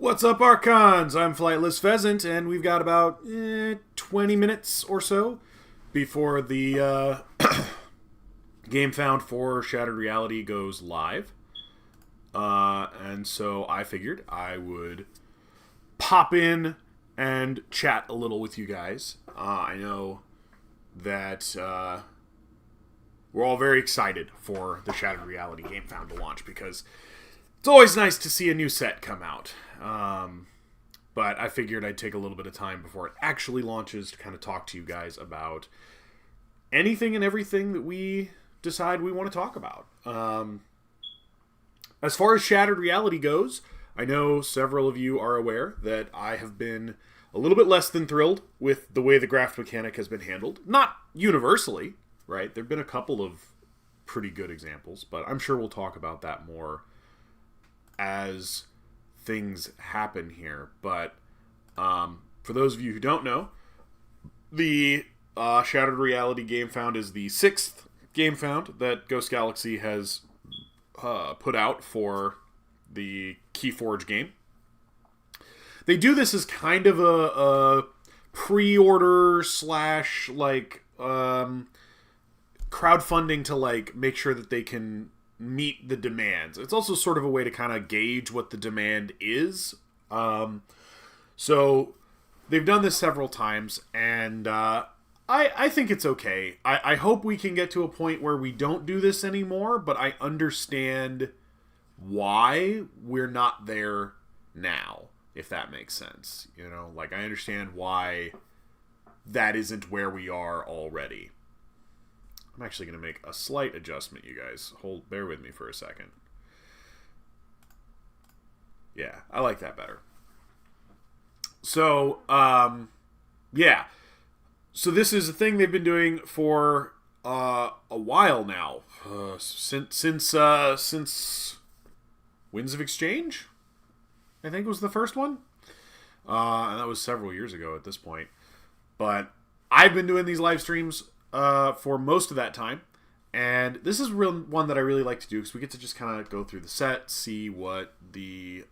What's up, Archons? I'm Flightless Pheasant, and we've got about 20 minutes or so before the Gamefound for Shattered Reality goes live. And so I figured I would pop in and chat a little with you guys. I know that we're all very excited for the Shattered Reality Gamefound to launch because it's always nice to see a new set come out. But I figured I'd take a little bit of time before it actually launches to kind of talk to you guys about anything and everything that we decide we want to talk about. As far as Shattered Reality goes, I know several of you are aware that I have been a little bit less than thrilled with the way the graft mechanic has been handled. Not universally, right? There have been a couple of pretty good examples, but I'm sure we'll talk about that more as things happen here. But for those of you who don't know, the Shattered Reality Gamefound is the 6th Gamefound that Ghost Galaxy has put out for the Keyforge game. They do this as kind of a pre-order slash crowdfunding to make sure that they can meet the demands. It's also sort of a way to kind of gauge what the demand is. So they've done this several times, and I think it's okay. I hope we can get to a point where we don't do this anymore, but I understand why we're not there now, if that makes sense. You know, I understand why that isn't where we are already. I'm actually going to make a slight adjustment, you guys. Bear with me for a second. Yeah, I like that better. So, yeah. So this is a thing they've been doing for a while now. Since Winds of Exchange, I think was the first one. And that was several years ago at this point. But I've been doing these live streams for most of that time, and this is one that I really like to do because we get to just kind of go through the set, see what the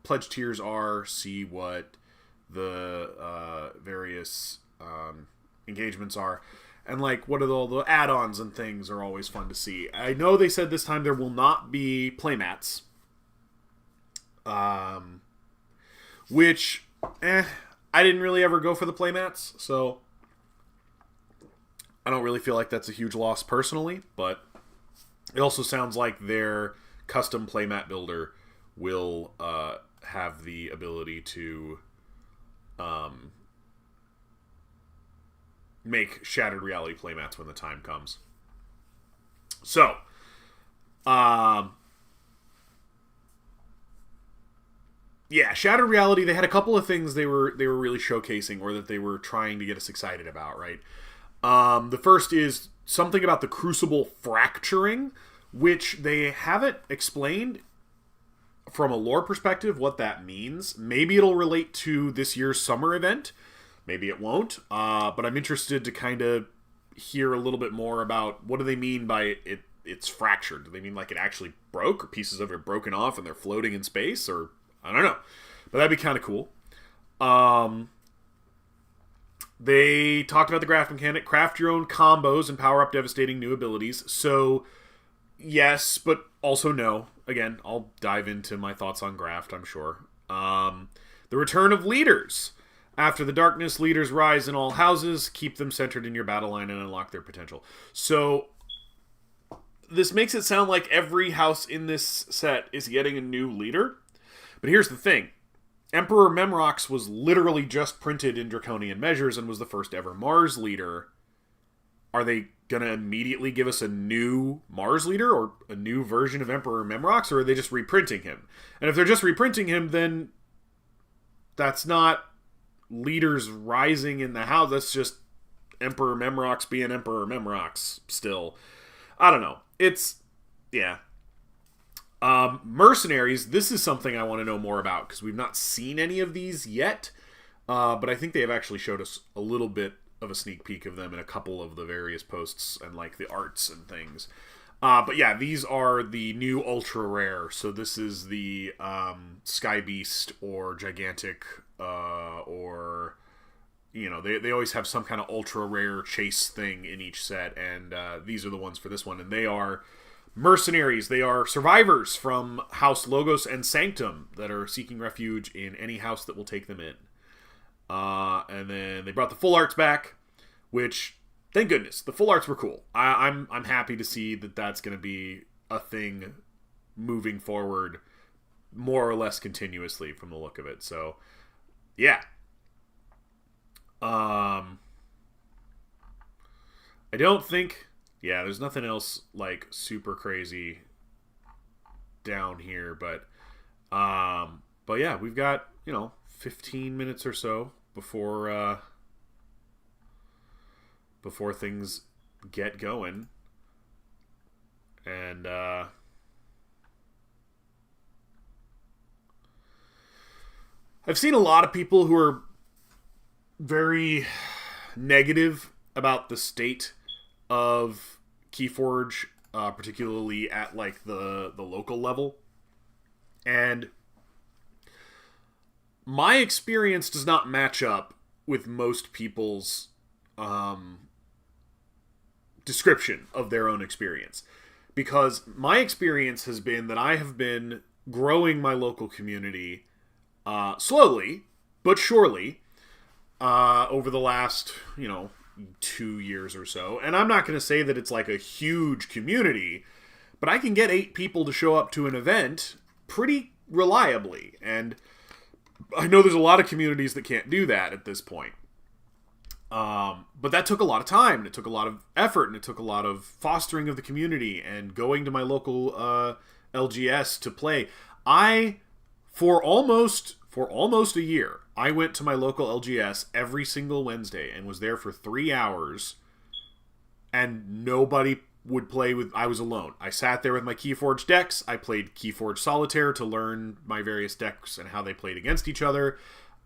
pledge tiers are, see what the various engagements are, and what are all the add-ons and things are always fun to see. I know they said this time there will not be playmats, which I didn't really ever go for the playmats, so I don't really feel like that's a huge loss personally, but it also sounds like their custom playmat builder will have the ability to make Shattered Reality playmats when the time comes. So, yeah, Shattered Reality, they had a couple of things they were really showcasing, or that they were trying to get us excited about, right? The first is something about the Crucible fracturing, which they haven't explained from a lore perspective what that means. Maybe it'll relate to this year's summer event. Maybe it won't. But I'm interested to kind of hear a little bit more about what do they mean by it's fractured. Do they mean it actually broke, or pieces of it broken off and they're floating in space? Or I don't know. But that'd be kind of cool. They talked about the graft mechanic, craft your own combos and power up devastating new abilities. So, yes, but also no. Again, I'll dive into my thoughts on graft, I'm sure. The return of leaders. After the darkness, leaders rise in all houses. Keep them centered in your battle line and unlock their potential. So, this makes it sound like every house in this set is getting a new leader. But here's the thing. Emperor Memrox was literally just printed in Draconian measures and was the first ever Mars leader. Are they going to immediately give us a new Mars leader or a new version of Emperor Memrox, or are they just reprinting him? And if they're just reprinting him, then that's not leaders rising in the house. That's just Emperor Memrox being Emperor Memrox still. I don't know. Yeah. Mercenaries, this is something I want to know more about because we've not seen any of these yet, but I think they have actually showed us a little bit of a sneak peek of them in a couple of the various posts and the arts and things. But yeah, these are the new ultra rare. So this is the Sky Beast or Gigantic, or they always have some kind of ultra rare chase thing in each set, and these are the ones for this one, and they are mercenaries. They are survivors from House Logos and Sanctum that are seeking refuge in any house that will take them in. And then they brought the full arts back, which, thank goodness, the full arts were cool. I'm happy to see that that's going to be a thing moving forward more or less continuously from the look of it. So, yeah. I don't think... Yeah, there's nothing else, like, super crazy down here, but yeah, we've got, 15 minutes or so before things get going. And I've seen a lot of people who are very negative about the state of Keyforge, particularly at like the local level. And my experience does not match up with most people's description of their own experience. Because my experience has been that I have been growing my local community slowly but surely over the last, 2 years or so. And I'm not going to say that it's like a huge community, but I can get 8 people to show up to an event pretty reliably. And I know there's a lot of communities that can't do that at this point. But that took a lot of time, and it took a lot of effort, and it took a lot of fostering of the community and going to my local LGS to play. For almost a year, I went to my local LGS every single Wednesday and was there for 3 hours, and nobody would play with... I was alone. I sat there with my Keyforge decks. I played Keyforge Solitaire to learn my various decks and how they played against each other.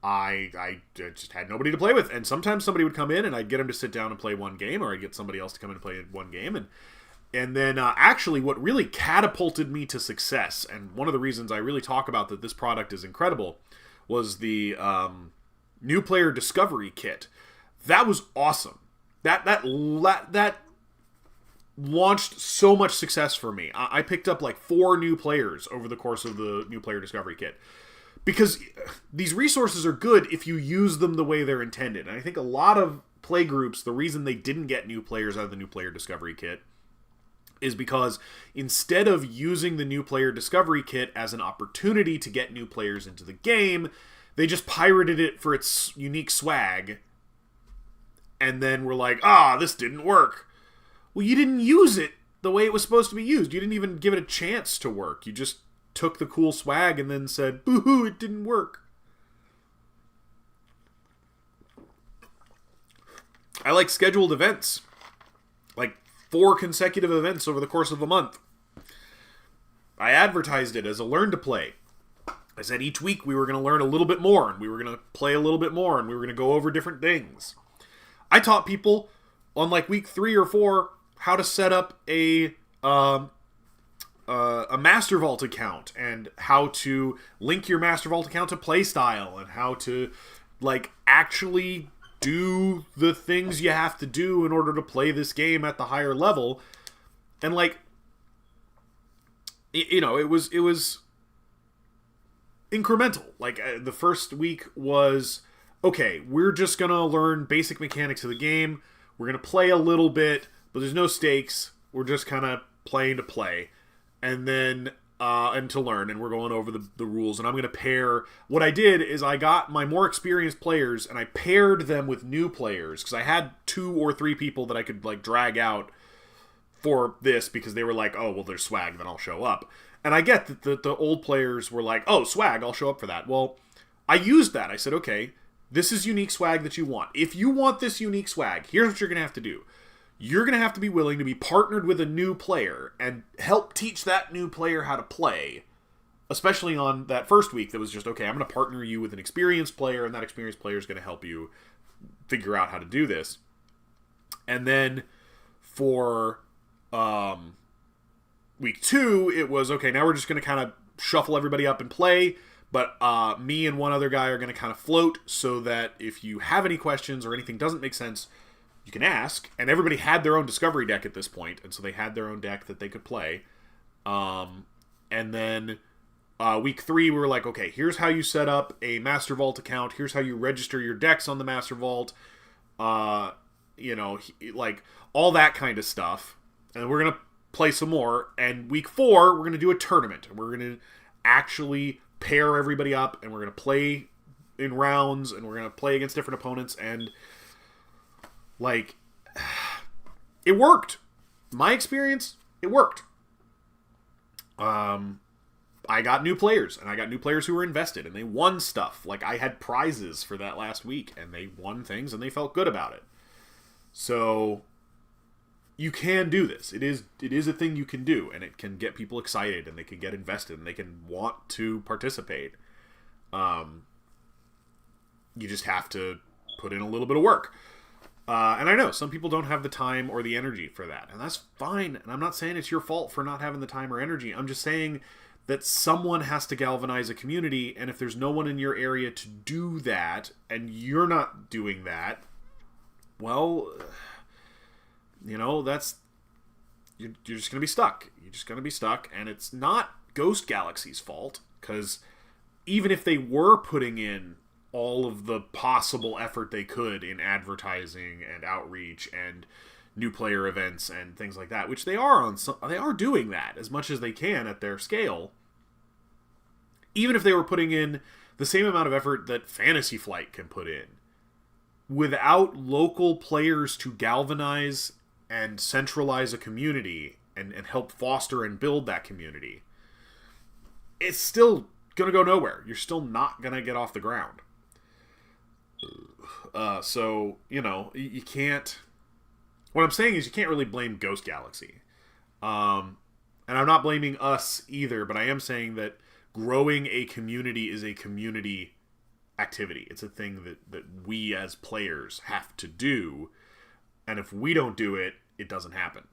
I just had nobody to play with, and sometimes somebody would come in and I'd get them to sit down and play one game, or I'd get somebody else to come in and play one game, and then actually what really catapulted me to success, and one of the reasons I really talk about that this product is incredible, was the new player discovery kit. That was awesome. That launched so much success for me. I picked up like 4 new players over the course of the new player discovery kit. Because these resources are good if you use them the way they're intended. And I think a lot of play groups, the reason they didn't get new players out of the new player discovery kit is because instead of using the new player discovery kit as an opportunity to get new players into the game, they just pirated it for its unique swag. And then were like, this didn't work. Well, you didn't use it the way it was supposed to be used. You didn't even give it a chance to work. You just took the cool swag and then said, boo-hoo, it didn't work. I like scheduled events. Like 4 consecutive events over the course of a month. I advertised it as a learn to play. I said each week we were going to learn a little bit more, and we were going to play a little bit more, and we were going to go over different things. I taught people on like week 3 or 4 how to set up a Master Vault account, and how to link your Master Vault account to playstyle, and how to like actually do the things you have to do in order to play this game at the higher level. And like, it was incremental. Like the first week was, okay, we're just gonna learn basic mechanics of the game. We're gonna play a little bit, but there's no stakes. We're just kind of playing to play. And then, and to learn, and we're going over the rules, and I'm going to pair... What I did is I got my more experienced players, and I paired them with new players, because I had 2 or 3 people that I could, like, drag out for this, because they were like, oh, well, there's swag, then I'll show up. And I get that the old players were like, oh, swag, I'll show up for that. Well, I used that. I said, okay, this is unique swag that you want. If you want this unique swag, here's what you're going to have to do. You're going to have to be willing to be partnered with a new player and help teach that new player how to play. Especially on that first week that was just, okay, I'm going to partner you with an experienced player, and that experienced player is going to help you figure out how to do this. And then for week 2, it was, okay, now we're just going to kind of shuffle everybody up and play. But me and one other guy are going to kind of float so that if you have any questions or anything doesn't make sense, you can ask. And everybody had their own discovery deck at this point, and so they had their own deck that they could play. And then week 3, we were like, okay, here's how you set up a Master Vault account. Here's how you register your decks on the Master Vault. Like all that kind of stuff. And we're going to play some more. And week 4, we're going to do a tournament. And we're going to actually pair everybody up, and we're going to play in rounds, and we're going to play against different opponents. And like, it worked. My experience, it worked. I got new players, and I got new players who were invested, and they won stuff. Like, I had prizes for that last week, and they won things, and they felt good about it. So, you can do this. It is a thing you can do, and it can get people excited, and they can get invested, and they can want to participate. You just have to put in a little bit of work. And I know some people don't have the time or the energy for that, and that's fine. And I'm not saying it's your fault for not having the time or energy. I'm just saying that someone has to galvanize a community, and if there's no one in your area to do that, and you're not doing that, well, that's you're just going to be stuck. You're just going to be stuck, and it's not Ghost Galaxy's fault, because even if they were putting in all of the possible effort they could in advertising and outreach and new player events and things like that, which they are they are doing that as much as they can at their scale. Even if they were putting in the same amount of effort that Fantasy Flight can put in, without local players to galvanize and centralize a community and help foster and build that community, it's still going to go nowhere. You're still not going to get off the ground. So, you can't... What I'm saying is you can't really blame Ghost Galaxy. And I'm not blaming us either, but I am saying that growing a community is a community activity. It's a thing that we as players have to do. And if we don't do it, it doesn't happen.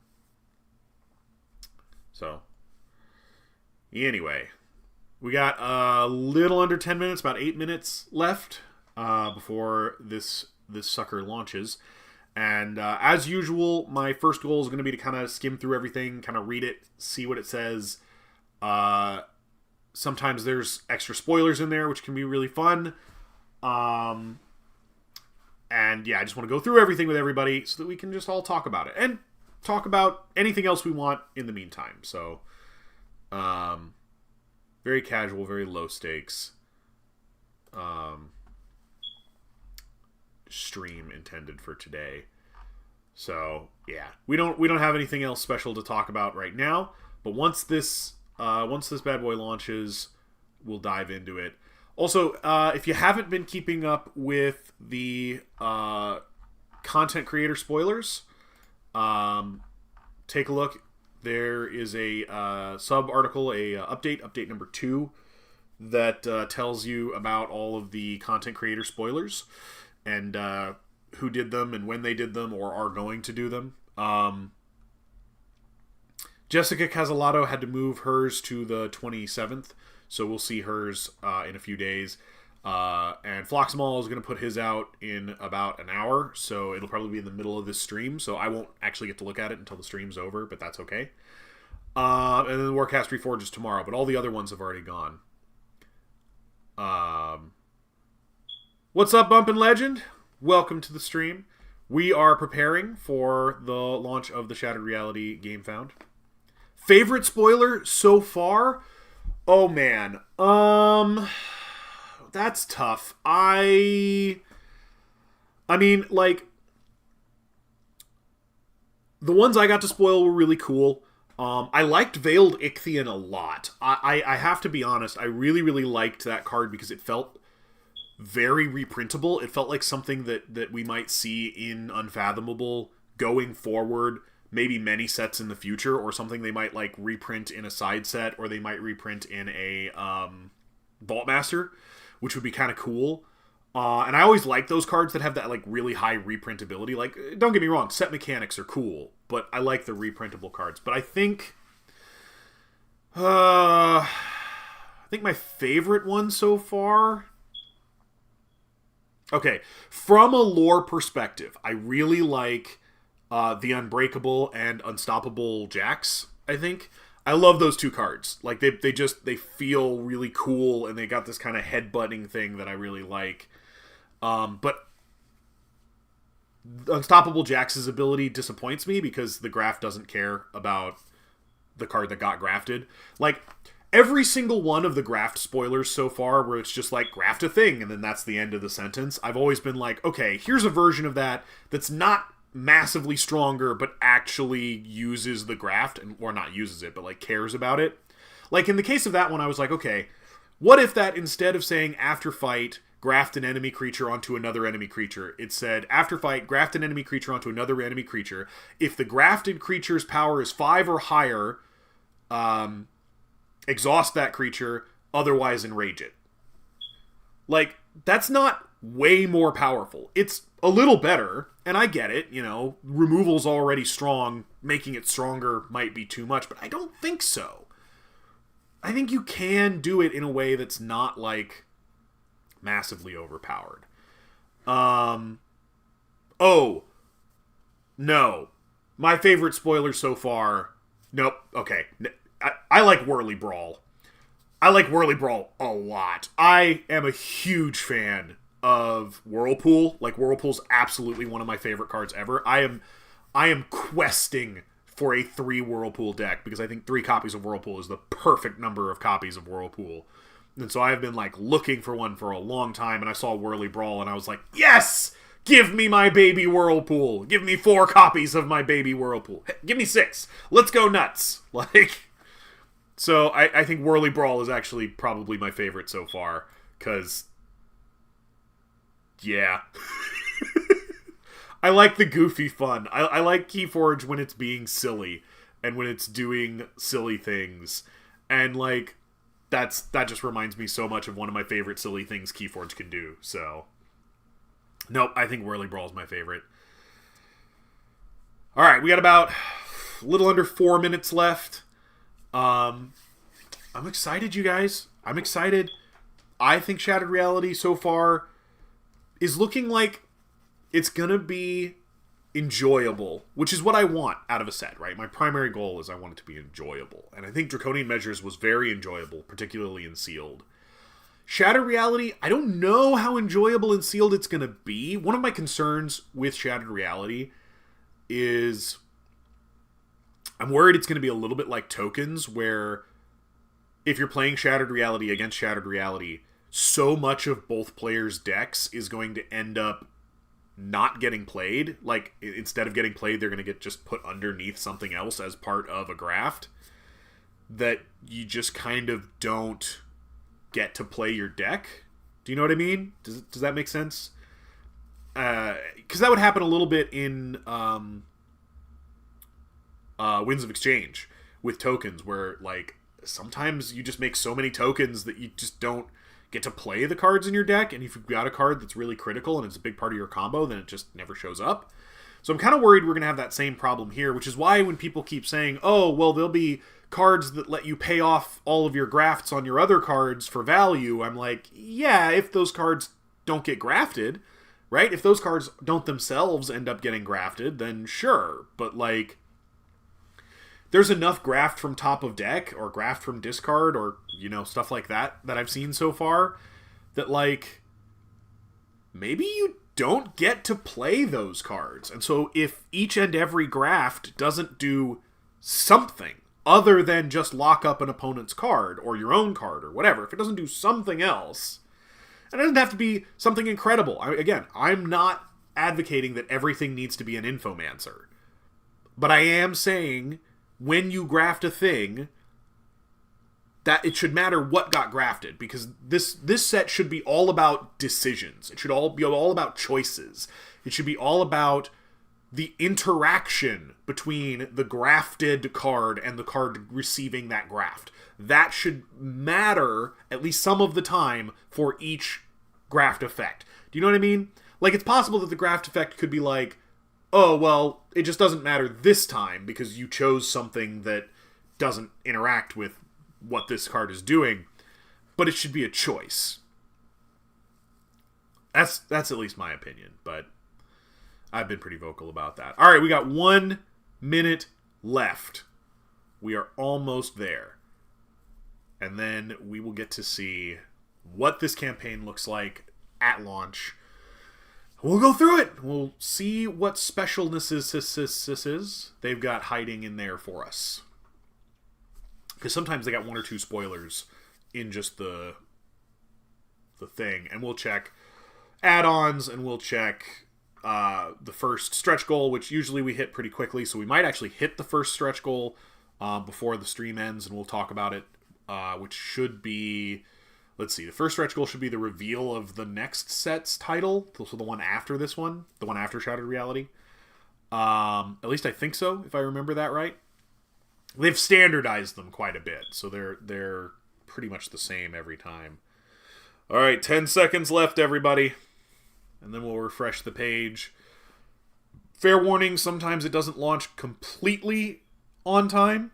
So, anyway, we got a little under 10 minutes, about 8 minutes left before this sucker launches. And as usual, my first goal is going to be to kind of skim through everything, kind of read it, see what it says. Sometimes there's extra spoilers in there, which can be really fun. And yeah, I just want to go through everything with everybody so that we can just all talk about it. And talk about anything else we want in the meantime. So, very casual, very low stakes. Stream intended for today. So yeah, we don't have anything else special to talk about right now, but once this bad boy launches, we'll dive into it. Also, if you haven't been keeping up with the content creator spoilers, take a look. There is a sub article, update number 2, that tells you about all of the content creator spoilers and who did them and when they did them or are going to do them. Jessica Casalato had to move hers to the 27th, so we'll see hers in a few days. And Floxamal is going to put his out in about an hour, so it'll probably be in the middle of this stream, so I won't actually get to look at it until the stream's over, but that's okay. And then Warcast Reforged is tomorrow, but all the other ones have already gone. What's up, Bumpin' Legend? Welcome to the stream. We are preparing for the launch of the Shattered Reality Gamefound. Favorite spoiler so far? Oh man, that's tough. I mean, like, the ones I got to spoil were really cool. I liked Veiled Ichthian a lot. I have to be honest, I really, really liked that card because it felt very reprintable. It felt like something that we might see in Unfathomable going forward, maybe many sets in the future, or something they might like reprint in a side set, or they might reprint in a Vaultmaster, which would be kind of cool. And I always like those cards that have that like really high reprintability. Like, don't get me wrong, set mechanics are cool, but I like the reprintable cards. But I think I think my favorite one so far... Okay, from a lore perspective, I really like the Unbreakable and Unstoppable Jacks, I think. I love those two cards. Like, they feel really cool, and they got this kind of headbutting thing that I really like. But Unstoppable Jax's ability disappoints me because the graft doesn't care about the card that got grafted. Like, every single one of the graft spoilers so far where it's just like, graft a thing, and then that's the end of the sentence, I've always been like, okay, here's a version of that that's not massively stronger, but actually uses the graft, or not uses it, but like cares about it. Like in the case of that one, I was like, okay, what if that instead of saying after fight, graft an enemy creature onto another enemy creature, it said after fight, graft an enemy creature onto another enemy creature. If the grafted creature's power is 5 or higher, exhaust that creature, otherwise enrage it. Like, that's not way more powerful. It's a little better, and I get it, you know, removal's already strong, making it stronger might be too much, but I don't think so. I think you can do it in a way that's not, like, massively overpowered. Oh, no. My favorite spoiler so far... Nope, okay. I like Whirly Brawl. I like Whirly Brawl a lot. I am a huge fan of Whirlpool. Like, Whirlpool's absolutely one of my favorite cards ever. I am questing for a 3 Whirlpool deck because I think 3 copies of Whirlpool is the perfect number of copies of Whirlpool. And so I have been, like, looking for one for a long time, and I saw Whirly Brawl, and I was like, yes! Give me my baby Whirlpool! Give me 4 copies of my baby Whirlpool. Hey, give me 6! Let's go nuts! Like... So, I think Whirly Brawl is actually probably my favorite so far, because, yeah. I like the goofy fun. I like Keyforge when it's being silly, and when it's doing silly things, and, like, that just reminds me so much of one of my favorite silly things Keyforge can do, so. Nope, I think Whirly Brawl is my favorite. Alright, we got about a little under 4 minutes left. I'm excited, you guys. I'm excited. I think Shattered Reality so far is looking like it's gonna be enjoyable, which is what I want out of a set, right? My primary goal is I want it to be enjoyable, and I think Draconian Measures was very enjoyable, particularly in Sealed. Shattered Reality, I don't know how enjoyable in Sealed it's gonna be. One of my concerns with Shattered Reality is... I'm worried it's going to be a little bit like Tokens, where if you're playing Shattered Reality against Shattered Reality, so much of both players' decks is going to end up not getting played. Like, instead of getting played, they're going to get just put underneath something else as part of a graft, that you just kind of don't get to play your deck. Do you know what I mean? Does that make sense? Because that would happen a little bit in... Winds of Exchange with tokens, where, like, sometimes you just make so many tokens that you just don't get to play the cards in your deck, and if you've got a card that's really critical and it's a big part of your combo, then it just never shows up. So I'm kind of worried we're going to have that same problem here, which is why when people keep saying, oh, well, there'll be cards that let you pay off all of your grafts on your other cards for value, I'm like, yeah, if those cards don't get grafted, right? If those cards don't themselves end up getting grafted, then sure, but, like... There's enough graft from top of deck, or graft from discard, or, you know, stuff like that I've seen so far, that, like, maybe you don't get to play those cards. And so if each and every graft doesn't do something other than just lock up an opponent's card, or your own card, or whatever, if it doesn't do something else, and it doesn't have to be something incredible. I'm not advocating that everything needs to be an Infomancer. But I am saying... when you graft a thing, that it should matter what got grafted, because this set should be all about decisions. It should all be all about choices. It should be all about the interaction between the grafted card and the card receiving that graft. That should matter at least some of the time for each graft effect. Do you know what I mean? Like, it's possible that the graft effect could be like, oh, well, it just doesn't matter this time because you chose something that doesn't interact with what this card is doing, but it should be a choice. That's at least my opinion, but I've been pretty vocal about that. All right, we got 1 minute left. We are almost there. And then we will get to see what this campaign looks like at launch. We'll go through it. We'll see what specialnesses they've got hiding in there for us. Because sometimes they got 1 or 2 spoilers in just the thing. And we'll check add-ons, and we'll check the first stretch goal, which usually we hit pretty quickly. So we might actually hit the first stretch goal before the stream ends, and we'll talk about it, which should be... Let's see, the first stretch goal should be the reveal of the next set's title. So the one after this one. The one after Shattered Reality. At least I think so, if I remember that right. They've standardized them quite a bit, so they're pretty much the same every time. Alright, 10 seconds left, everybody. And then we'll refresh the page. Fair warning, sometimes it doesn't launch completely on time.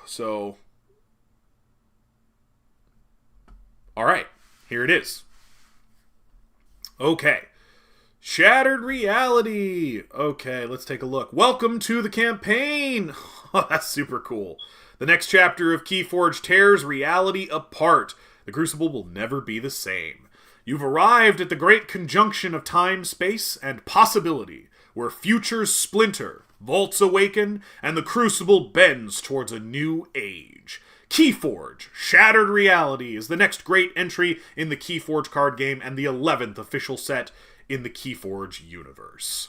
So... Alright, here it is. Okay. Shattered Reality. Okay, let's take a look. Welcome to the campaign. Oh, that's super cool. The next chapter of Keyforge tears reality apart. The Crucible will never be the same. You've arrived at the great conjunction of time, space, and possibility, where futures splinter, vaults awaken, and the Crucible bends towards a new age. Keyforge, Shattered Reality is the next great entry in the Keyforge card game and the 11th official set in the Keyforge universe.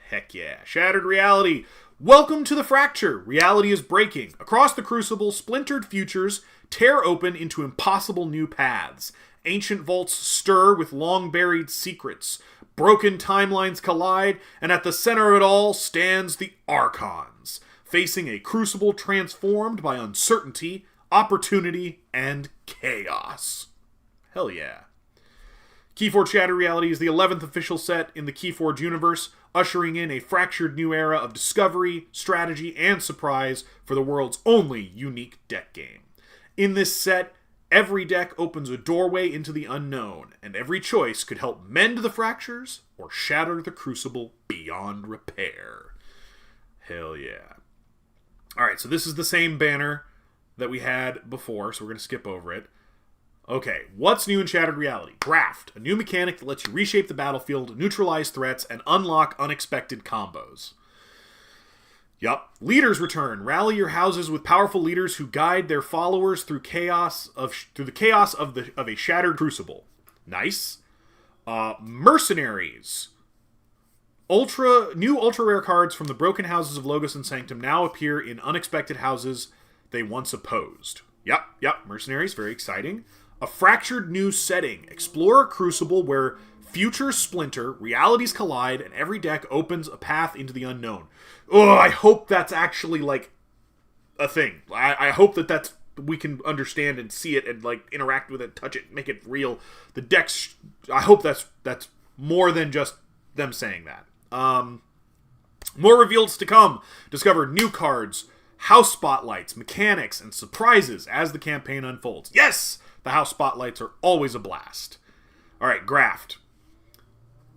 Heck yeah. Shattered Reality. Welcome to the fracture. Reality is breaking. Across the Crucible, splintered futures tear open into impossible new paths. Ancient vaults stir with long-buried secrets. Broken timelines collide, and at the center of it all stands the Archons, facing a Crucible transformed by uncertainty, opportunity, and chaos. Hell yeah. Keyforge Shattered Reality is the 11th official set in the Keyforge universe, ushering in a fractured new era of discovery, strategy, and surprise for the world's only unique deck game. In this set, every deck opens a doorway into the unknown, and every choice could help mend the fractures or shatter the Crucible beyond repair. Hell yeah. Alright, so this is the same banner that we had before, so we're going to skip over it. Okay, what's new in Shattered Reality? Graft, a new mechanic that lets you reshape the battlefield, neutralize threats, and unlock unexpected combos. Yup. Leaders return. Rally your houses with powerful leaders who guide their followers through the chaos of a shattered Crucible. Nice. Mercenaries. New ultra rare cards from the broken houses of Logos and Sanctum now appear in unexpected houses they once opposed. Yep. Mercenaries, very exciting. A fractured new setting. Explore a Crucible where futures splinter, realities collide, and every deck opens a path into the unknown. Oh, I hope that's actually, like, a thing. I hope that's we can understand and see it and, like, interact with it, touch it, make it real. The decks, I hope that's more than just them saying that. More reveals to come. Discover new cards, house spotlights, mechanics, and surprises as the campaign unfolds. Yes! The house spotlights are always a blast. Alright, Graft.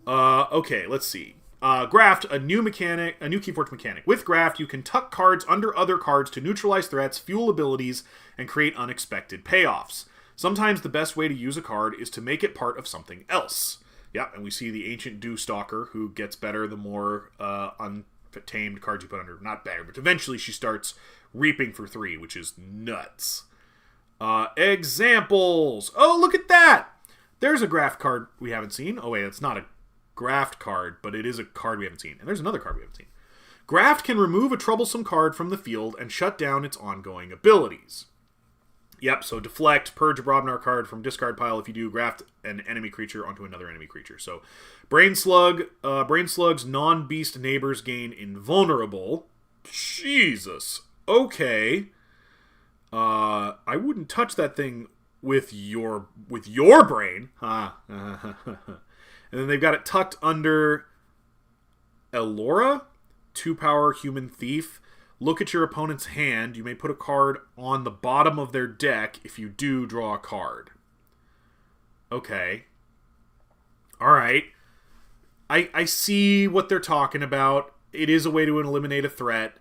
Okay, let's see. Graft, a new Keyforge mechanic. With Graft, you can tuck cards under other cards to neutralize threats, fuel abilities, and create unexpected payoffs. Sometimes the best way to use a card is to make it part of something else. Yeah, and we see the Ancient Dew Stalker, who gets better the more untamed cards you put under. Not better, but eventually she starts reaping for 3, which is nuts. Examples. Oh, look at that! There's a Graft card we haven't seen. Oh, wait, it's not a Graft card, but it is a card we haven't seen. And there's another card we haven't seen. Graft can remove a troublesome card from the field and shut down its ongoing abilities. Yep, so deflect, purge a Brobnar card from discard pile. If you do, graft an enemy creature onto another enemy creature. So, Brain Slug's non-beast neighbors gain invulnerable. Jesus. Okay. I wouldn't touch that thing with your brain. And then they've got it tucked under Elora, 2-power human thief. Look at your opponent's hand. You may put a card on the bottom of their deck. If you do, draw a card. Okay. Alright. I see what they're talking about. It is a way to eliminate a threat.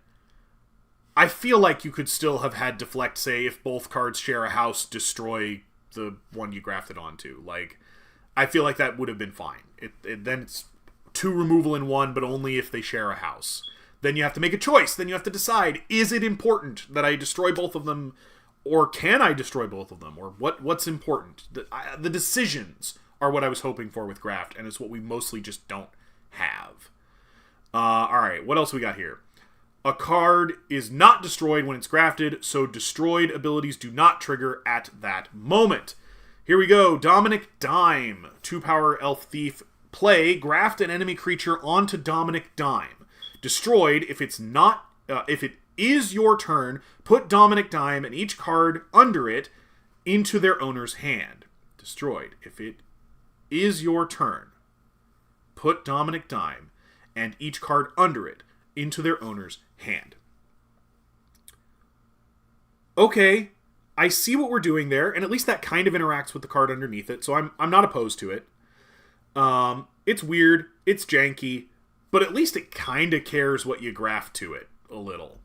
I feel like you could still have had deflect, say, if both cards share a house, destroy the one you grafted onto. Like, I feel like that would have been fine. Then it's 2 removal in 1, but only if they share a house. Then you have to make a choice. Then you have to decide, is it important that I destroy both of them, or can I destroy both of them? Or what's important? The decisions are what I was hoping for with Graft, and it's what we mostly just don't have. Alright, what else we got here? A card is not destroyed when it's grafted, so destroyed abilities do not trigger at that moment. Here we go. Dominic Dime. 2-power Elf Thief. Play. Graft an enemy creature onto Dominic Dime. Destroyed. If it is your turn, put Dominic Dime and each card under it into their owner's hand. Destroyed. If it is your turn, put Dominic Dime and each card under it into their owner's hand. Okay, I see what we're doing there, and at least that kind of interacts with the card underneath it, so I'm not opposed to it. It's weird, it's janky, but at least it kind of cares what you graft to it a little.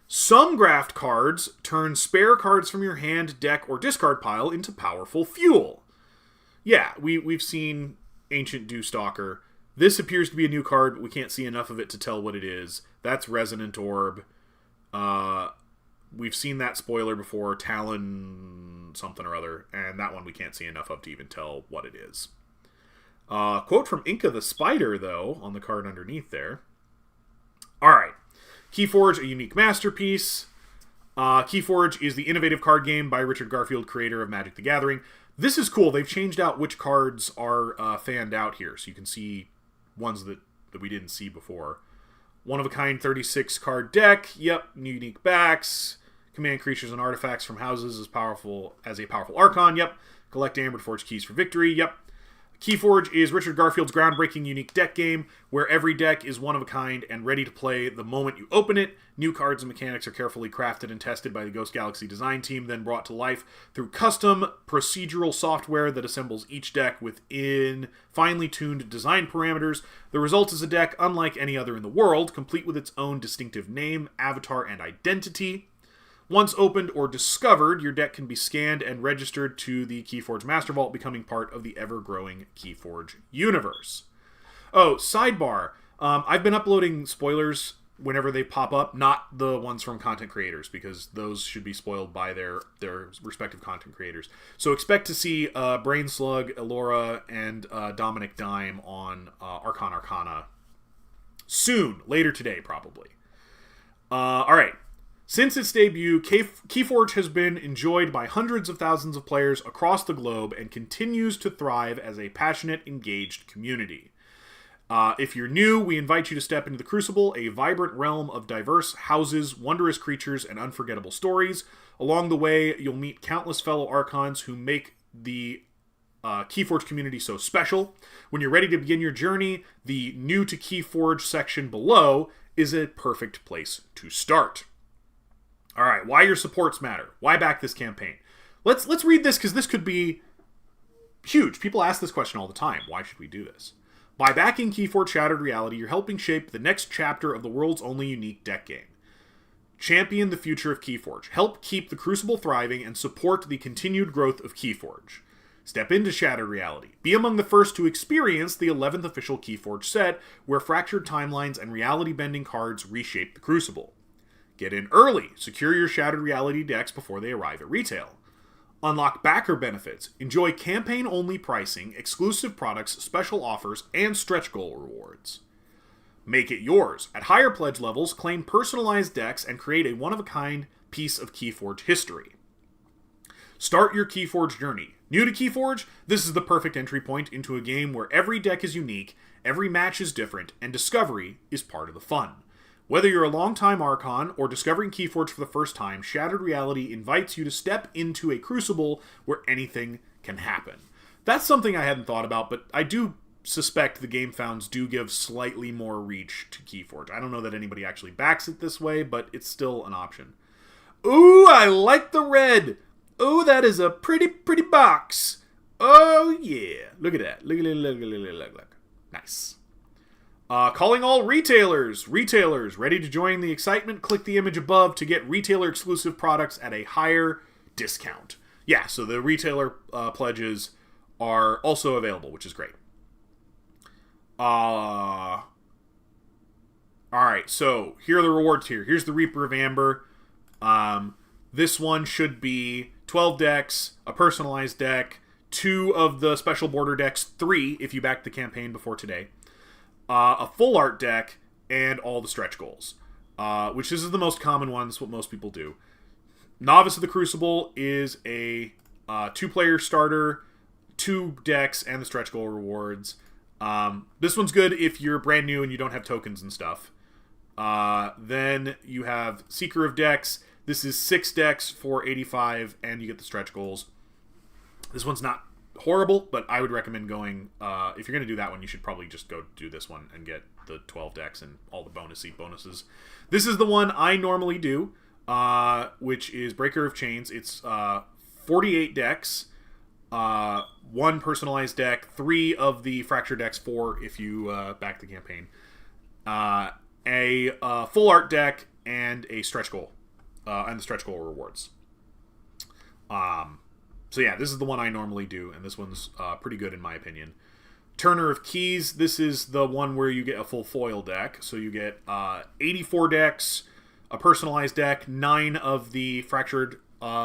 Some graft cards turn spare cards from your hand, deck, or discard pile into powerful fuel. Yeah, we've seen Ancient Dewstalker. This appears to be a new card, but we can't see enough of it to tell what it is. That's Resonant Orb. We've seen that spoiler before, Talon something or other, and that one we can't see enough of to even tell what it is. Quote from Inca the Spider, though, on the card underneath there. Alright. Keyforge, a unique masterpiece. Keyforge is the innovative card game by Richard Garfield, creator of Magic the Gathering. This is cool. They've changed out which cards are fanned out here, so you can see ones that we didn't see before. One-of-a-kind 36-card deck. Yep, unique backs. Command creatures and artifacts from houses as powerful as a powerful Archon. Yep. Collect Amber to forge keys for victory. Yep. Keyforge is Richard Garfield's groundbreaking unique deck game, where every deck is one of a kind and ready to play the moment you open it. New cards and mechanics are carefully crafted and tested by the Ghost Galaxy design team, then brought to life through custom procedural software that assembles each deck within finely tuned design parameters. The result is a deck unlike any other in the world, complete with its own distinctive name, avatar, and identity. Once opened or discovered, your deck can be scanned and registered to the Keyforge Master Vault, becoming part of the ever-growing Keyforge universe. Oh, sidebar. I've been uploading spoilers whenever they pop up, not the ones from content creators, because those should be spoiled by their respective content creators. So expect to see Brain Slug, Elora, and Dominic Dime on Archon Arcana soon, later today, probably. Alright. Since its debut, Keyforge has been enjoyed by hundreds of thousands of players across the globe and continues to thrive as a passionate, engaged community. If you're new, we invite you to step into the Crucible, a vibrant realm of diverse houses, wondrous creatures, and unforgettable stories. Along the way, you'll meet countless fellow Archons who make the Keyforge community so special. When you're ready to begin your journey, the New to Keyforge section below is a perfect place to start. Alright, why your supports matter. Why back this campaign? Let's read this, because this could be huge. People ask this question all the time. Why should we do this? By backing Keyforge Shattered Reality, you're helping shape the next chapter of the world's only unique deck game. Champion the future of Keyforge. Help keep the Crucible thriving and support the continued growth of Keyforge. Step into Shattered Reality. Be among the first to experience the 11th official Keyforge set, where fractured timelines and reality-bending cards reshape the Crucible. Get in early. Secure your Shattered Reality decks before they arrive at retail. Unlock backer benefits. Enjoy campaign-only pricing, exclusive products, special offers, and stretch goal rewards. Make it yours. At higher pledge levels, claim personalized decks and create a one-of-a-kind piece of Keyforge history. Start your Keyforge journey. New to Keyforge? This is the perfect entry point into a game where every deck is unique, every match is different, and discovery is part of the fun. Whether you're a longtime Archon or discovering Keyforge for the first time, Shattered Reality invites you to step into a Crucible where anything can happen. That's something I hadn't thought about, but I do suspect the Gamefounds do give slightly more reach to Keyforge. I don't know that anybody actually backs it this way, but it's still an option. Ooh, I like the red. Oh, that is a pretty box. Oh, yeah. Look at that. Look. Nice. Calling all retailers. Retailers, ready to join the excitement? Click the image above to get retailer-exclusive products at a higher discount. Yeah, so the retailer pledges are also available, which is great. Alright, so here are the rewards here. Here's the Reaper of Amber. This one should be 12 decks, a personalized deck, 2 of the special border decks, 3 if you backed the campaign before today, a full art deck, and all the stretch goals, which this is the most common one. This is what most people do. Novice of the Crucible is a 2-player starter, 2 decks, and the stretch goal rewards. This one's good if you're brand new and you don't have tokens and stuff. Then you have Seeker of Decks. This is 6 decks for 85, and you get the stretch goals. This one's not horrible, but I would recommend going, if you're going to do that one, you should probably just go do this one and get the 12 decks and all the bonuses. This is the one I normally do, which is Breaker of Chains. It's 48 decks, 1 personalized deck, 3 of the Fracture decks, 4 if you back the campaign, a full art deck, and a stretch goal, and the stretch goal rewards. So yeah, this is the one I normally do, and this one's pretty good in my opinion. Turner of Keys, this is the one where you get a full foil deck. So you get 84 decks, a personalized deck, 9 of the Fractured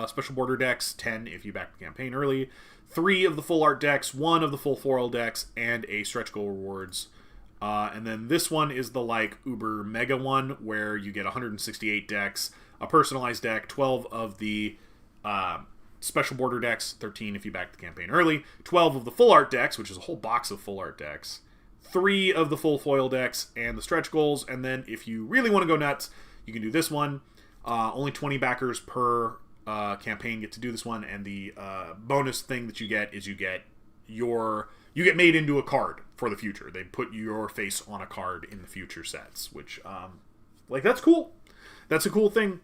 special border decks, 10 if you back the campaign early, 3 of the full art decks, 1 of the full foil decks, and a stretch goal rewards. And then this one is the like uber mega one where you get 168 decks, a personalized deck, 12 of the special border decks, 13 if you back the campaign early, 12 of the full art decks, which is a whole box of full art decks, 3 of the full foil decks, and the stretch goals. And then if you really want to go nuts, you can do this one. Only 20 backers per campaign get to do this one, and the bonus thing that you get is you get made into a card for the future. They put your face on a card in the future sets, which that's cool. That's a cool thing.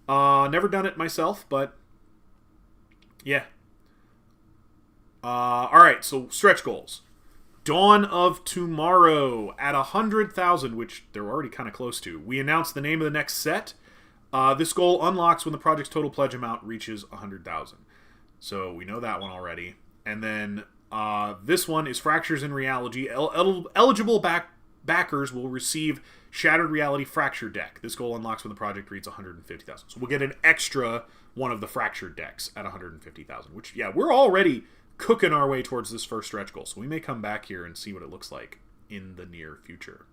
Never done it myself, but yeah. Alright, so stretch goals. Dawn of Tomorrow at 100,000, which they're already kind of close to. We announced the name of the next set. This goal unlocks when the project's total pledge amount reaches 100,000. So we know that one already. And then this one is Fractures in Reality. Eligible backers will receive Shattered Reality Fracture deck. This goal unlocks when the project reaches 150,000. So we'll get an extra one of the Fractured decks at 150,000, which, yeah, we're already cooking our way towards this first stretch goal. So we may come back here and see what it looks like in the near future.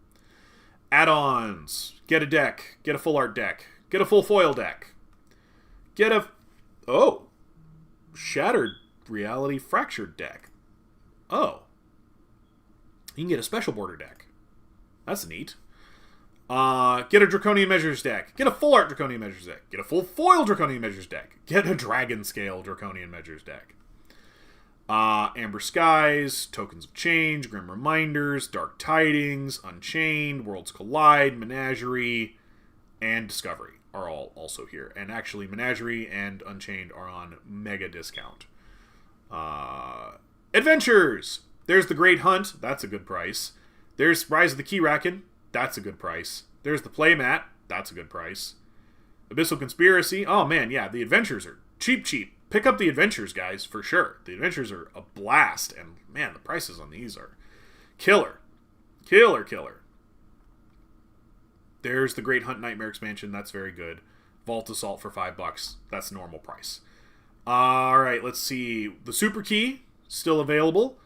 Add-ons. Get a deck. Get a full art deck. Get a full foil deck. Get a... Oh. Shattered Reality Fractured deck. Oh. You can get a special border deck. That's neat. Get a Draconian Measures deck. Get a full art Draconian Measures deck. Get a full foil Draconian Measures deck. Get a Dragon Scale Draconian Measures deck. Amber Skies, Tokens of Change, Grim Reminders, Dark Tidings, Unchained, Worlds Collide, Menagerie, and Discovery are all also here. And actually, Menagerie and Unchained are on mega discount. Adventures! There's the Great Hunt. That's a good price. There's Rise of the Keyraken. That's a good price. There's the Playmat. That's a good price. Abyssal Conspiracy. Oh, man, yeah, the Adventures are cheap. Pick up the Adventures, guys, for sure. The Adventures are a blast, and, man, the prices on these are killer. Killer. There's the Great Hunt Nightmare expansion. That's very good. Vault Assault for $5. That's normal price. All right, let's see. The Super Key, still available.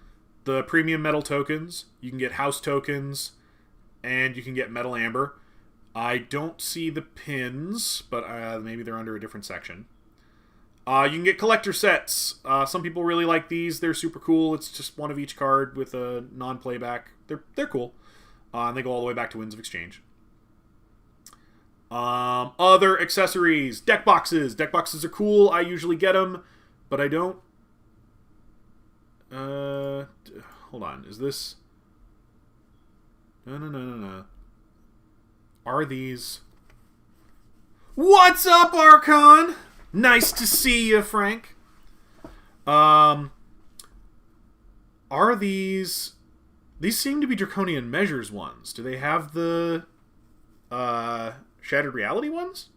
The Premium Metal tokens. You can get House tokens, and you can get Metal Amber. I don't see the pins, but maybe they're under a different section. You can get collector sets. Some people really like these. They're super cool. It's just one of each card with a non-playback. They're cool. And they go all the way back to Winds of Exchange. Other accessories. Deck boxes. Deck boxes are cool. I usually get them, but I don't. Hold on. Is this... No. Are these... What's up, Archon? Nice to see you, Frank. Are these... These seem to be Draconian Measures ones. Do they have the Shattered Reality ones?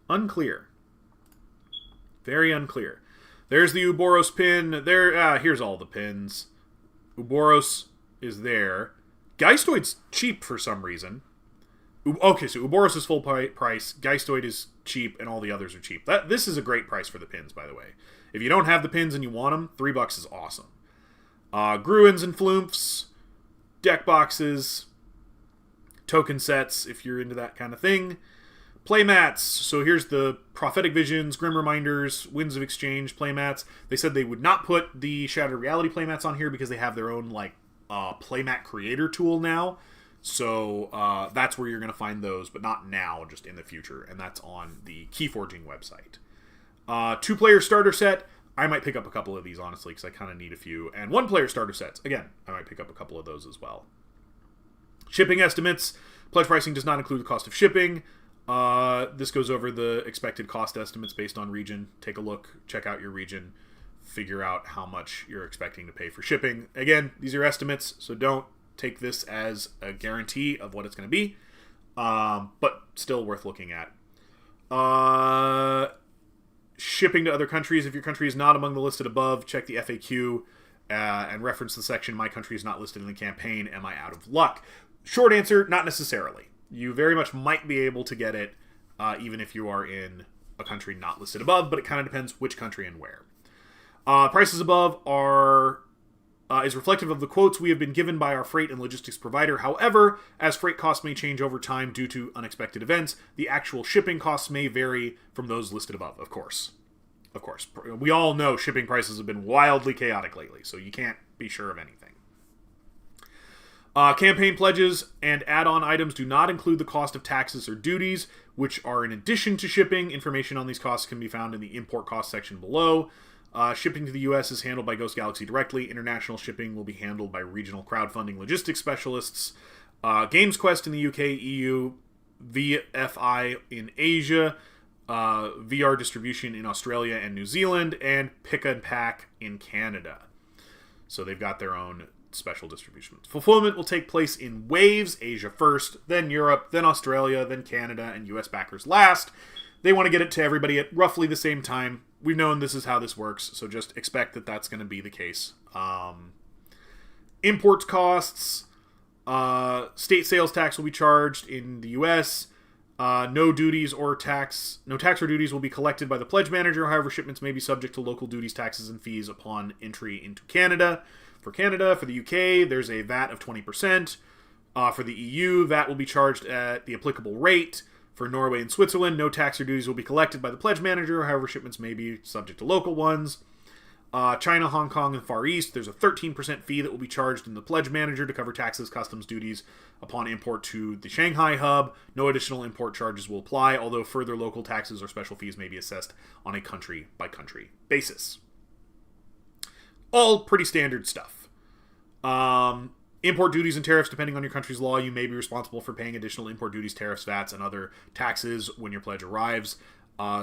Unclear. Very unclear. There's the Ouroboros pin. There. Here's all the pins. Ouroboros is there. Geistoid's cheap for some reason. Okay, so Ouroboros is full price. Geistoid is cheap, and all the others are cheap. This is a great price for the pins, by the way. If you don't have the pins and you want them, $3 is awesome. Gruins and Floomps, deck boxes, token sets, if you're into that kind of thing. Playmats. So here's the Prophetic Visions, Grim Reminders, Winds of Exchange playmats. They said they would not put the Shattered Reality playmats on here because they have their own playmat creator tool now. So that's where you're going to find those, but not now, just in the future. And that's on the Keyforging website. 2-player starter set. I might pick up a couple of these, honestly, because I kind of need a few. And 1-player starter sets. Again, I might pick up a couple of those as well. Shipping estimates. Pledge pricing does not include the cost of shipping. This goes over the expected cost estimates based on region. Take a look. Check out your region. Figure out how much you're expecting to pay for shipping. Again, these are estimates, so don't take this as a guarantee of what it's going to be. But still worth looking at. Shipping to other countries. If your country is not among the listed above, check the FAQ and reference the section, my country is not listed in the campaign, am I out of luck? Short answer, not necessarily. You very much might be able to get it even if you are in a country not listed above, but it kind of depends which country and where. Prices above is reflective of the quotes we have been given by our freight and logistics provider. However, as freight costs may change over time due to unexpected events, the actual shipping costs may vary from those listed above, of course. Of course. We all know shipping prices have been wildly chaotic lately, so you can't be sure of anything. Campaign pledges and add-on items do not include the cost of taxes or duties, which are in addition to shipping. Information on these costs can be found in the import cost section below. Shipping to the U.S. is handled by Ghost Galaxy directly. International shipping will be handled by regional crowdfunding logistics specialists. Games Quest in the UK, EU, VFI in Asia, VR distribution in Australia and New Zealand, and Pick and Pack in Canada. So they've got their own special distributions. Fulfillment will take place in waves, Asia first, then Europe, then Australia, then Canada, and US backers last. They want to get it to everybody at roughly the same time. We've known this is how this works, so just expect that that's going to be the case. Import costs, state sales tax will be charged in the US. No tax or duties will be collected by the pledge manager. However, shipments may be subject to local duties, taxes, and fees upon entry into Canada. For the UK, there's a VAT of 20%. For the EU, VAT will be charged at the applicable rate. For Norway and Switzerland, no tax or duties will be collected by the pledge manager. However, shipments may be subject to local ones. China, Hong Kong, and Far East, there's a 13% fee that will be charged in the pledge manager to cover taxes, customs duties upon import to the Shanghai hub. No additional import charges will apply, although further local taxes or special fees may be assessed on a country-by-country basis. All pretty standard stuff. Import duties and tariffs, depending on your country's law, you may be responsible for paying additional import duties, tariffs, VATs, and other taxes when your pledge arrives.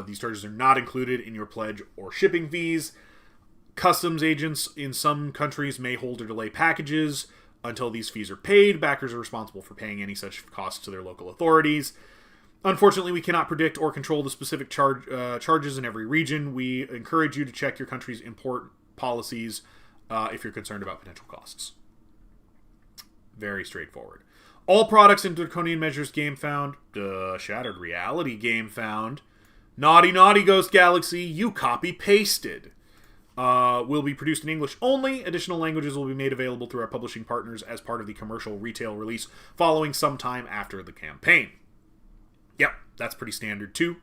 These charges are not included in your pledge or shipping fees. Customs agents in some countries may hold or delay packages until these fees are paid. Backers are responsible for paying any such costs to their local authorities. Unfortunately, we cannot predict or control the specific charges in every region. We encourage you to check your country's import policies if you're concerned about potential costs. Very straightforward. All products in Draconian Measures Gamefound, Shattered Reality Gamefound, naughty Ghost Galaxy, you copy-pasted, will be produced in English only. Additional languages will be made available through our publishing partners as part of the commercial retail release following sometime after the campaign. Yep, that's pretty standard too.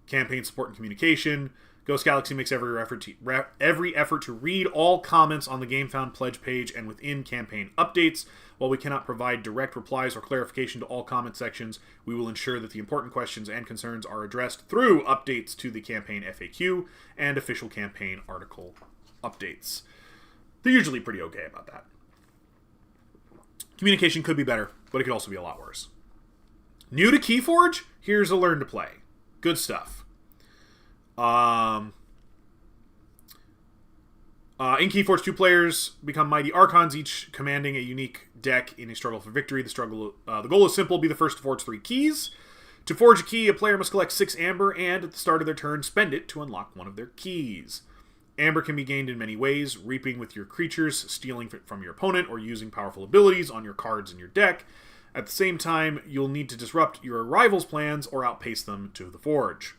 Campaign support and communication. Ghost Galaxy makes every effort to read all comments on the Gamefound pledge page and within campaign updates. While we cannot provide direct replies or clarification to all comment sections, we will ensure that the important questions and concerns are addressed through updates to the campaign FAQ and official campaign article updates. They're usually pretty okay about that. Communication could be better, but it could also be a lot worse. New to Keyforge? Here's a learn to play. Good stuff. In Keyforge, 2 players become mighty Archons, each commanding a unique deck in a struggle for victory. The goal is simple: be the first to forge 3 keys. To forge a key, a player must collect 6 amber, and at the start of their turn, spend it to unlock one of their keys. Amber can be gained in many ways: reaping with your creatures, stealing from your opponent, or using powerful abilities on your cards in your deck. At the same time, you'll need to disrupt your rivals' plans or outpace them to the forge.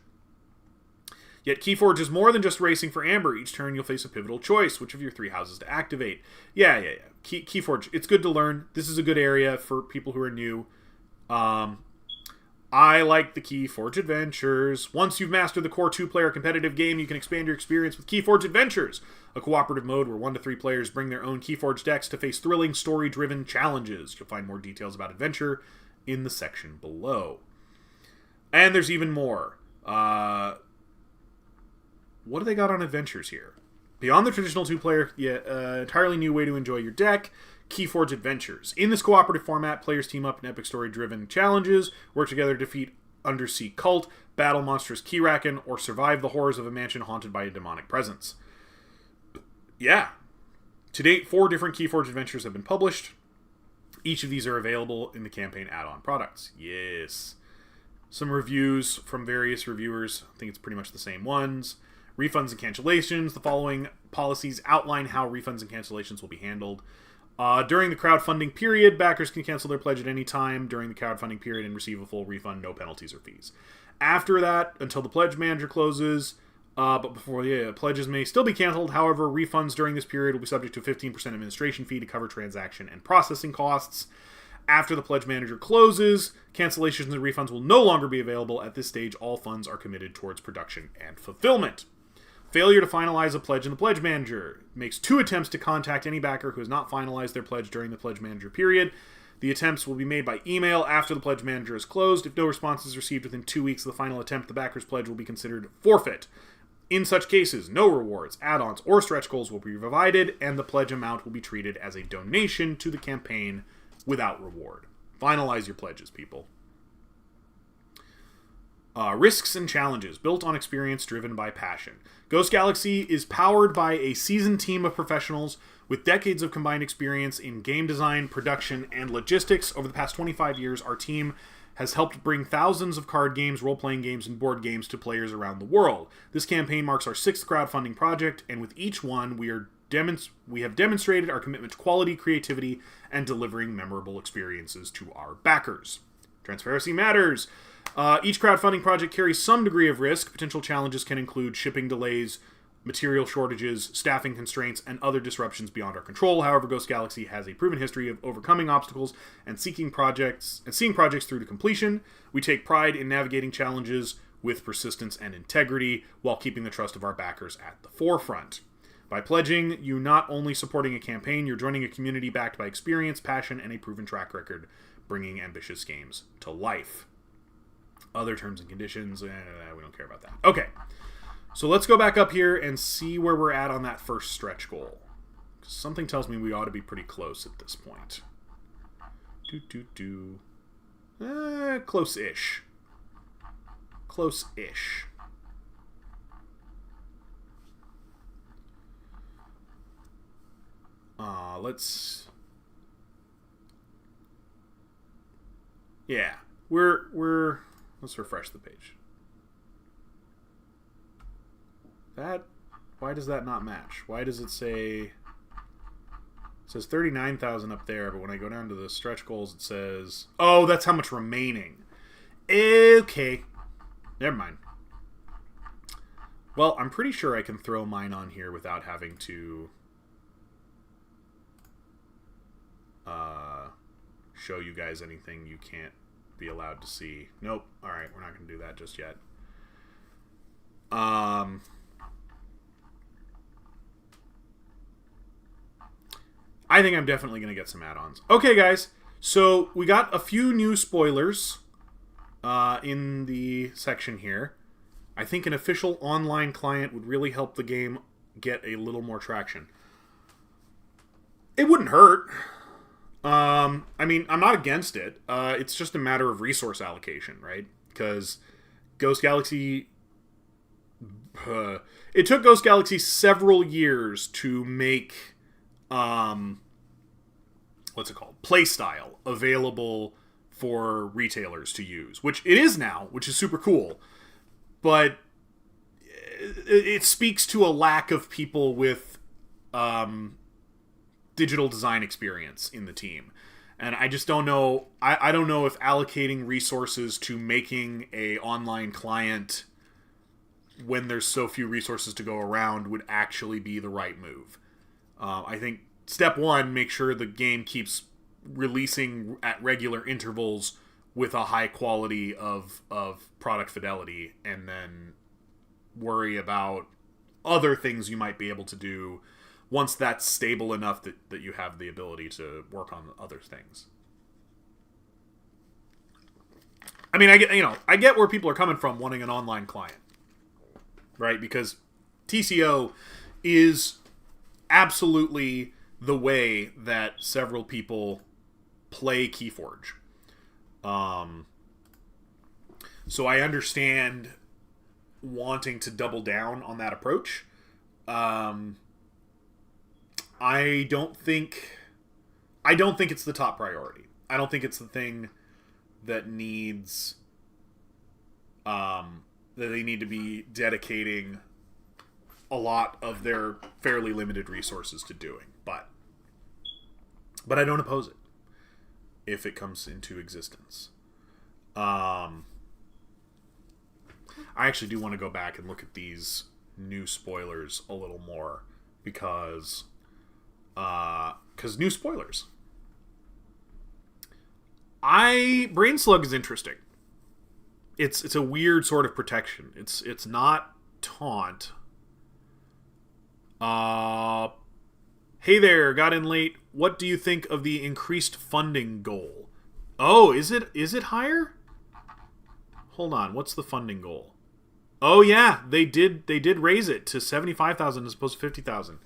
Yet Keyforge is more than just racing for amber. Each turn you'll face a pivotal choice: which of your 3 houses to activate. Yeah. Keyforge, it's good to learn. This is a good area for people who are new. I like the Keyforge Adventures. Once you've mastered the core 2-player competitive game, you can expand your experience with Keyforge Adventures, a cooperative mode where 1 to 3 players bring their own Keyforge decks to face thrilling, story-driven challenges. You'll find more details about Adventure in the section below. And there's even more. What do they got on Adventures here? Beyond the traditional 2-player, entirely new way to enjoy your deck, Keyforge Adventures. In this cooperative format, players team up in epic story-driven challenges, work together to defeat undersea cult, battle monstrous Keyraken, or survive the horrors of a mansion haunted by a demonic presence. Yeah. To date, 4 different Keyforge Adventures have been published. Each of these are available in the campaign add-on products. Yes. Some reviews from various reviewers. I think it's pretty much the same ones. Refunds and cancellations. The following policies outline how refunds and cancellations will be handled. During the crowdfunding period, backers can cancel their pledge at any time during the crowdfunding period and receive a full refund, no penalties or fees. After that, until the pledge manager closes, but before pledges may still be canceled. However, refunds during this period will be subject to a 15% administration fee to cover transaction and processing costs. After the pledge manager closes, cancellations and refunds will no longer be available. At this stage, all funds are committed towards production and fulfillment. Failure to finalize a pledge in the pledge manager makes 2 attempts to contact any backer who has not finalized their pledge during the pledge manager period. The attempts will be made by email after the pledge manager is closed. If no response is received within 2 weeks of the final attempt, the backer's pledge will be considered forfeit. In such cases, no rewards, add-ons, or stretch goals will be provided, and the pledge amount will be treated as a donation to the campaign without reward. Finalize your pledges, people. Risks and challenges, built on experience, driven by passion. Ghost Galaxy is powered by a seasoned team of professionals with decades of combined experience in game design, production, and logistics. Over the past 25 years, our team has helped bring thousands of card games, role-playing games, and board games to players around the world. This campaign marks our 6th crowdfunding project, and with each one, we have demonstrated our commitment to quality, creativity, and delivering memorable experiences to our backers. Transparency matters. Each crowdfunding project carries some degree of risk. Potential challenges can include shipping delays, material shortages, staffing constraints, and other disruptions beyond our control. However, Ghost Galaxy has a proven history of overcoming obstacles and seeing projects through to completion. We take pride in navigating challenges with persistence and integrity while keeping the trust of our backers at the forefront. By pledging, you're not only supporting a campaign, you're joining a community backed by experience, passion, and a proven track record, bringing ambitious games to life. Other terms and conditions, we don't care about that. Okay, so let's go back up here and see where we're at on that first stretch goal. Something tells me we ought to be pretty close at this point. Close-ish. Close-ish. Yeah, let's refresh the page. Why does that not match? Why does it say... It says 39,000 up there, but when I go down to the stretch goals, it says... Oh, that's how much remaining. Okay. Never mind. Well, I'm pretty sure I can throw mine on here without having to... show you guys anything you can't be allowed to see. Nope. Alright, we're not going to do that just yet. I think I'm definitely going to get some add-ons. Okay, guys. So, we got a few new spoilers in the section here. I think an official online client would really help the game get a little more traction. It wouldn't hurt. I mean, I'm not against it. It's just a matter of resource allocation, right? Because Ghost Galaxy... it took Ghost Galaxy several years to make... what's it called? Playstyle available for retailers to use. Which it is now, which is super cool. But it speaks to a lack of people with... digital design experience in the team. And I just don't know... I don't know if allocating resources to making a online client when there's so few resources to go around would actually be the right move. I think step one, make sure the game keeps releasing at regular intervals with a high quality of product fidelity, and then worry about other things you might be able to do once that's stable enough that you have the ability to work on other things. I mean, I get where people are coming from wanting an online client, right? Because TCO is absolutely the way that several people play Keyforge. So I understand wanting to double down on that approach. I don't think it's the top priority. I don't think it's the thing that needs that they need to be dedicating a lot of their fairly limited resources to doing. But I don't oppose it if it comes into existence. I actually do want to go back and look at these new spoilers a little more because new spoilers. Brain Slug is interesting. It's a weird sort of protection. It's not taunt. Hey there, got in late. What do you think of the increased funding goal? Oh, is it higher? Hold on, what's the funding goal? Oh yeah, they did raise it to 75,000 as opposed to 50,000.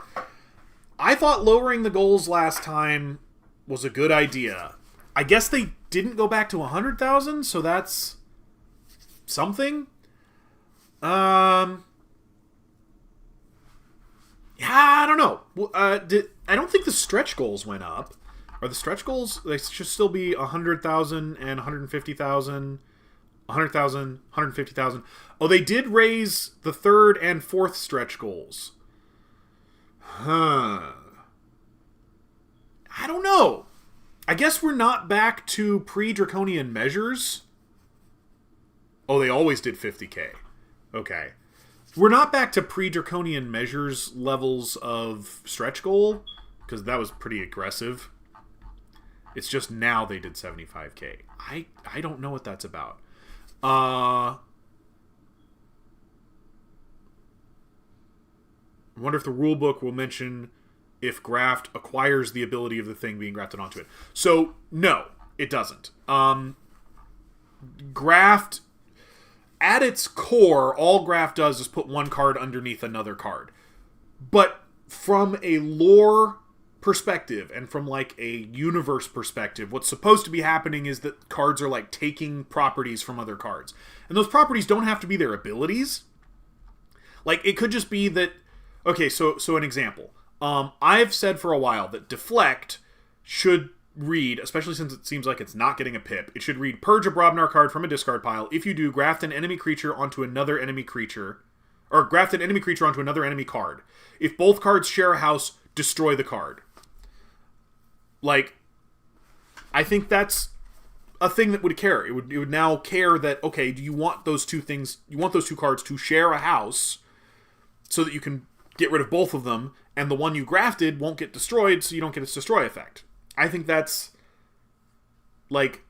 I thought lowering the goals last time was a good idea. I guess they didn't go back to 100,000, so that's something. Yeah, I don't know. I don't think the stretch goals went up. Are the stretch goals? They should still be 100,000 and 150,000. 100,000, 150,000. Oh, they did raise the third and fourth stretch goals. Huh. I don't know. I guess we're not back to pre-draconian measures. Oh, they always did 50k. Okay. We're not back to pre-draconian measures levels of stretch goal, because that was pretty aggressive. It's just now they did 75k. I don't know what that's about. I wonder if the rulebook will mention if graft acquires the ability of the thing being grafted onto it. So, no, it doesn't. Graft, at its core, all graft does is put one card underneath another card. But from a lore perspective and from like a universe perspective, what's supposed to be happening is that cards are like taking properties from other cards. And those properties don't have to be their abilities. Like, it could just be that... Okay, so an example. I've said for a while that Deflect should read, especially since it seems like it's not getting a pip, it should read Purge a Brobnar card from a discard pile. If you do, graft an enemy creature onto another enemy creature, or graft an enemy creature onto another enemy card. If both cards share a house, destroy the card. Like, I think that's a thing that would care. It would now care that, okay, do you want those two things, you want those two cards to share a house so that you can get rid of both of them, and the one you grafted won't get destroyed, so you don't get its destroy effect. I think that's, like,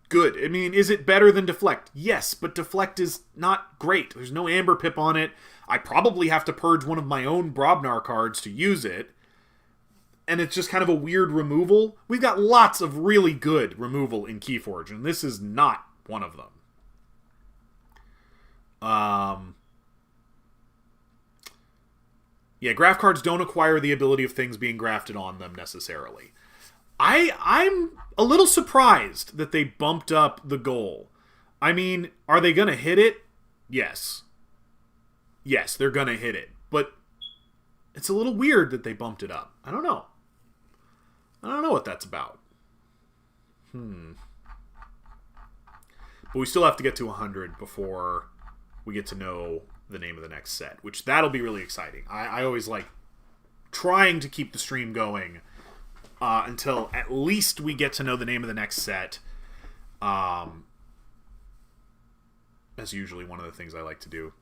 good. I mean, is it better than Deflect? Yes, but Deflect is not great. There's no Amber Pip on it. I probably have to purge one of my own Brobnar cards to use it. And it's just kind of a weird removal. We've got lots of really good removal in Keyforge, and this is not one of them. Yeah, graft cards don't acquire the ability of things being grafted on them necessarily. I'm a little surprised that they bumped up the goal. I mean, are they going to hit it? Yes. Yes, they're going to hit it. But it's a little weird that they bumped it up. I don't know. I don't know what that's about. But we still have to get to 100 before we get to know the name of the next set, which that'll be really exciting. I always like trying to keep the stream going until at least we get to know the name of the next set. That's usually one of the things I like to do.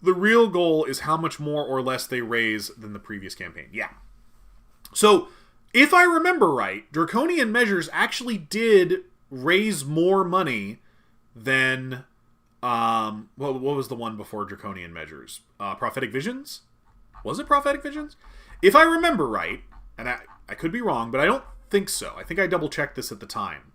The real goal is how much more or less they raise than the previous campaign. Yeah. So, if I remember right, Draconian Measures actually did raise more money than... what was the one before Draconian Measures? Prophetic Visions? Was it Prophetic Visions? If I remember right, and I could be wrong, but I don't think so. I think I double-checked this at the time,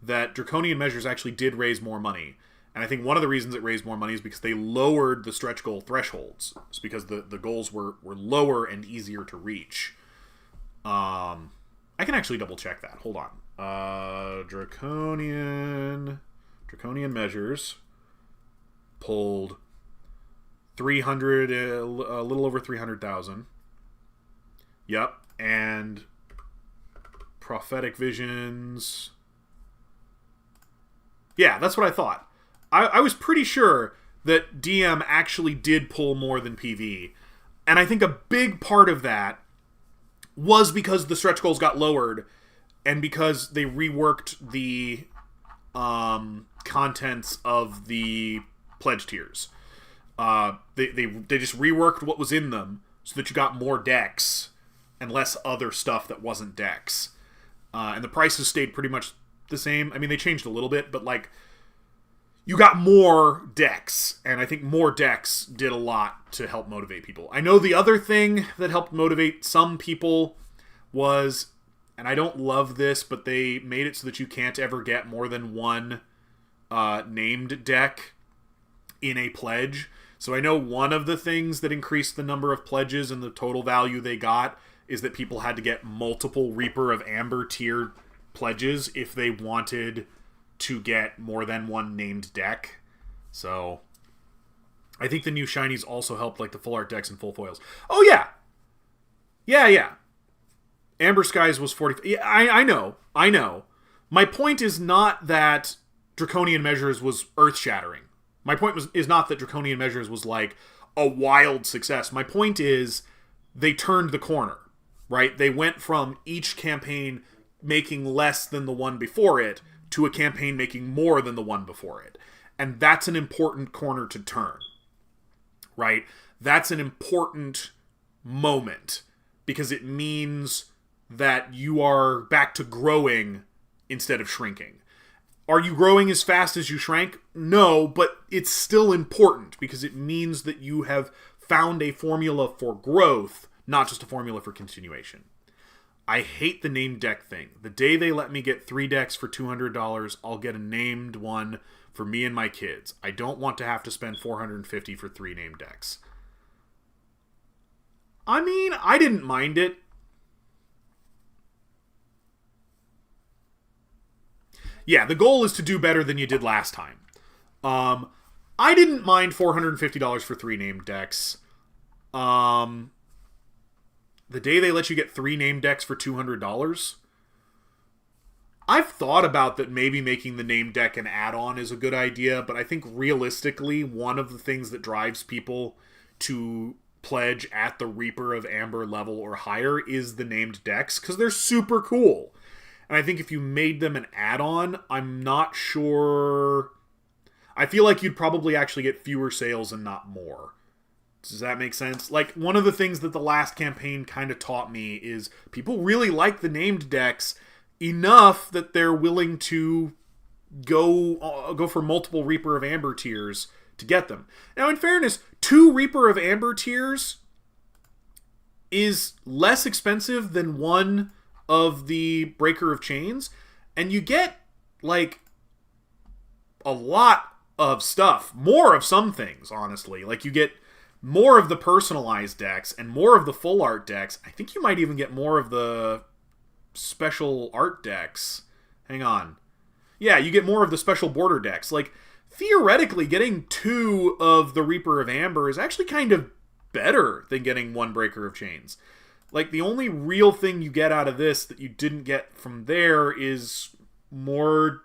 that Draconian Measures actually did raise more money. And I think one of the reasons it raised more money is because they lowered the stretch goal thresholds. It's because the goals were lower and easier to reach. I can actually double-check that. Hold on. Draconian Measures pulled 300, a little over 300,000. Yep, and Prophetic Visions. Yeah, that's what I thought. I was pretty sure that DM actually did pull more than PV. And I think a big part of that was because the stretch goals got lowered and because they reworked the contents of the pledge tiers. They just reworked what was in them so that you got more decks and less other stuff that wasn't decks. And the prices stayed pretty much the same. I mean, they changed a little bit, but like, you got more decks, and I think more decks did a lot to help motivate people. I know the other thing that helped motivate some people was, and I don't love this, but they made it so that you can't ever get more than one named deck in a pledge. So I know one of the things that increased the number of pledges and the total value they got is that people had to get multiple Reaper of Amber tiered pledges if they wanted to get more than one named deck. So I think the new shinies also helped, like the full art decks and full foils. Oh yeah. Yeah. Amber Skies was 40. Yeah, I know. My point is not that Draconian Measures was earth shattering. My point is not that Draconian Measures was like a wild success. My point is they turned the corner, right? They went from each campaign making less than the one before it to a campaign making more than the one before it. And that's an important corner to turn, right? That's an important moment because it means that you are back to growing instead of shrinking. Are you growing as fast as you shrank? No, but it's still important because it means that you have found a formula for growth, not just a formula for continuation. I hate the named deck thing. The day they let me get 3 decks for $200, I'll get a named one for me and my kids. I don't want to have to spend $450 for 3 named decks. I mean, I didn't mind it. Yeah, the goal is to do better than you did last time. I didn't mind $450 for 3 named decks. The day they let you get 3 named decks for $200, I've thought about that maybe making the named deck an add-on is a good idea, but I think realistically, one of the things that drives people to pledge at the Reaper of Amber level or higher is the named decks, because they're super cool. And I think if you made them an add-on, I'm not sure... I feel like you'd probably actually get fewer sales and not more. Does that make sense? Like, one of the things that the last campaign kind of taught me is people really like the named decks enough that they're willing to go for multiple Reaper of Amber tiers to get them. Now, in fairness, 2 Reaper of Amber tiers is less expensive than 1 of the Breaker of Chains, and you get, like, a lot of stuff. More of some things, honestly. Like, you get more of the personalized decks and more of the full art decks. I think you might even get more of the special art decks. Hang on. Yeah, you get more of the special border decks. Like, theoretically, getting 2 of the Reaper of Amber is actually kind of better than getting 1 Breaker of Chains. Like, the only real thing you get out of this that you didn't get from there is more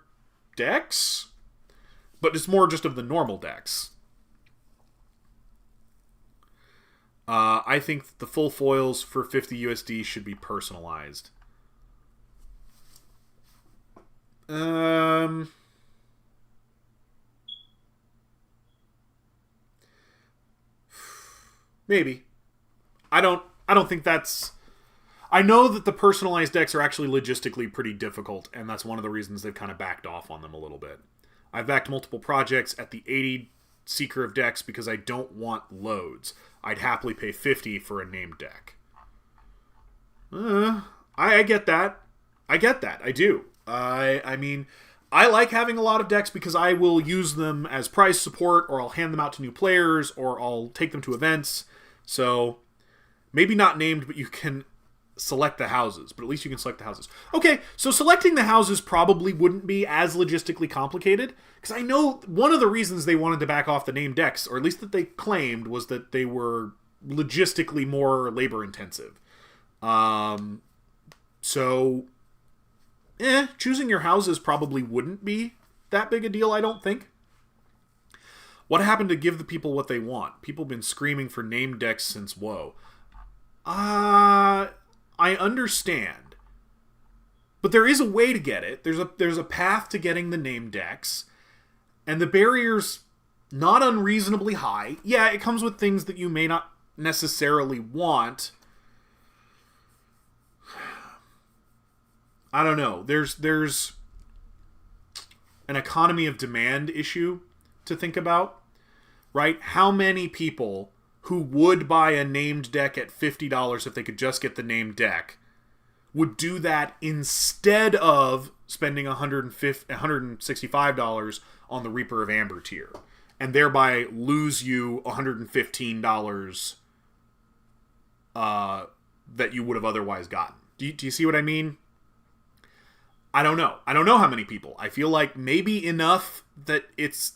decks? But it's more just of the normal decks. I think the full foils for 50 USD should be personalized. Maybe. I don't think that's... I know that the personalized decks are actually logistically pretty difficult, and that's one of the reasons they've kind of backed off on them a little bit. I've backed multiple projects at the 80 Seeker of decks because I don't want loads. I'd happily pay 50 for a named deck. I get that. I get that. I do. I mean, I like having a lot of decks because I will use them as prize support, or I'll hand them out to new players, or I'll take them to events. So, maybe not named, but you can select the houses. But at least you can select the houses. Okay, so selecting the houses probably wouldn't be as logistically complicated. Because I know one of the reasons they wanted to back off the named decks, or at least that they claimed, was that they were logistically more labor-intensive. So, choosing your houses probably wouldn't be that big a deal, I don't think. What happened to give the people what they want? People have been screaming for named decks since WoW. I understand. But there is a way to get it. There's a path to getting the named decks. And the barrier's not unreasonably high. Yeah, it comes with things that you may not necessarily want. I don't know. There's an economy of demand issue to think about, right? How many people who would buy a named deck at $50 if they could just get the named deck would do that instead of spending $165 on the Reaper of Amber tier, and thereby lose you $115 that you would have otherwise gotten. Do you see what I mean? I don't know. I don't know how many people. I feel like maybe enough that it's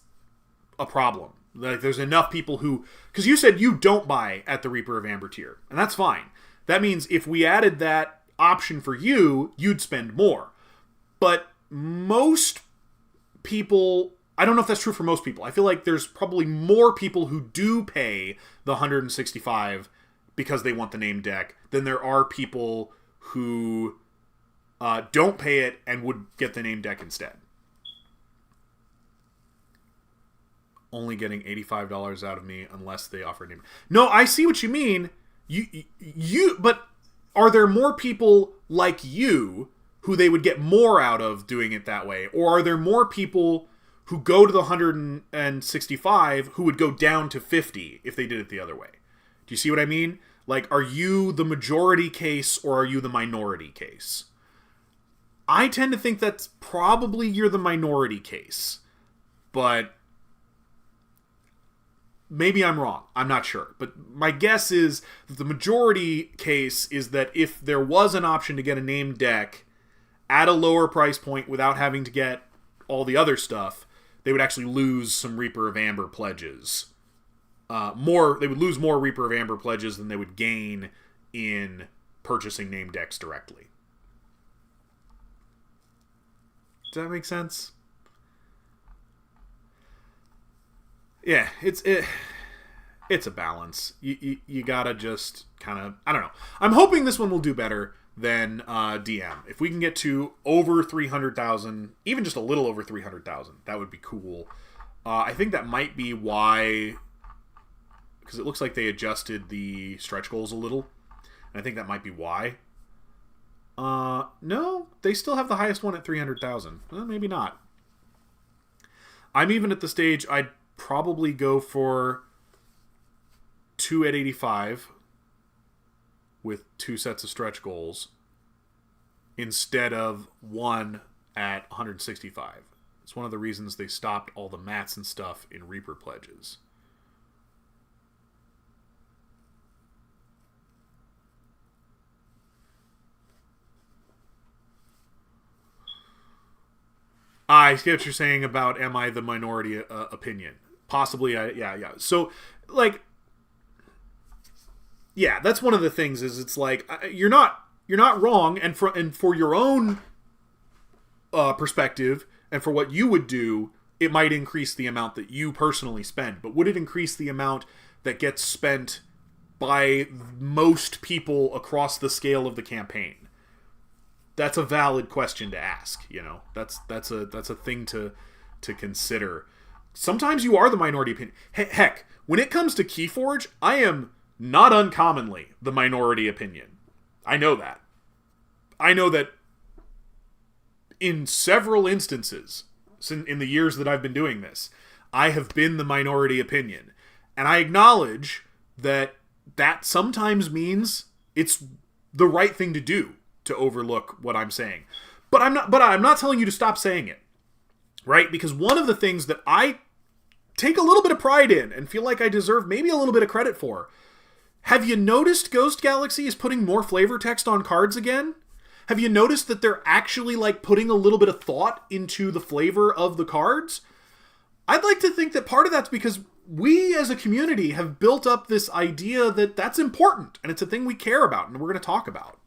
a problem. Like, there's enough people who... Because you said you don't buy at the Reaper of Amber tier, and that's fine. That means if we added that option for you, you'd spend more. But most people... I don't know if that's true for most people. I feel like there's probably more people who do pay the $165 because they want the named deck than there are people who don't pay it and would get the named deck instead. Only getting $85 out of me unless they offer a name. No, I see what you mean. But are there more people like you who they would get more out of doing it that way? Or are there more people who go to the 165 who would go down to 50 if they did it the other way? Do you see what I mean? Like, are you the majority case or are you the minority case? I tend to think that's probably you're the minority case. But maybe I'm wrong. I'm not sure. But my guess is that the majority case is that if there was an option to get a named deck at a lower price point without having to get all the other stuff, they would actually lose some Reaper of Amber pledges. They would lose more Reaper of Amber pledges than they would gain in purchasing named decks directly. Does that make sense? Yeah, it's a balance. You gotta just kind of... I don't know. I'm hoping this one will do better than DM. If we can get to over 300,000, even just a little over 300,000, that would be cool. I think that might be why... Because it looks like they adjusted the stretch goals a little. And I think that might be why. No, they still have the highest one at 300,000. Well, maybe not. I'm even at the stage I'd probably go for 2 at 85 with 2 sets of stretch goals instead of 1 at 165. It's one of the reasons they stopped all the mats and stuff in Reaper pledges. I get what you're saying about am I the minority opinion? Possibly, yeah. So, like, yeah, that's one of the things. Is it's like you're not wrong, and for your own perspective, and for what you would do, it might increase the amount that you personally spend. But would it increase the amount that gets spent by most people across the scale of the campaign? That's a valid question to ask. That's a thing to consider. Sometimes you are the minority opinion. Heck, when it comes to Keyforge, I am not uncommonly the minority opinion. I know that. In several instances, in the years that I've been doing this, I have been the minority opinion. And I acknowledge that sometimes means it's the right thing to do to overlook what I'm saying. But I'm not telling you to stop saying it. Right? Because one of the things that I take a little bit of pride in and feel like I deserve maybe a little bit of credit for. Have you noticed Ghost Galaxy is putting more flavor text on cards again? Have you noticed that they're actually like putting a little bit of thought into the flavor of the cards? I'd like to think that part of that's because we as a community have built up this idea that that's important and it's a thing we care about and we're going to talk about.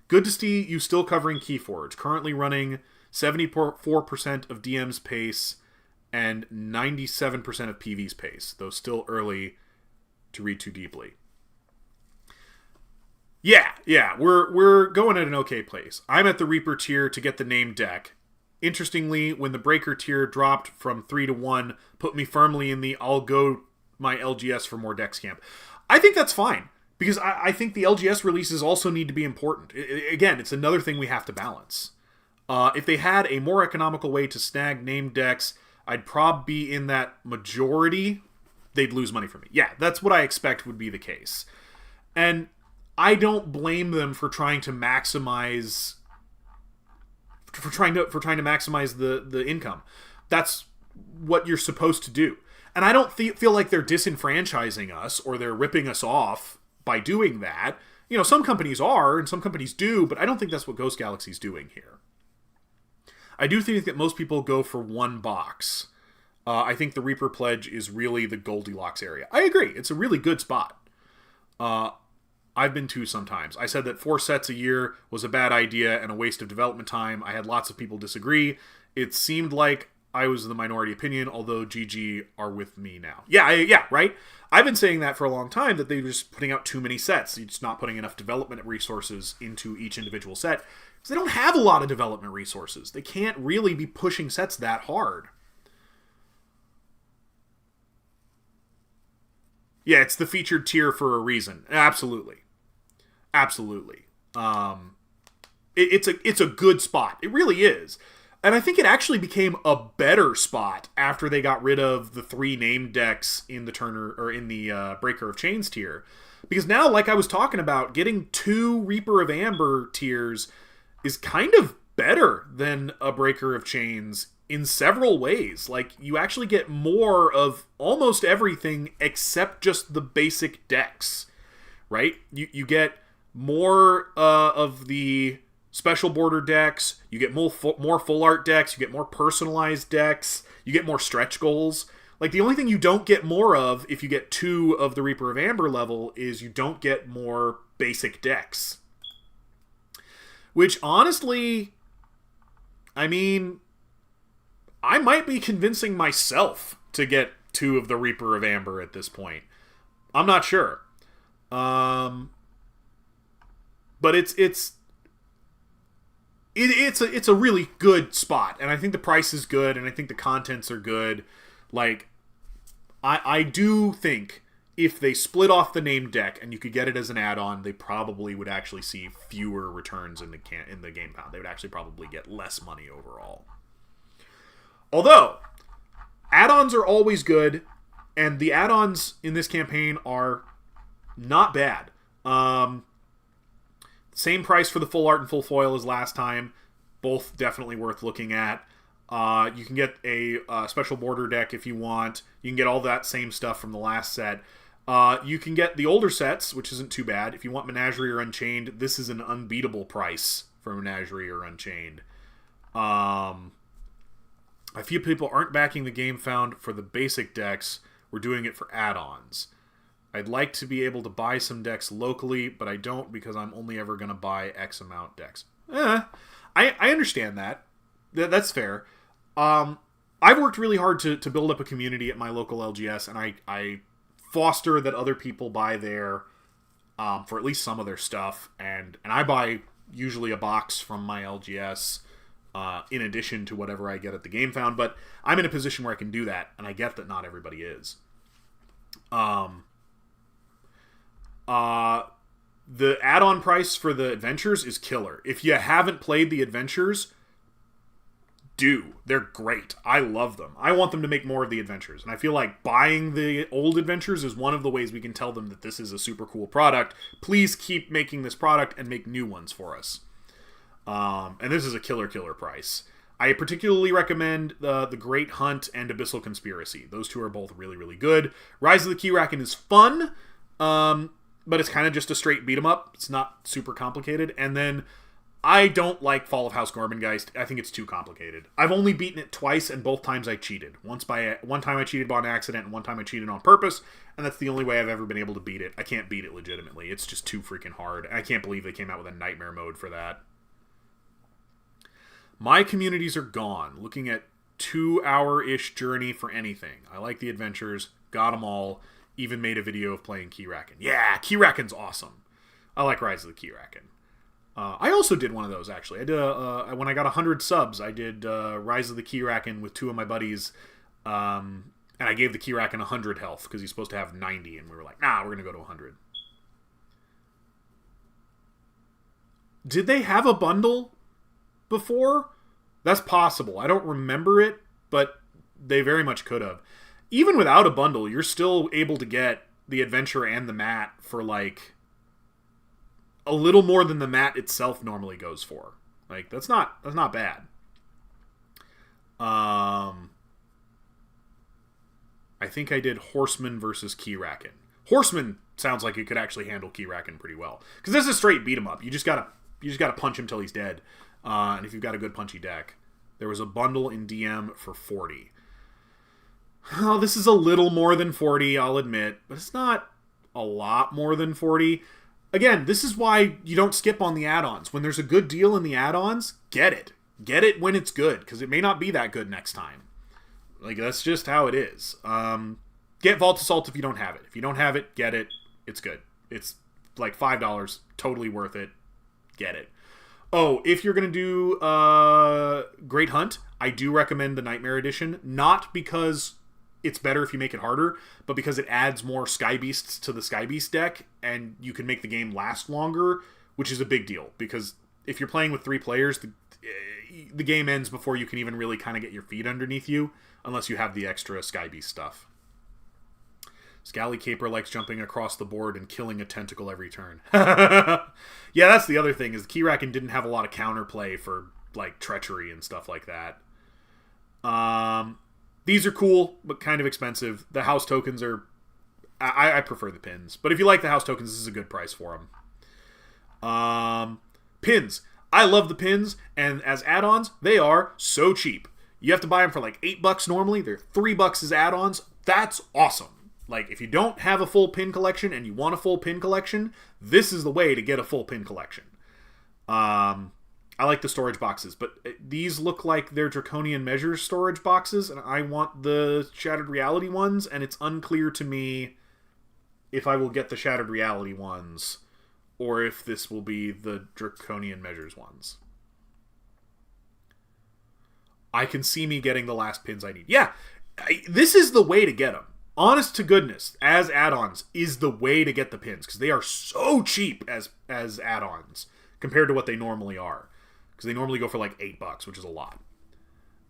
Good to see you still covering Keyforge, currently running 74% of DM's pace and 97% of PV's pace, though still early to read too deeply. Yeah, we're going at an okay place. I'm at the Reaper tier to get the named deck. Interestingly, when the Breaker tier dropped from 3 to 1, put me firmly in the I'll go my LGS for more decks camp. I think that's fine, because I think the LGS releases also need to be important. Again, it's another thing we have to balance. If they had a more economical way to snag named decks, I'd probably be in that majority. They'd lose money for me. Yeah, that's what I expect would be the case. And I don't blame them for trying to maximize maximize the income. That's what you're supposed to do. And I don't feel like they're disenfranchising us or they're ripping us off by doing that. Some companies are and some companies do, but I don't think that's what Ghost Galaxy's doing here. I do think that most people go for one box. I think the Reaper Pledge is really the Goldilocks area. I agree. It's a really good spot. I've been to sometimes. I said that 4 sets a year was a bad idea and a waste of development time. I had lots of people disagree. It seemed like I was the minority opinion, although GG are with me now. Yeah, right? I've been saying that for a long time, that they're just putting out too many sets. You're just not putting enough development resources into each individual set. Because they don't have a lot of development resources. They can't really be pushing sets that hard. Yeah, it's the featured tier for a reason. Absolutely. It's a good spot. It really is. And I think it actually became a better spot after they got rid of the 3 named decks in the Breaker of Chains tier. Because now, like I was talking about, getting 2 Reaper of Amber tiers is kind of better than a Breaker of Chains in several ways. Like, you actually get more of almost everything except just the basic decks, right? You get more of the special border decks, you get more full art decks, you get more personalized decks, you get more stretch goals. Like, the only thing you don't get more of if you get 2 of the Reaper of Amber level is you don't get more basic decks. Which, honestly, I mean, I might be convincing myself to get 2 of the Reaper of Amber at this point. I'm not sure. But it's a really good spot, and I think the price is good, and I think the contents are good. Like, I do think if they split off the named deck and you could get it as an add-on, they probably would actually see fewer returns in the Gamefound. They would actually probably get less money overall. Although, add-ons are always good, and the add-ons in this campaign are not bad. Same price for the full art and full foil as last time. Both definitely worth looking at. You can get a special border deck if you want. You can get all that same stuff from the last set. You can get the older sets, which isn't too bad. If you want Menagerie or Unchained, this is an unbeatable price for Menagerie or Unchained. A few people aren't backing the Gamefound for the basic decks. We're doing it for add-ons. I'd like to be able to buy some decks locally, but I don't because I'm only ever going to buy X amount decks. I understand that. That's fair. I've worked really hard to build up a community at my local LGS, and I foster that other people buy there for at least some of their stuff, and I buy usually a box from my LGS in addition to whatever I get at the Gamefound, but I'm in a position where I can do that, and I get that not everybody is. The add-on price for the adventures is killer. If you haven't played the adventures, do. They're great. I love them. I want them to make more of the adventures, and I feel like buying the old adventures is one of the ways we can tell them that this is a super cool product. Please keep making this product and make new ones for us. And this is a killer price. I particularly recommend the Great Hunt and Abyssal Conspiracy. Those two are both really, really good. Rise of the Keyraken is fun, but it's kind of just a straight beat 'em up. It's not super complicated. And then I don't like Fall of House Gormengeist. I think it's too complicated. I've only beaten it twice, and both times I cheated. One time I cheated on accident, and one time I cheated on purpose, and that's the only way I've ever been able to beat it. I can't beat it legitimately. It's just too freaking hard. And I can't believe they came out with a nightmare mode for that. My communities are gone. Looking at 2-hour-ish journey for anything. I like the adventures. Got them all. Even made a video of playing Keyraken. Yeah, Keyraken's awesome. I like Rise of the Keyraken. I also did one of those, actually. I did when I got 100 subs, I did Rise of the Keyraken with 2 of my buddies. And I gave the Keyraken 100 health, because he's supposed to have 90. And we were like, nah, we're going to go to 100. Did they have a bundle before? That's possible. I don't remember it, but they very much could have. Even without a bundle, you're still able to get the adventure and the mat for like a little more than the mat itself normally goes for. Like that's not bad. I think I did Horseman versus Keyraken. Horseman sounds like it could actually handle Keyraken pretty well, because this is straight beat 'em up. You just gotta punch him till he's dead. And if you've got a good punchy deck. There was a bundle in DM for 40. Oh, this is a little more than 40, I'll admit. But it's not a lot more than 40. Again, this is why you don't skip on the add-ons. When there's a good deal in the add-ons, get it. Get it when it's good, because it may not be that good next time. Like, that's just how it is. Get Vault Assault if you don't have it. If you don't have it, get it. It's good. It's like $5. Totally worth it. Get it. Oh, if you're going to do Great Hunt, I do recommend the Nightmare Edition. Not because it's better if you make it harder, but because it adds more Sky Beasts to the Sky Beast deck, and you can make the game last longer, which is a big deal. Because if you're playing with 3 players, the game ends before you can even really kind of get your feet underneath you, unless you have the extra Sky Beast stuff. Scally Caper likes jumping across the board and killing a tentacle every turn. Yeah, that's the other thing, is the Keyraken didn't have a lot of counterplay for like treachery and stuff like that. These are cool, but kind of expensive. The house tokens are... I prefer the pins. But if you like the house tokens, this is a good price for them. Pins. I love the pins, and as add-ons, they are so cheap. You have to buy them for like $8 normally. They're $3 as add-ons. That's awesome. Like, if you don't have a full pin collection and you want a full pin collection, this is the way to get a full pin collection. I like the storage boxes, but these look like they're Draconian Measures storage boxes, and I want the Shattered Reality ones, and it's unclear to me if I will get the Shattered Reality ones, or if this will be the Draconian Measures ones. I can see me getting the last pins I need. Yeah, this is the way to get them. Honest to goodness, as add-ons, is the way to get the pins, because they are so cheap as add-ons compared to what they normally are. Because they normally go for like $8, which is a lot.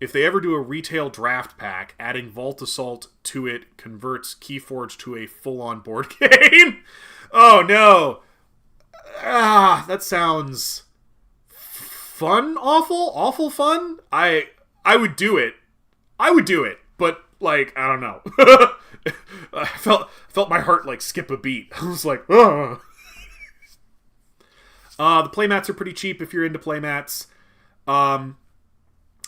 If they ever do a retail draft pack, adding Vault Assault to it converts Keyforge to a full-on board game. Oh no! That sounds fun. Awful fun. I would do it. But like, I don't know. I felt my heart like skip a beat. I was like, ugh. The playmats are pretty cheap if you're into playmats.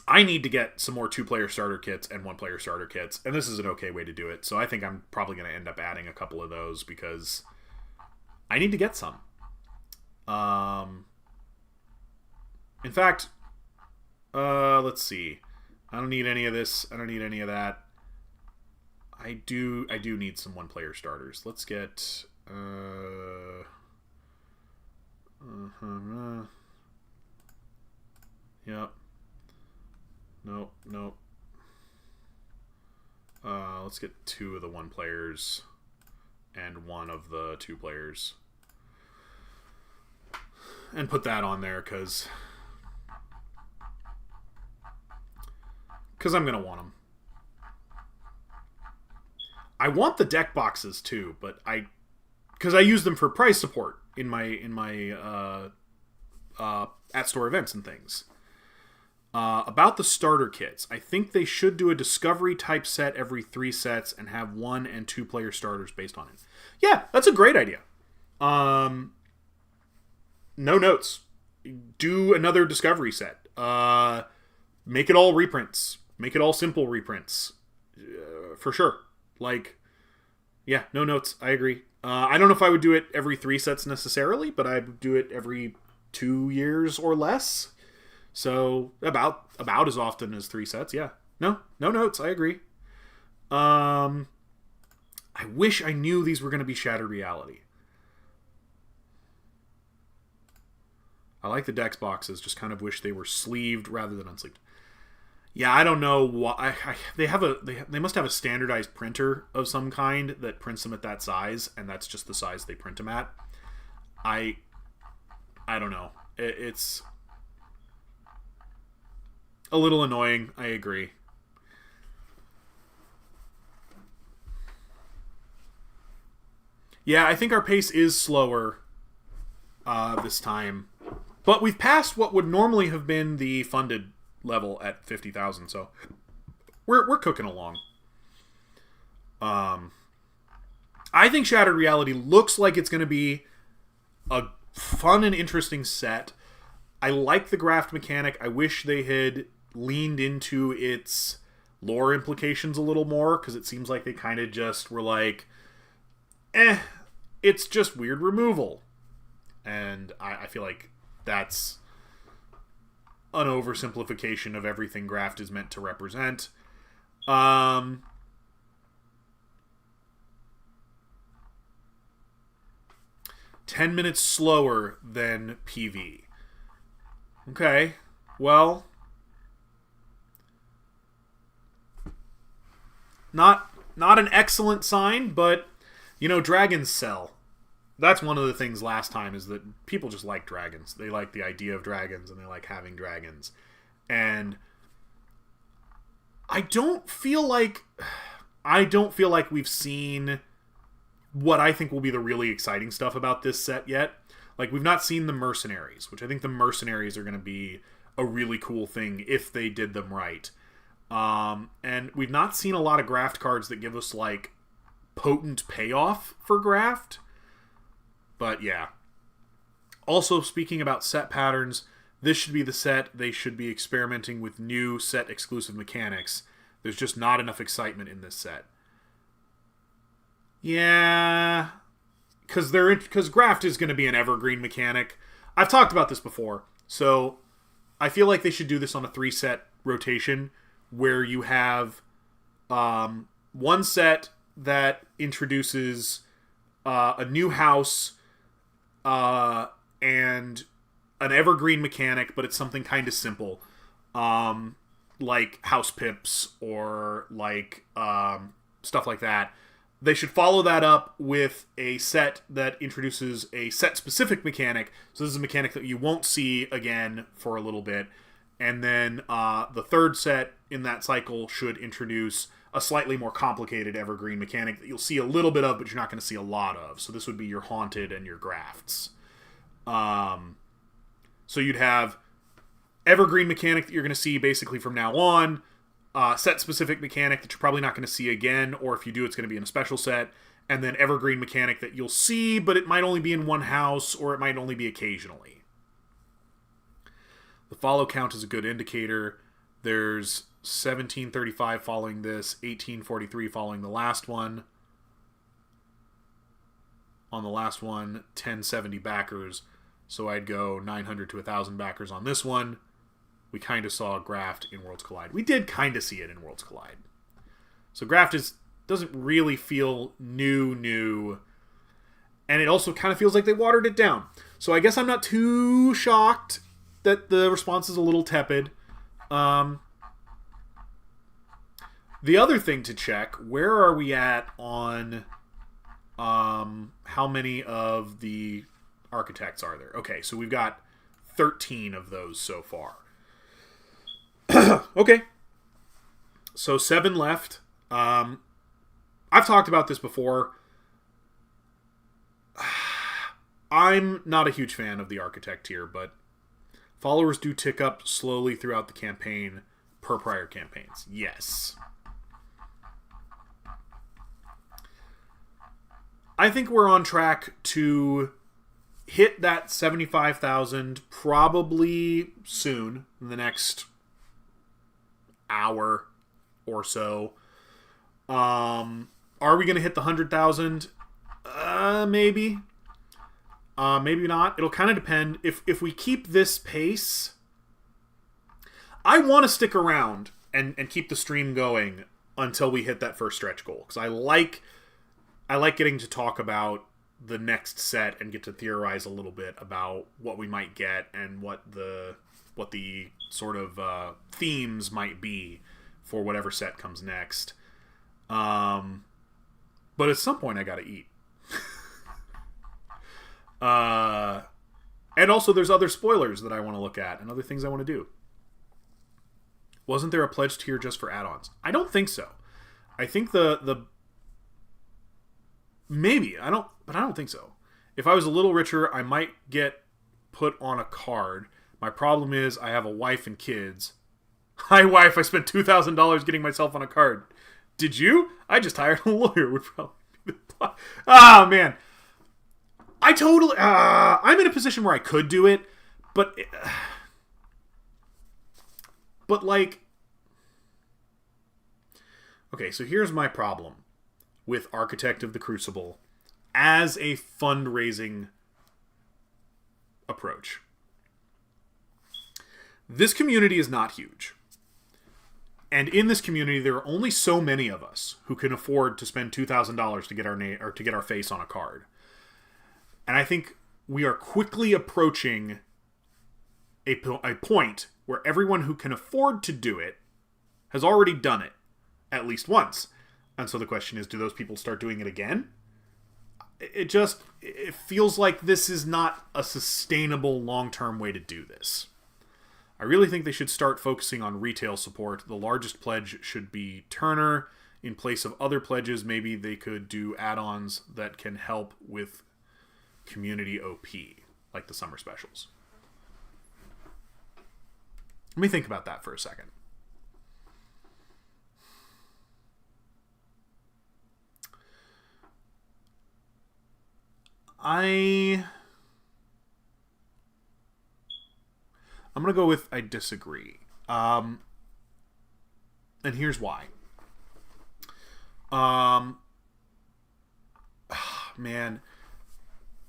I need to get some more 2-player starter kits and 1-player starter kits, and this is an okay way to do it. So I think I'm probably going to end up adding a couple of those because I need to get some. In fact, let's see. I don't need any of this. I don't need any of that. I do need some 1-player starters. Let's get Yep. Nope. Let's get 2 of the 1-players and 1 of the 2-players. And put that on there because I'm going to want them. I want the deck boxes too, but because I use them for price support in my at store events and things. About the starter kits, I think they should do a discovery type set every 3 sets and have 1 and 2-player starters based on it. Yeah, that's a great idea. No notes. Do another discovery set. Make it all reprints. Make it all simple reprints. For sure. Like, yeah, no notes. I agree. I don't know if I would do it every 3 sets necessarily, but I would do it every 2 years or less. So about as often as 3 sets. Yeah. No notes. I agree. I wish I knew these were going to be Shattered Reality. I like the dex boxes. Just kind of wish they were sleeved rather than unsleeved. Yeah, I don't know why. They must have a standardized printer of some kind that prints them at that size, and that's just the size they print them at. I don't know. It's a little annoying. I agree. Yeah, I think our pace is slower this time, but we've passed what would normally have been the funded level at 50,000, so we're cooking along. I think Shattered Reality looks like it's going to be a fun and interesting set. I like the graft mechanic. I wish they had leaned into its lore implications a little more, because it seems like they kind of just were like, it's just weird removal. And I feel like that's an oversimplification of everything graft is meant to represent. 10 minutes slower than PV. Okay, well, not an excellent sign, but dragons sell. That's one of the things last time, is that people just like dragons. They like the idea of dragons, and they like having dragons. And I don't feel like we've seen what I think will be the really exciting stuff about this set yet. Like, we've not seen the mercenaries, which I think the mercenaries are going to be a really cool thing if they did them right. And we've not seen a lot of graft cards that give us, like, potent payoff for graft. But yeah. Also, speaking about set patterns, this should be the set they should be experimenting with new set exclusive mechanics. There's just not enough excitement in this set. Yeah, because graft is going to be an evergreen mechanic. I've talked about this before, so I feel like they should do this on a 3-set rotation, where you have one set that introduces a new house and an evergreen mechanic, but it's something kind of simple, like house pips or like stuff like that. They should follow that up with a set that introduces a set-specific mechanic. So this is a mechanic that you won't see again for a little bit. And then the third set in that cycle should introduce a slightly more complicated evergreen mechanic that you'll see a little bit of, but you're not going to see a lot of. So this would be your Haunted and your Grafts. So you'd have evergreen mechanic that you're going to see basically from now on, set-specific mechanic that you're probably not going to see again, or if you do, it's going to be in a special set, and then evergreen mechanic that you'll see, but it might only be in one house, or it might only be occasionally. The follow count is a good indicator. There's 1735 following this, 1843 following the last one. On the last one, 1070 backers. So I'd go 900 to 1,000 backers on this one. We kind of saw Graft in Worlds Collide. We did kind of see it in Worlds Collide. So Graft doesn't really feel new. And it also kind of feels like they watered it down. So I guess I'm not too shocked that the response is a little tepid. The other thing to check, where are we at on how many of the architects are there? Okay, so we've got 13 of those so far. Okay. So 7 left. I've talked about this before. I'm not a huge fan of the architect tier, but followers do tick up slowly throughout the campaign per prior campaigns. Yes. I think we're on track to hit that 75,000 probably soon, in the next hour or so. Are we going to hit the 100,000? Maybe. Maybe not. It'll kind of depend. If we keep this pace, I want to stick around and keep the stream going until we hit that first stretch goal. Because I like getting to talk about the next set and get to theorize a little bit about what we might get and what the sort of themes might be for whatever set comes next. But at some point I gotta eat. And also there's other spoilers that I want to look at and other things I want to do. Wasn't there a pledge tier just for add-ons? I don't think so. I think maybe. I don't think so. If I was a little richer, I might get put on a card. My problem is I have a wife and kids. Hi, wife. I spent $2,000 getting myself on a card. Did you? I just hired a lawyer. Would probably be the plot. Ah, man. I totally... I'm in a position where I could do it, but like... Okay, so here's my problem with Architect of the Crucible as a fundraising approach. This community is not huge. And in this community, there are only so many of us who can afford to spend $2,000 to get our name or to get our face on a card. And I think we are quickly approaching a point where everyone who can afford to do it has already done it at least once. And so the question is, do those people start doing it again? It feels like this is not a sustainable long-term way to do this. I really think they should start focusing on retail support. The largest pledge should be Turner. In place of other pledges, maybe they could do add-ons that can help with community OP, like the summer specials. Let me think about that for a second. I'm going to go with I disagree. And here's why. Man,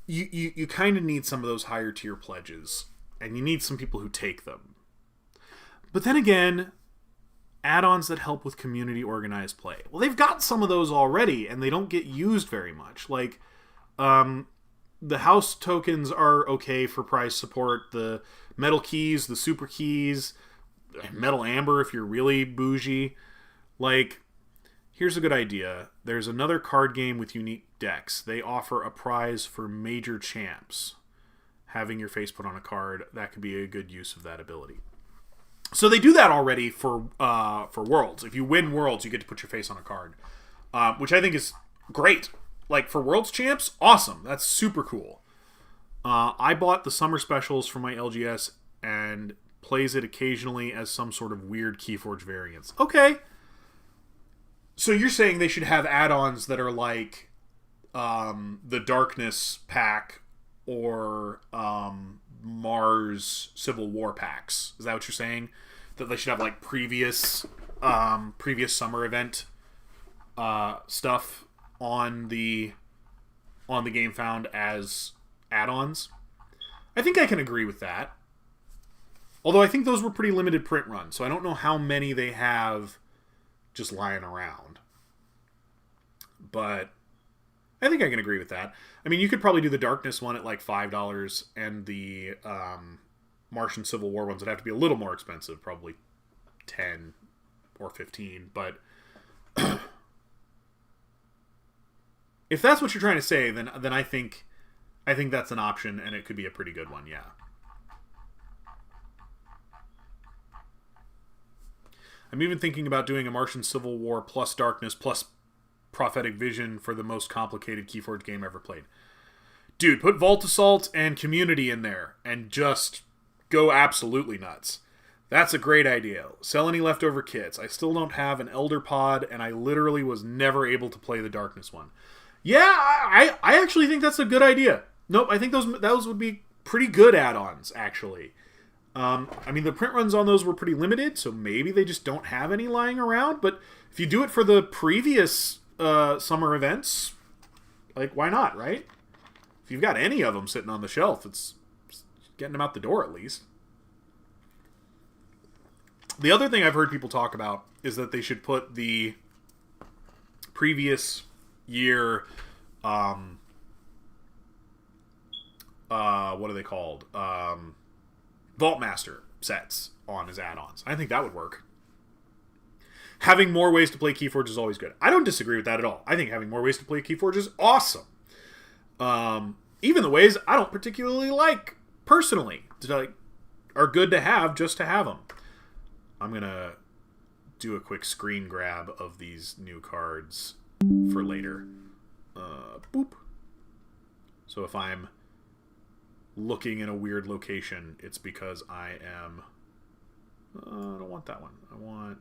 you kind of need some of those higher tier pledges, and you need some people who take them. But then again, add-ons that help with community organized play. Well, they've got some of those already, and they don't get used very much. Like, the house tokens are okay for prize support. The metal keys, the super keys, metal amber if you're really bougie. Like, here's a good idea. There's another card game with unique decks. They offer a prize for major champs. Having your face put on a card, that could be a good use of that ability. So they do that already for Worlds. If you win Worlds, you get to put your face on a card, which I think is great. Like, for Worlds champs, awesome. That's super cool. I bought the summer specials for my LGS and plays it occasionally as some sort of weird Keyforge variants. Okay. So you're saying they should have add-ons that are like the Darkness pack or Mars Civil War packs. Is that what you're saying? that they should have like previous summer event stuff on the Gamefound as add-ons. I think I can agree with that. Although I think those were pretty limited print runs, so I don't know how many they have just lying around. But I think I can agree with that. I mean, you could probably do the Darkness one at like $5, and the Martian Civil War ones would have to be a little more expensive, probably 10 or 15. But if that's what you're trying to say, then I think that's an option, and it could be a pretty good one, yeah. I'm even thinking about doing a Martian Civil War plus Darkness plus Prophetic Vision for the most complicated Keyforge game ever played. Dude, put Vault Assault and Community in there and just go absolutely nuts. That's a great idea. Sell any leftover kits. I still don't have an Elder Pod, and I literally was never able to play the Darkness one. Yeah, I actually think that's a good idea. Nope, I think those would be pretty good add-ons, actually. I mean, the print runs on those were pretty limited, so maybe they just don't have any lying around. But if you do it for the previous summer events, like, why not, right? If you've got any of them sitting on the shelf, it's getting them out the door at least. The other thing I've heard people talk about is that they should put the previous year, what are they called? Vaultmaster sets on as add-ons. I think that would work. Having more ways to play Keyforge is always good. I don't disagree with that at all. I think having more ways to play Keyforge is awesome. Even the ways I don't particularly like, personally, are good to have just to have them. I'm going to do a quick screen grab of these new cards for later. Boop. So if I'm looking in a weird location, it's because I am... I don't want that one. I want...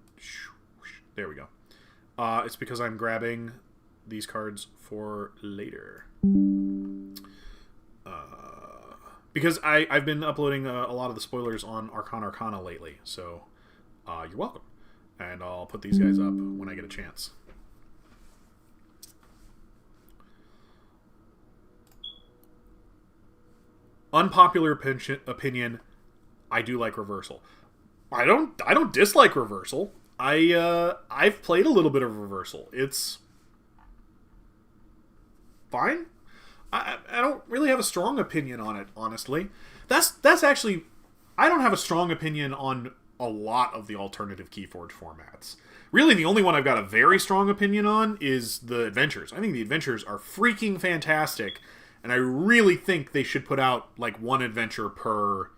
There we go. It's because I'm grabbing these cards for later. Because I've been uploading a lot of the spoilers on Arcana lately, so you're welcome. And I'll put these guys up when I get a chance. Unpopular opinion, I do like Reversal. I don't dislike Reversal. I've played a little bit of Reversal. It's fine. I don't really have a strong opinion on it, honestly. That's actually... I don't have a strong opinion on a lot of the alternative Keyforge formats. Really, the only one I've got a very strong opinion on is the Adventures. I think the Adventures are freaking fantastic, and I really think they should put out like one adventure per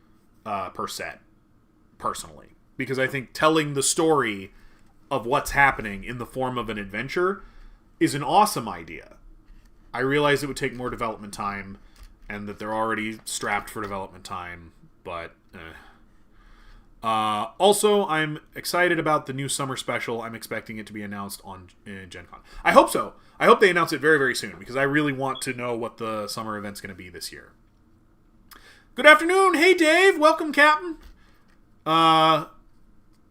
set, personally. Because I think telling the story of what's happening in the form of an adventure is an awesome idea. I realize it would take more development time, and that they're already strapped for development time, but... Also, I'm excited about the new summer special. I'm expecting it to be announced on GenCon. I hope so. I hope they announce it very, very soon, because I really want to know what the summer event's going to be this year. Good afternoon. Hey, Dave. Welcome, Captain.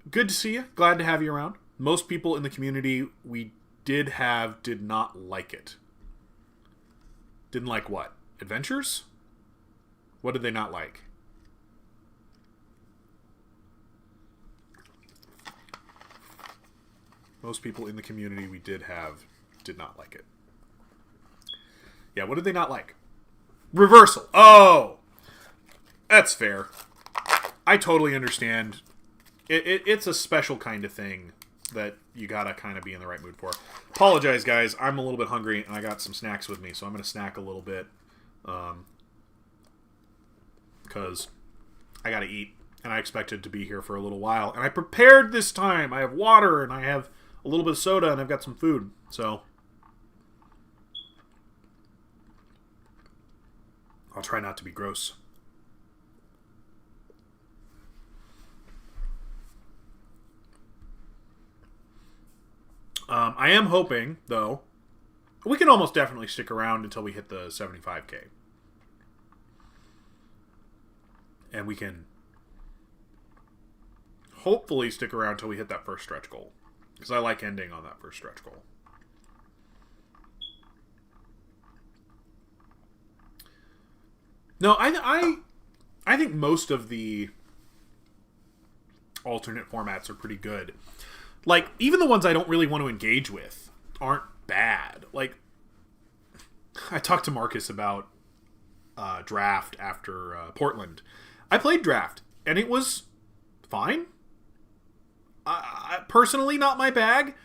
Good to see you. Glad to have you around. Most people in the community we did not like it. Didn't like what? Adventures? What did they not like? Most people in the community we did not like it. Yeah, what did they not like? Reversal. Oh! That's fair. I totally understand. It's a special kind of thing that you gotta kind of be in the right mood for. Apologize, guys. I'm a little bit hungry, and I got some snacks with me, so I'm going to snack a little bit. Because I gotta eat, and I expected to be here for a little while. And I prepared this time. I have water, and I have a little bit of soda, and I've got some food. So I'll try not to be gross. I am hoping, though, we can almost definitely stick around until we hit the 75K. And we can hopefully stick around until we hit that first stretch goal. Because I like ending on that first stretch goal. No, I think most of the alternate formats are pretty good. Like, even the ones I don't really want to engage with aren't bad. Like, I talked to Marcus about Draft after Portland. I played Draft, and it was fine. Personally, not my bag.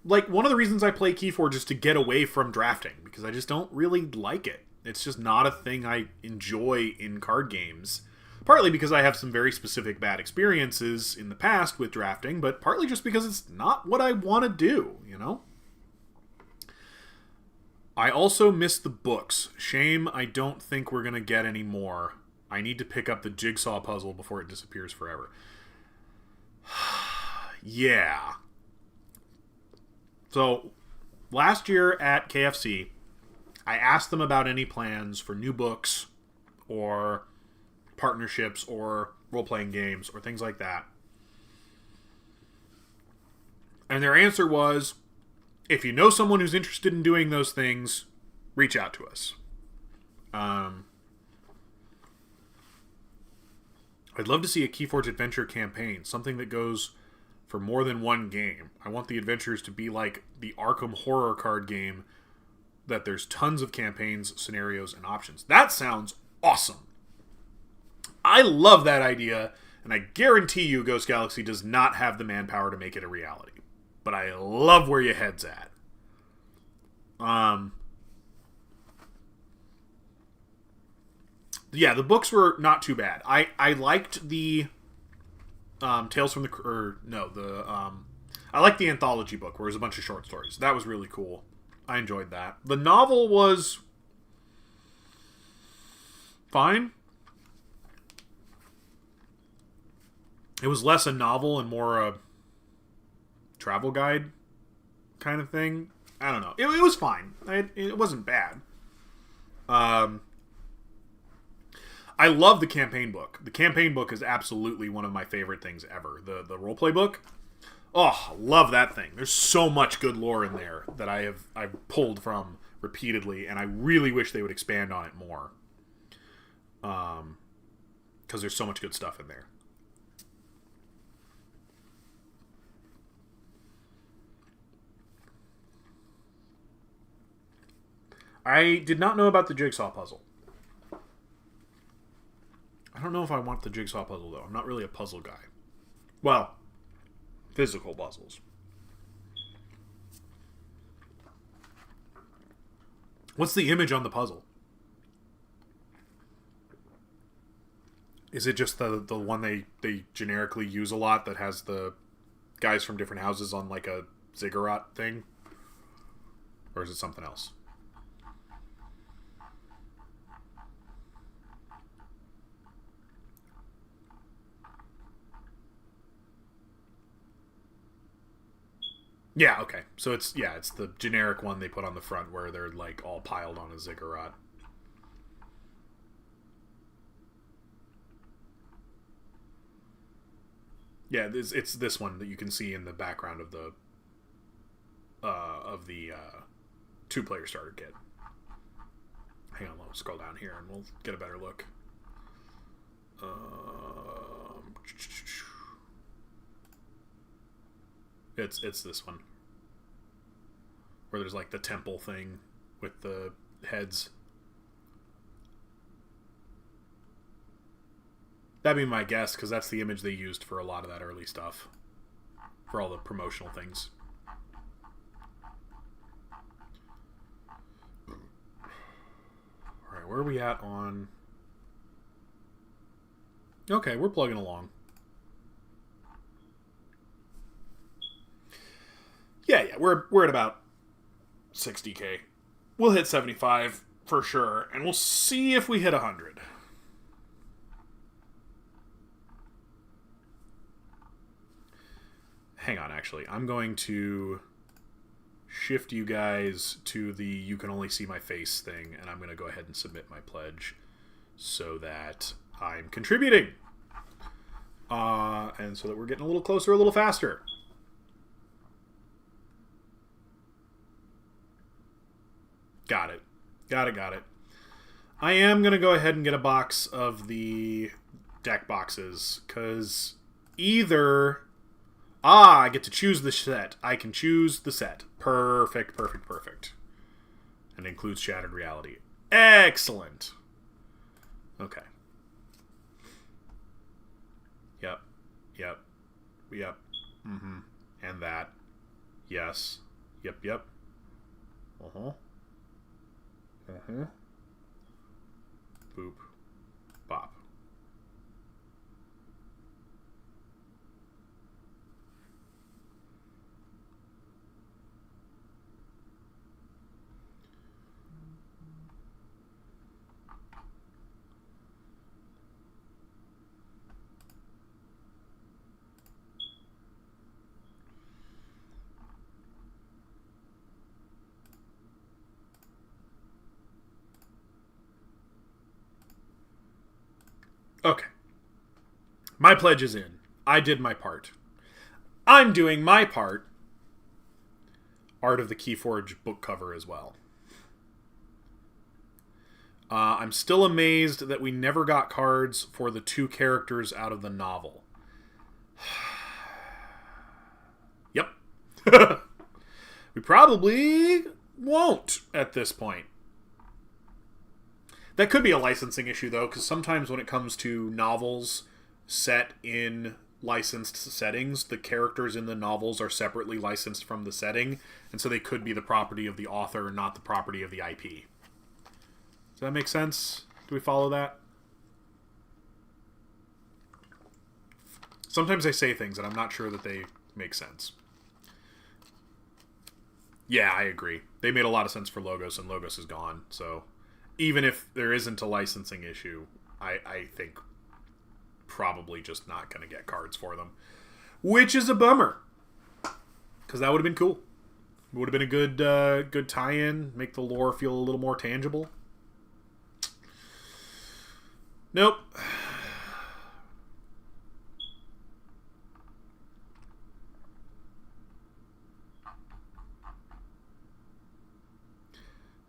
Like, one of the reasons I play Keyforge is to get away from drafting, because I just don't really like it. It's just not a thing I enjoy in card games. Partly because I have some very specific bad experiences in the past with drafting, but partly just because it's not what I want to do, you know? I also missed the books. Shame I don't think we're going to get any more. I need to pick up the jigsaw puzzle before it disappears forever. Yeah. So, last year at KFC, I asked them about any plans for new books or partnerships or role-playing games or things like that. And their answer was, if you know someone who's interested in doing those things, reach out to us. I'd love to see a Keyforge adventure campaign, something that goes for more than one game. I want the adventures to be like the Arkham horror card game, that there's tons of campaigns, scenarios, and options. That sounds awesome. I love that idea, and I guarantee you Ghost Galaxy does not have the manpower to make it a reality. But I love where your head's at. Yeah, the books were not too bad. I liked the Tales from the... I liked the anthology book, where it was a bunch of short stories. That was really cool. I enjoyed that. The novel was fine. It was less a novel and more a travel guide kind of thing. I don't know. It was fine. It wasn't bad. I love the campaign book. The campaign book is absolutely one of my favorite things ever. The roleplay book. Oh, love that thing. There's so much good lore in there that I've pulled from repeatedly, and I really wish they would expand on it more. Because there's so much good stuff in there. I did not know about the jigsaw puzzle. I don't know if I want the jigsaw puzzle, though. I'm not really a puzzle guy. Well, physical puzzles. What's the image on the puzzle? Is it just the one they generically use a lot that has the guys from different houses on like a ziggurat thing? Or is it something else? Yeah, okay. So it's the generic one they put on the front where they're like all piled on a ziggurat. Yeah, it's this one that you can see in the background of the two-player starter kit. Hang on, we'll scroll down here and we'll get a better look. It's this one. Where there's like the temple thing with the heads. That'd be my guess, because that's the image they used for a lot of that early stuff. For all the promotional things. Alright, where are we at on... Okay, we're plugging along. Yeah, we're at about 60k. We'll hit 75 for sure, and we'll see if we hit 100. Hang on, actually. I'm going to shift you guys to the you can only see my face thing, and I'm going to go ahead and submit my pledge so that I'm contributing. And so that we're getting a little closer, a little faster. Got it. Got it. I am going to go ahead and get a box of the deck boxes, because either... I get to choose the set. I can choose the set. Perfect. And it includes Shattered Reality. Excellent. Okay. Yep. Mm-hmm. And that. Yes. Yep. Uh-huh. Boop. Bop. Okay. My pledge is in. I did my part. I'm doing my part. Art of the Keyforge book cover as well. I'm still amazed that we never got cards for the 2 characters out of the novel. Yep. We probably won't at this point. That could be a licensing issue, though, because sometimes when it comes to novels set in licensed settings, the characters in the novels are separately licensed from the setting, and so they could be the property of the author, not the property of the IP. Does that make sense? Do we follow that? Sometimes I say things and I'm not sure that they make sense. Yeah, I agree. They made a lot of sense for Logos, and Logos is gone, so... Even if there isn't a licensing issue, I think probably just not going to get cards for them. Which is a bummer. Because that would have been cool. It would have been a good tie-in. Make the lore feel a little more tangible. Nope.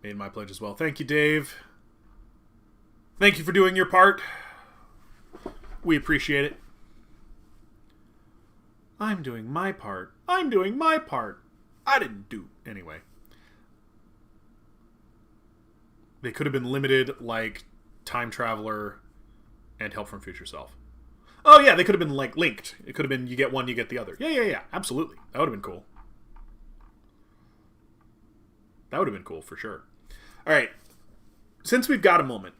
Made my pledge as well. Thank you, Dave. Thank you for doing your part. We appreciate it. I'm doing my part. I'm doing my part. I didn't do... Anyway. They could have been limited like Time Traveler and Help from Future Self. Oh, yeah, they could have been like linked. It could have been you get one, you get the other. Yeah. Absolutely. That would have been cool. That would have been cool for sure. All right. Since we've got a moment,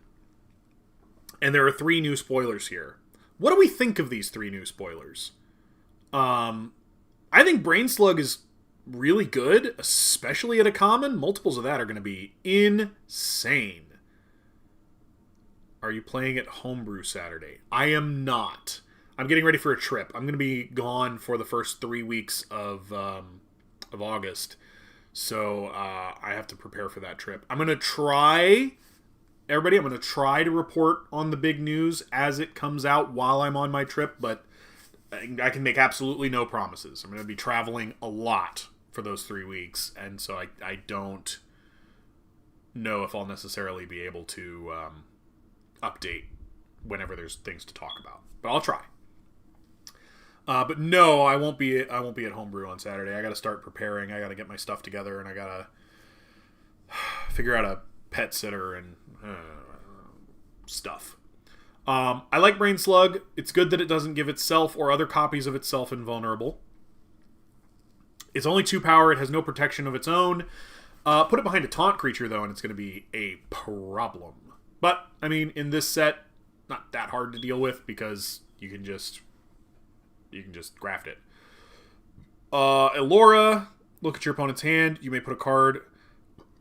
and there are 3 new spoilers here, what do we think of these 3 new spoilers? I think Brain Slug is really good, especially at a common. Multiples of that are going to be insane. Are you playing at Homebrew Saturday? I am not. I'm getting ready for a trip. I'm going to be gone for the first 3 weeks of August. So I have to prepare for that trip. I'm going to try, everybody, I'm going to try to report on the big news as it comes out while I'm on my trip, but I can make absolutely no promises. I'm going to be traveling a lot for those 3 weeks, and so I don't know if I'll necessarily be able to update whenever there's things to talk about. But I'll try. But no, I won't be at Homebrew on Saturday. I got to start preparing. I got to get my stuff together, and I got to figure out a pet sitter and stuff. I like Brain Slug. It's good that it doesn't give itself or other copies of itself invulnerable. It's only 2 power. It has no protection of its own. Put it behind a taunt creature, though, and it's going to be a problem. But, I mean, in this set, not that hard to deal with because you can just graft it. Elora, look at your opponent's hand. You may put a card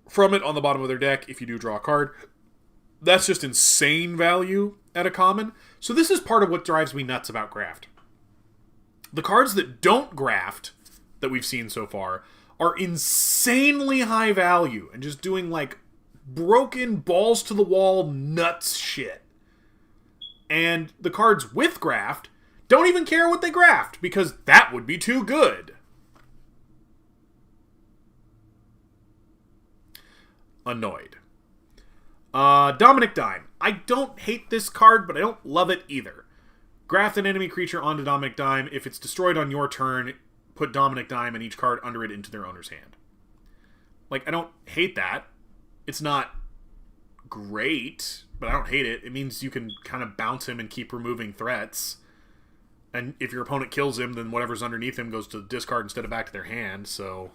from it on the bottom of their deck if you do draw a card. That's just insane value at a common. So this is part of what drives me nuts about graft. The cards that don't graft, that we've seen so far, are insanely high value and just doing like broken balls to the wall nuts shit. And the cards with graft Don't even care what they graft, because that would be too good. Annoyed. Dominic Dime. I don't hate this card, but I don't love it either. Graft an enemy creature onto Dominic Dime. If it's destroyed on your turn, put Dominic Dime and each card under it into their owner's hand. Like, I don't hate that. It's not great, but I don't hate it. It means you can kind of bounce him and keep removing threats. And if your opponent kills him, then whatever's underneath him goes to the discard instead of back to their hand, so...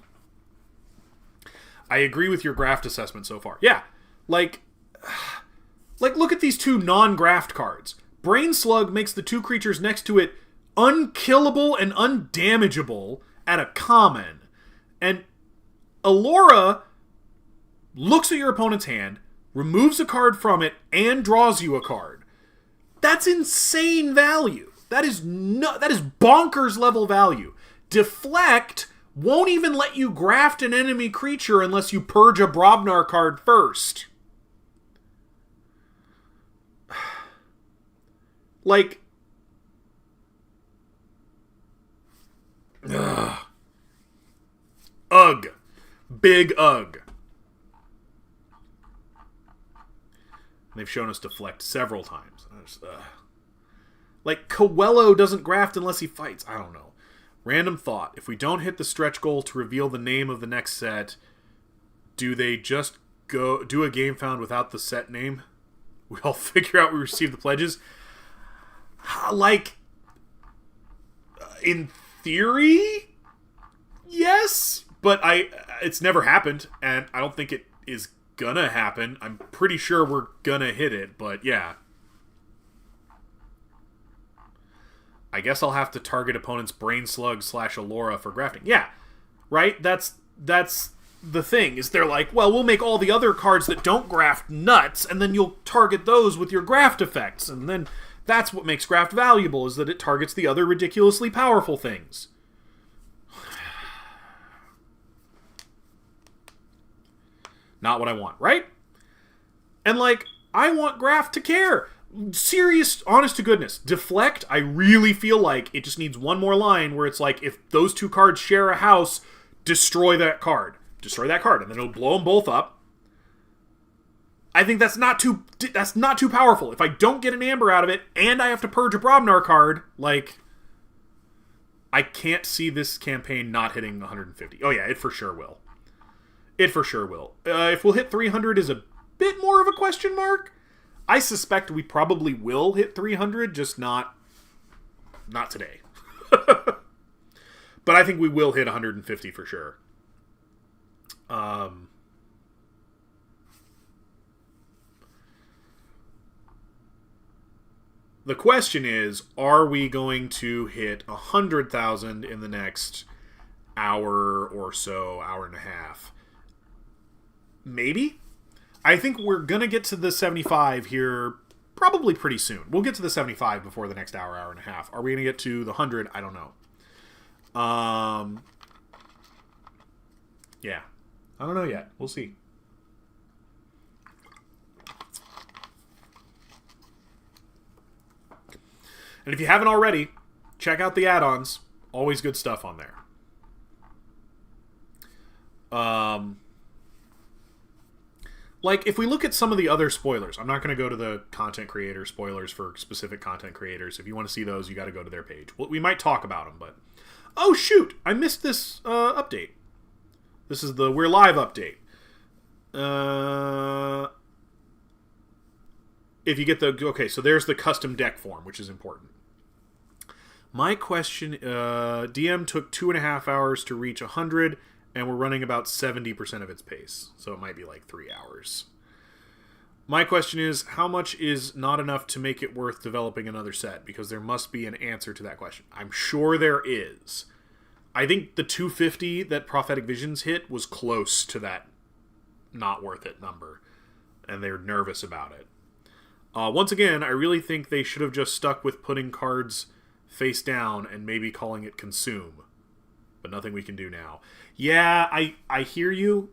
I agree with your graft assessment so far. Yeah, like look at these two non-graft cards. Brain Slug makes the two creatures next to it unkillable and undamageable at a common. And Allura looks at your opponent's hand, removes a card from it, and draws you a card. That's insane value. That is bonkers level value. Deflect won't even let you graft an enemy creature unless you purge a Brobnar card first. Like... Ugh. Big ugh. They've shown us deflect several times. Like, Coelho doesn't graft unless he fights. I don't know. Random thought. If we don't hit the stretch goal to reveal the name of the next set, do they just go do a Gamefound without the set name? We all figure out we received the pledges? Like, in theory, yes, but it's never happened, and I don't think it is gonna happen. I'm pretty sure we're gonna hit it, but yeah. I guess I'll have to target opponent's Brain Slug / Allura for grafting. Yeah, right? That's the thing, is they're like, well, we'll make all the other cards that don't graft nuts, and then you'll target those with your graft effects. And then that's what makes graft valuable, is that it targets the other ridiculously powerful things. Not what I want, right? And, like, I want graft to care. Serious, honest to goodness. Deflect, I really feel like it just needs one more line where it's like, if those two cards share a house, destroy that card. Destroy that card, and then it'll blow them both up. I think that's not too powerful. If I don't get an Amber out of it, and I have to purge a Brobnar card, like, I can't see this campaign not hitting 150. Oh yeah, it for sure will. It for sure will. If we'll hit 300 is a bit more of a question mark. I suspect we probably will hit 300, just not today. But I think we will hit 150 for sure. The question is, are we going to hit 100,000 in the next hour or so, hour and a half? Maybe. I think we're going to get to the 75 here probably pretty soon. We'll get to the 75 before the next hour, hour and a half. Are we going to get to the 100? I don't know. Yeah. I don't know yet. We'll see. And if you haven't already, check out the add-ons. Always good stuff on there. Like, if we look at some of the other spoilers, I'm not going to go to the content creator spoilers for specific content creators. If you want to see those, you got to go to their page. Well, we might talk about them, but... Oh, shoot! I missed this update. This is the We're Live update. If you get the... Okay, so there's the custom deck form, which is important. My question... DM took 2.5 hours to reach 100... and we're running about 70% of its pace. So it might be like 3 hours. My question is, how much is not enough to make it worth developing another set? Because there must be an answer to that question. I'm sure there is. I think the 250 that Prophetic Visions hit was close to that not worth it number. And they're nervous about it. Once again, I really think they should have just stuck with putting cards face down and maybe calling it consume. But nothing we can do now. Yeah, I hear you.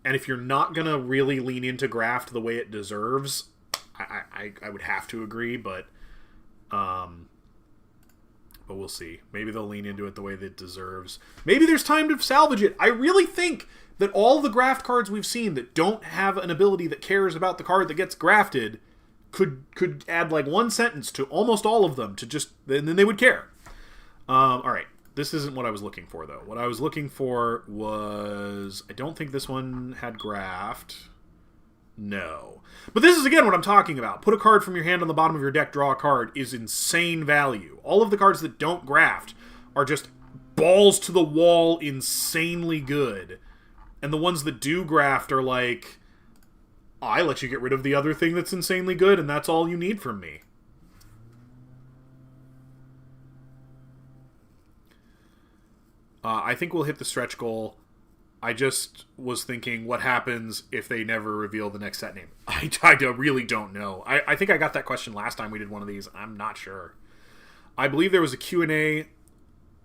And if you're not going to really lean into graft the way it deserves, I would have to agree. But but we'll see. Maybe they'll lean into it the way that it deserves. Maybe there's time to salvage it. I really think that all the graft cards we've seen that don't have an ability that cares about the card that gets grafted could add like one sentence to almost all of them to just, and then they would care. All right. This isn't what I was looking for, though. What I was looking for was... I don't think this one had graft. No. But this is, again, what I'm talking about. Put a card from your hand on the bottom of your deck, draw a card, is insane value. All of the cards that don't graft are just balls to the wall, insanely good. And the ones that do graft are like, I let you get rid of the other thing that's insanely good, and that's all you need from me. I think we'll hit the stretch goal. I just was thinking, what happens if they never reveal the next set name? I really don't know. I think I got that question last time we did one of these. I'm not sure. I believe there was a Q&A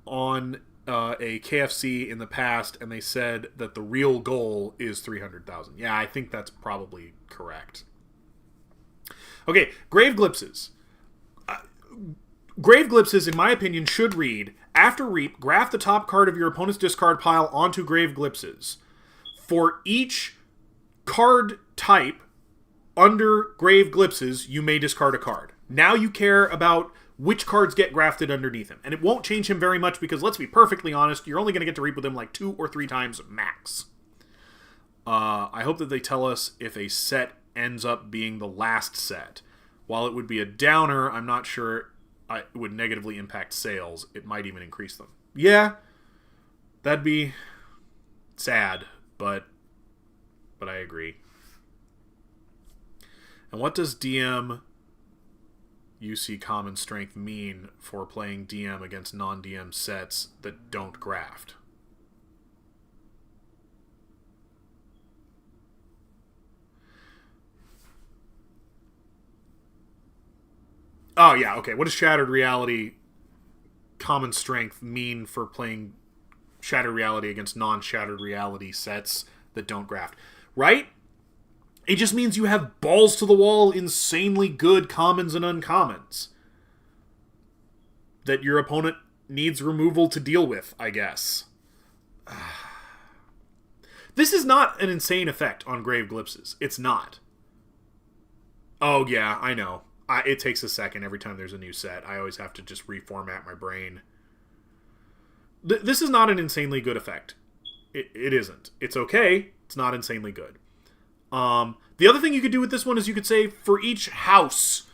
on a KFC in the past, and they said that the real goal is 300,000. Yeah, I think that's probably correct. Okay, Grave Glimpses. Grave Glimpses, in my opinion, should read, after Reap, graft the top card of your opponent's discard pile onto Grave Glimpses. For each card type under Grave Glimpses, you may discard a card. Now you care about which cards get grafted underneath him. And it won't change him very much because, let's be perfectly honest, you're only going to get to Reap with him like 2 or 3 times max. I hope that they tell us if a set ends up being the last set. While it would be a downer, I'm not sure it would negatively impact sales. It might even increase them. Yeah, that'd be sad, but I agree. And what does DM UC Common Strength mean for playing DM against non-DM sets that don't graft? Oh, yeah, okay. What does Shattered Reality Common Strength mean for playing Shattered Reality against non-Shattered Reality sets that don't graft? Right? It just means you have balls to the wall, insanely good commons and uncommons that your opponent needs removal to deal with, I guess. This is not an insane effect on Grave Glimpses. It's not. Oh, yeah, I know. It takes a second every time there's a new set. I always have to just reformat my brain. This is not an insanely good effect. It isn't. It's okay. It's not insanely good. The other thing you could do with this one is you could say, for each house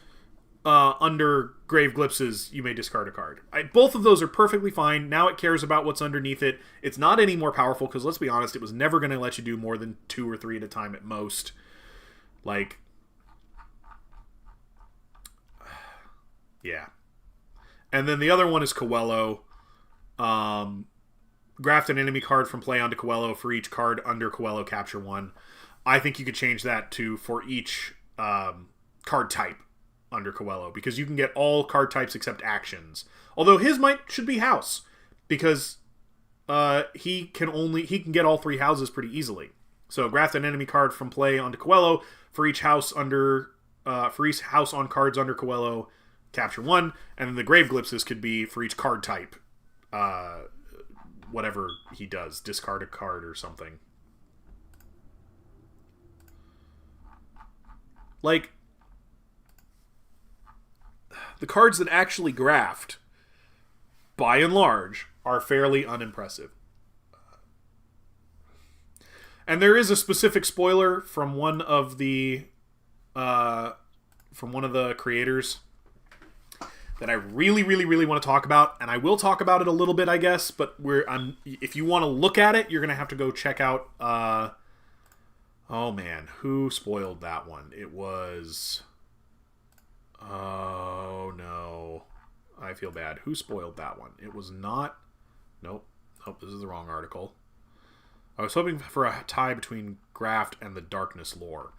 under Grave Glimpses, you may discard a card. Both of those are perfectly fine. Now it cares about what's underneath it. It's not any more powerful, because let's be honest, it was never going to let you do more than 2 or 3 at a time at most. Like... yeah. And then the other one is Coelho. Graft an enemy card from play onto Coelho. For each card under Coelho, capture 1. I think you could change that to for each card type under Coelho, because you can get all card types except actions. Although his should be house, because he can get all 3 houses pretty easily. So graft an enemy card from play onto Coelho. For each house on cards under Coelho, capture 1, and then the Grave Glimpses could be for each card type, whatever he does, discard a card or something. Like, the cards that actually graft, by and large, are fairly unimpressive. And there is a specific spoiler from one of the creators that I really, really, really want to talk about, and I will talk about it a little bit, I guess. But if you want to look at it, you're gonna have to go check out. Oh man, who spoiled that one? It was. Oh no, I feel bad. Who spoiled that one? It was not. Nope. Oh, this is the wrong article. I was hoping for a tie between Graft and the Darkness lore.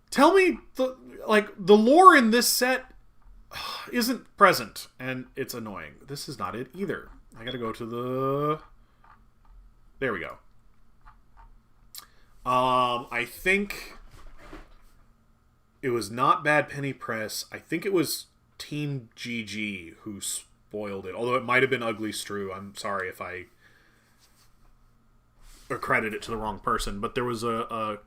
Tell me, the lore in this set isn't present, and it's annoying. This is not it either. I gotta go to the... There we go. I think it was not Bad Penny Press. I think it was Team GG who spoiled it. Although it might have been Ugly Strew. I'm sorry if I accredit it to the wrong person. But there was a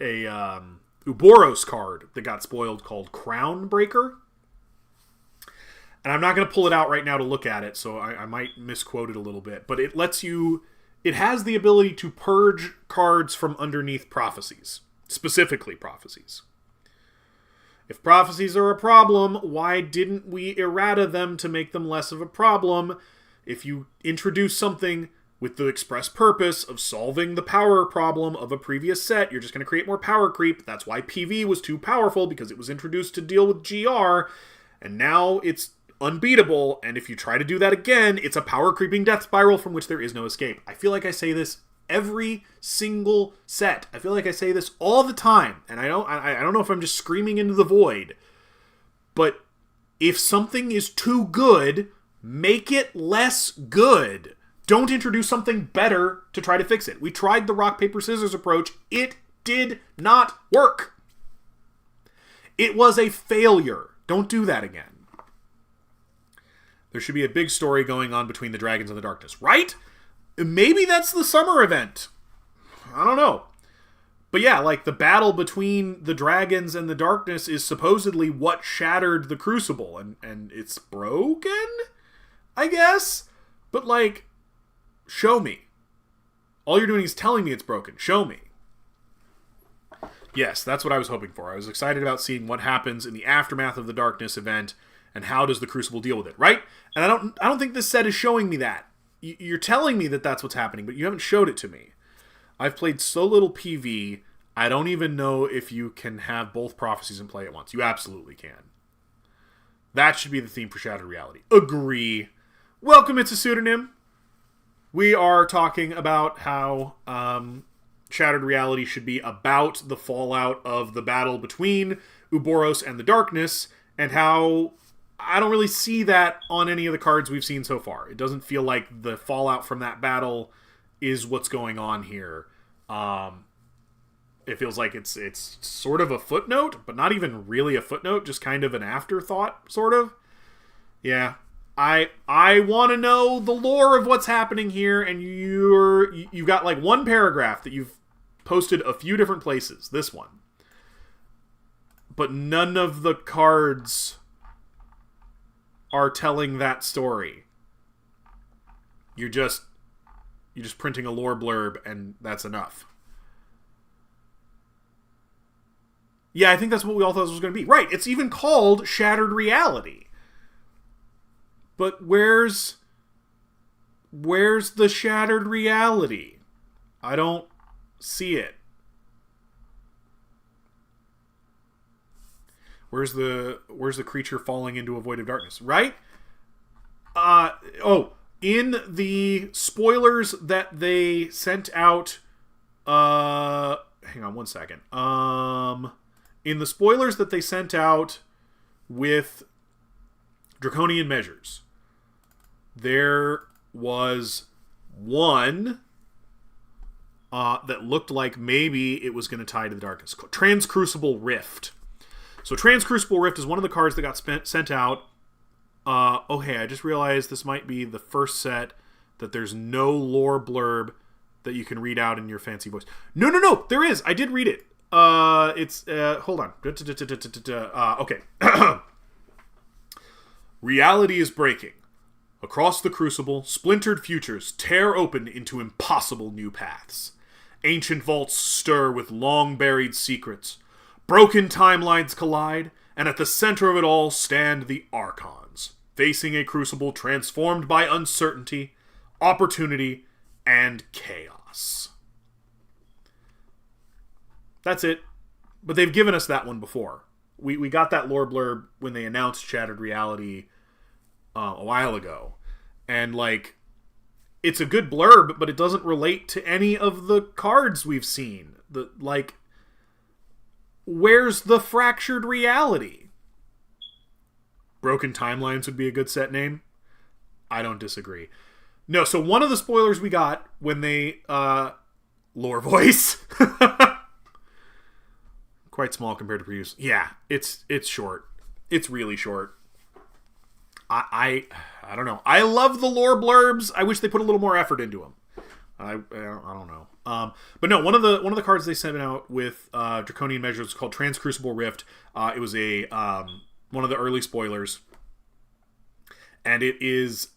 Uboros card that got spoiled called Crown Breaker. And I'm not going to pull it out right now to look at it, so I might misquote it a little bit. But it lets you... It has the ability to purge cards from underneath prophecies. Specifically prophecies. If prophecies are a problem, why didn't we errata them to make them less of a problem? If you introduce something with the express purpose of solving the power problem of a previous set, you're just going to create more power creep. That's why PV was too powerful, because it was introduced to deal with GR, and now it's unbeatable, and if you try to do that again, it's a power creeping death spiral from which there is no escape. I feel like I say this every single set. I feel like I say this all the time, and I don't know if I'm just screaming into the void, but if something is too good, make it less good. Don't introduce something better to try to fix it. We tried the rock, paper, scissors approach. It did not work. It was a failure. Don't do that again. There should be a big story going on between the dragons and the darkness, right? Maybe that's the summer event. I don't know. But yeah, like the battle between the dragons and the darkness is supposedly what shattered the Crucible. And it's broken, I guess? But like, show me. All you're doing is telling me it's broken. Show me. Yes, that's what I was hoping for. I was excited about seeing what happens in the aftermath of the darkness event. And how does the Crucible deal with it, right? And I don't think this set is showing me that. You're telling me that that's what's happening, but you haven't showed it to me. I've played so little PV, I don't even know if you can have both prophecies in play at once. You absolutely can. That should be the theme for Shattered Reality. Agree. Welcome, it's a pseudonym. We are talking about how Shattered Reality should be about the fallout of the battle between Uboros and the Darkness, and how... I don't really see that on any of the cards we've seen so far. It doesn't feel like the fallout from that battle is what's going on here. It feels like it's sort of a footnote, but not even really a footnote, just kind of an afterthought, sort of. Yeah. I want to know the lore of what's happening here, and you've got like one paragraph that you've posted a few different places. This one. But none of the cards are telling that story. You're just printing a lore blurb, and that's enough. Yeah, I think that's what we all thought this was going to be. Right, it's even called Shattered Reality. But where's the Shattered Reality? I don't see it. Where's the creature falling into a void of darkness? Right? In the spoilers that they sent out... hang on one second. In the spoilers that they sent out with Draconian Measures, there was one that looked like maybe it was going to tie to the darkness. Crucible Rift. So Crucible Rift is one of the cards that got sent out. Hey, I just realized this might be the first set that there's no lore blurb that you can read out in your fancy voice. No, there is. I did read it. Hold on. Okay. Reality is breaking. Across the Crucible, splintered futures tear open into impossible new paths. Ancient vaults stir with long-buried secrets. Broken timelines collide, and at the center of it all stand the Archons, facing a Crucible transformed by uncertainty, opportunity, and chaos. That's it. But they've given us that one before. We got that lore blurb when they announced Shattered Reality a while ago. And, like, it's a good blurb, but it doesn't relate to any of the cards we've seen. Where's the Fractured Reality? Broken Timelines would be a good set name. I don't disagree. No, so one of the spoilers we got when they... lore voice. Quite small compared to previous. Yeah, it's short. It's really short. I don't know. I love the lore blurbs. I wish they put a little more effort into them. I don't know. But no, one of the cards they sent out with draconian measures is called Crucible Rift. It was a one of the early spoilers, and it is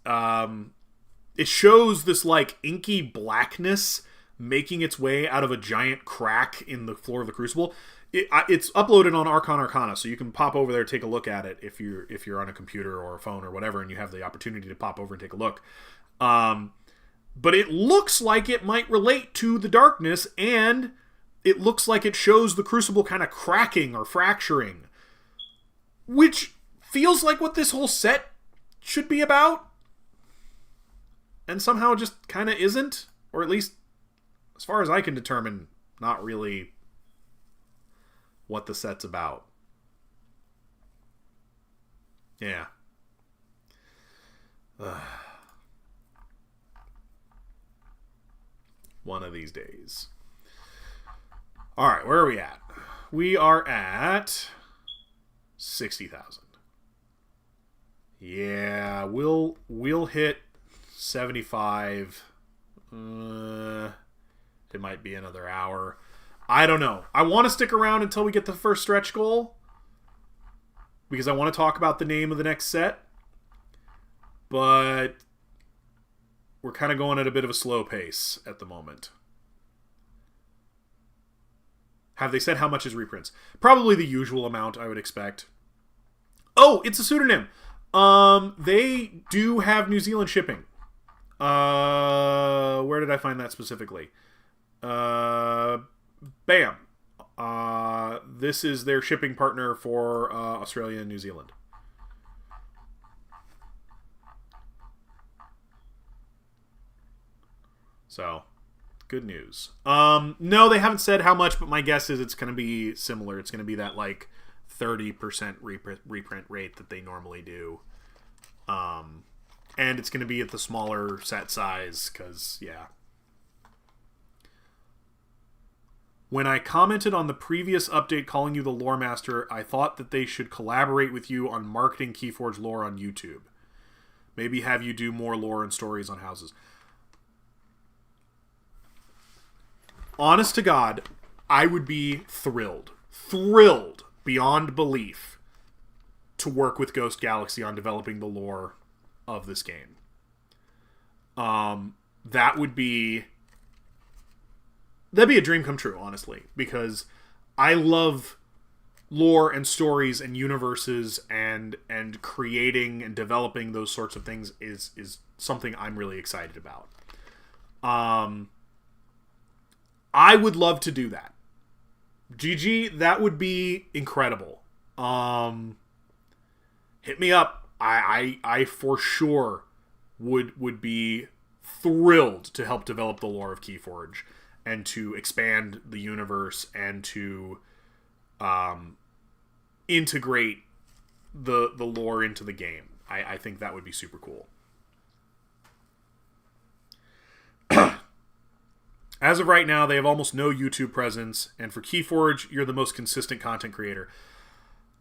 it shows this like inky blackness making its way out of a giant crack in the floor of the Crucible. It's uploaded on Arcana, so you can pop over there, take a look at it if you're on a computer or a phone or whatever, and you have the opportunity to pop over and take a look. But it looks like it might relate to the darkness, and it looks like it shows the Crucible kind of cracking or fracturing, which feels like what this whole set should be about, and somehow just kind of isn't, or at least, as far as I can determine, not really what the set's about. Yeah. One of these days. All right, where are we at? We are at 60,000. Yeah, we'll hit 75. It might be another hour. I don't know. I want to stick around until we get the first stretch goal, because I want to talk about the name of the next set. But we're kind of going at a bit of a slow pace at the moment. Have they said how much is reprints? Probably the usual amount, I would expect. Oh, it's a pseudonym. They do have New Zealand shipping. Where did I find that specifically? Bam. This is their shipping partner for Australia and New Zealand. So, good news. No, they haven't said how much, but my guess is it's going to be similar. It's going to be that, like, 30% reprint rate that they normally do. And it's going to be at the smaller set size, because, yeah. When I commented on the previous update calling you the Lore Master, I thought that they should collaborate with you on marketing Keyforge lore on YouTube. Maybe have you do more lore and stories on houses. Honest to God, I would be thrilled beyond belief to work with Ghost Galaxy on developing the lore of this game. That'd be a dream come true, honestly, because I love lore and stories and universes, and creating and developing those sorts of things is something I'm really excited about. I would love to do that. GG, that would be incredible. Hit me up. I for sure would be thrilled to help develop the lore of Keyforge and to expand the universe and to integrate the lore into the game. I think that would be super cool. As of right now, they have almost no YouTube presence, and for Keyforge, you're the most consistent content creator.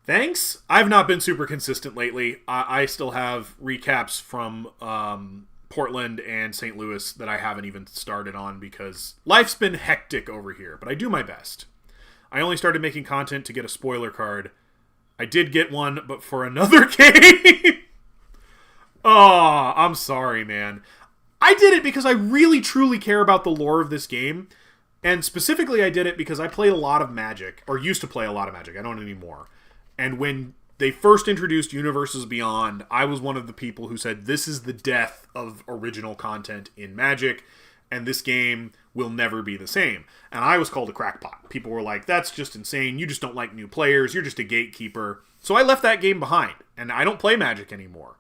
Thanks. I've not been super consistent lately. I still have recaps from Portland and St. Louis that I haven't even started on because life's been hectic over here, but I do my best. I only started making content to get a spoiler card. I did get one, but for another game. Oh, I'm sorry, man. I did it because I really, truly care about the lore of this game. And specifically, I did it because I played a lot of Magic, or used to play a lot of Magic. I don't anymore. And when they first introduced Universes Beyond, I was one of the people who said, this is the death of original content in Magic, and this game will never be the same. And I was called a crackpot. People were like, that's just insane. You just don't like new players. You're just a gatekeeper. So I left that game behind, and I don't play Magic anymore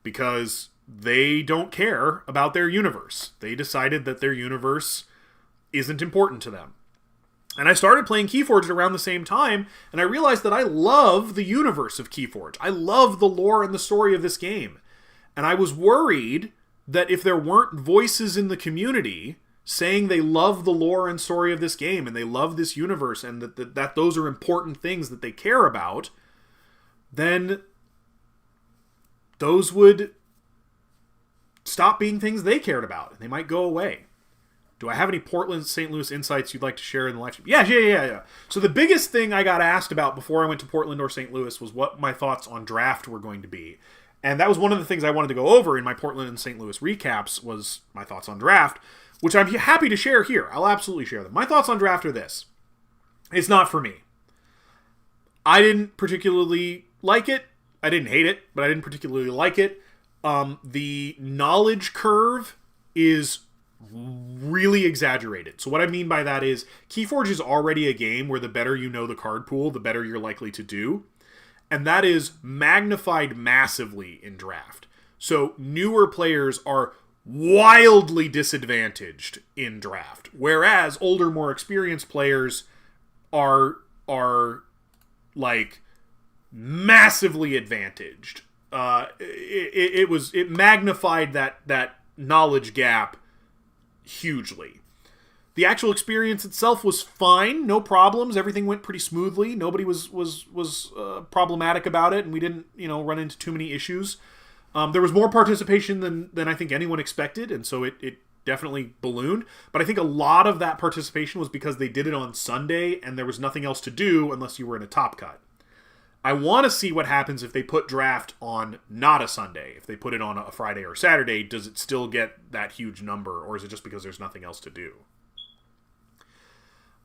because they don't care about their universe. They decided that their universe isn't important to them. And I started playing Keyforge around the same time, and I realized that I love the universe of Keyforge. I love the lore and the story of this game. And I was worried that if there weren't voices in the community saying they love the lore and story of this game, and they love this universe, and that those are important things that they care about, then those would stop being things they cared about, and they might go away. Do I have any Portland, St. Louis insights you'd like to share in the live stream? Yeah. So the biggest thing I got asked about before I went to Portland or St. Louis was what my thoughts on draft were going to be. And that was one of the things I wanted to go over in my Portland and St. Louis recaps was my thoughts on draft, which I'm happy to share here. I'll absolutely share them. My thoughts on draft are this. It's not for me. I didn't particularly like it. I didn't hate it, but I didn't particularly like it. The knowledge curve is really exaggerated. So what I mean by that is Keyforge is already a game where the better you know the card pool, the better you're likely to do. And that is magnified massively in draft. So newer players are wildly disadvantaged in draft, whereas older, more experienced players are like massively advantaged. It magnified that knowledge gap hugely. The actual experience itself was fine, no problems. Everything went pretty smoothly. Nobody was problematic about it, and we didn't run into too many issues. There was more participation than I think anyone expected, and so it definitely ballooned. But I think a lot of that participation was because they did it on Sunday, and there was nothing else to do unless you were in a top cut. I want to see what happens if they put draft on not a Sunday. If they put it on a Friday or Saturday, does it still get that huge number, or is it just because there's nothing else to do?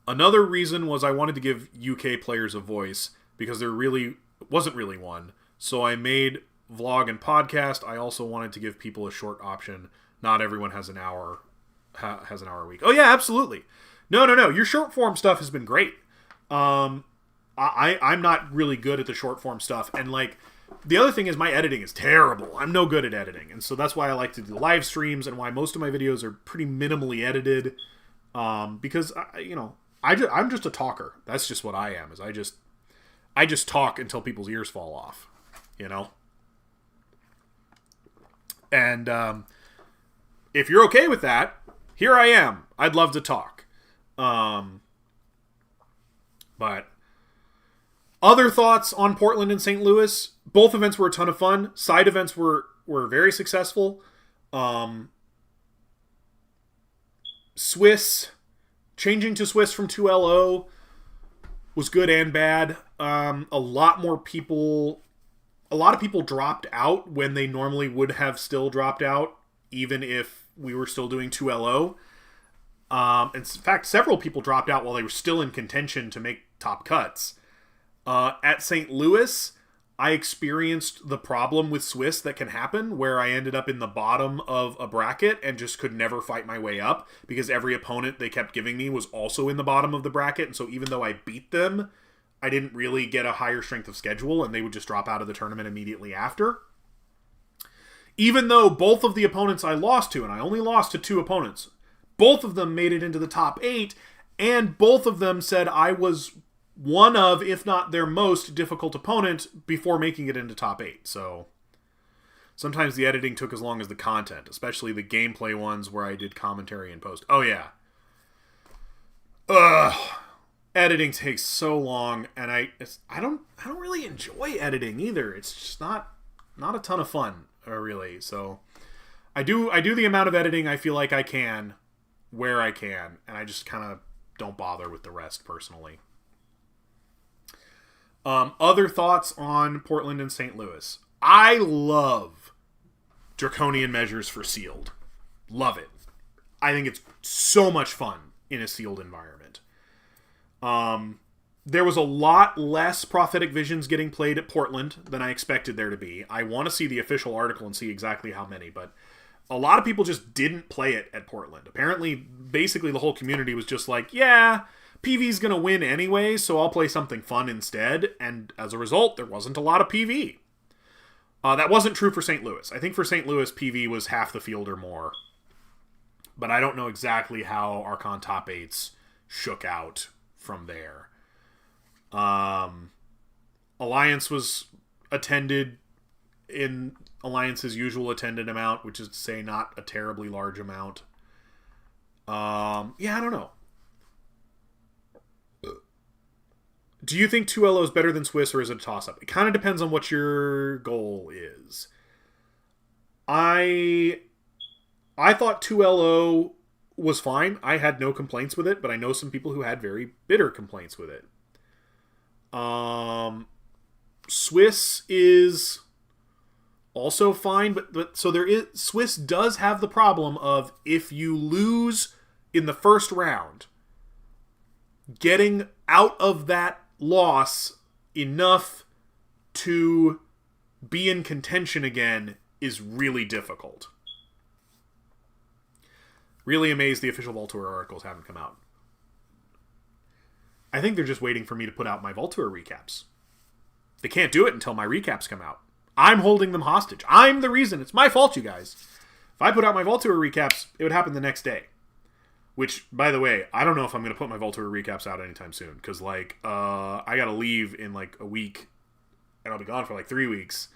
Another reason was I wanted to give UK players a voice, because there really wasn't really one. So I made vlog and podcast. I also wanted to give people a short option. Not everyone has an hour a week. Oh yeah, absolutely. No. Your short form stuff has been great. I'm not really good at the short form stuff, and like the other thing is my editing is terrible. I'm no good at editing, and so that's why I like to do live streams and why most of my videos are pretty minimally edited. Because I'm just a talker. That's just what I am. Is I just talk until people's ears fall off, And if you're okay with that, here I am. I'd love to talk. But other thoughts on Portland and St. Louis? Both events were a ton of fun. Side events were very successful. Changing to Swiss from 2LO was good and bad. A lot of people dropped out when they normally would have still dropped out, even if we were still doing 2LO. In fact, several people dropped out while they were still in contention to make top cuts. At St. Louis, I experienced the problem with Swiss that can happen, where I ended up in the bottom of a bracket and just could never fight my way up, because every opponent they kept giving me was also in the bottom of the bracket, and so even though I beat them, I didn't really get a higher strength of schedule, and they would just drop out of the tournament immediately after. Even though both of the opponents I lost to, and I only lost to 2 opponents, both of them made it into the top 8, and both of them said I was one of, if not their most difficult opponent before making it into top 8. So sometimes the editing took as long as the content, especially the gameplay ones where I did commentary and post. Oh yeah. Editing takes so long, and I don't really enjoy editing either. It's just not a ton of fun, really. So I do the amount of editing I feel like I can, where I can, and I just kind of don't bother with the rest personally. Other thoughts on Portland and St. Louis. I love draconian measures for sealed. Love it. I think it's so much fun in a sealed environment. There was a lot less prophetic visions getting played at Portland than I expected there to be. I want to see the official article and see exactly how many, but a lot of people just didn't play it at Portland. Apparently, basically the whole community was just like, yeah, PV's going to win anyway, so I'll play something fun instead. And as a result, there wasn't a lot of PV. That wasn't true for St. Louis. I think for St. Louis, PV was half the field or more. But I don't know exactly how Archon top 8s shook out from there. Alliance was attended in Alliance's usual attended amount, which is to say not a terribly large amount. I don't know. Do you think 2LO is better than Swiss, or is it a toss-up? It kind of depends on what your goal is. I thought 2LO was fine. I had no complaints with it, but I know some people who had very bitter complaints with it. Swiss is also fine, but so there is, Swiss does have the problem of, if you lose in the first round, getting out of that loss enough to be in contention again is really difficult. Really amazed the official Vault Tour articles haven't come out. I think they're just waiting for me to put out my Vault Tour recaps. They can't do it until my recaps come out. I'm holding them hostage. I'm the reason. It's my fault, you guys. If I put out my Vault Tour recaps, it would happen the next day. Which, by the way, I don't know if I'm going to put my Vault Tour recaps out anytime soon. Because, like, I got to leave in, like, a week. And I'll be gone for, like, 3 weeks.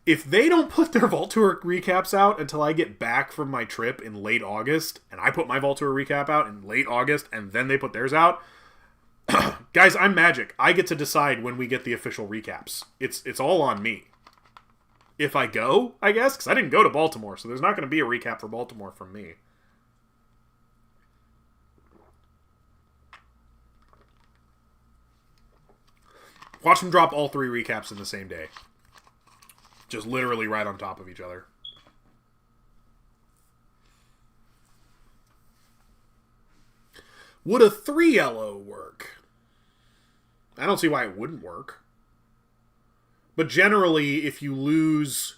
If they don't put their Vault Tour recaps out until I get back from my trip in late August, and I put my Vault Tour recap out in late August, and then they put theirs out, guys, I'm Magic. I get to decide when we get the official recaps. It's all on me. If I go, I guess, because I didn't go to Baltimore, so there's not going to be a recap for Baltimore from me. Watch them drop all 3 recaps in the same day. Just literally right on top of each other. Would a 3LO work? I don't see why it wouldn't work. But generally, if you lose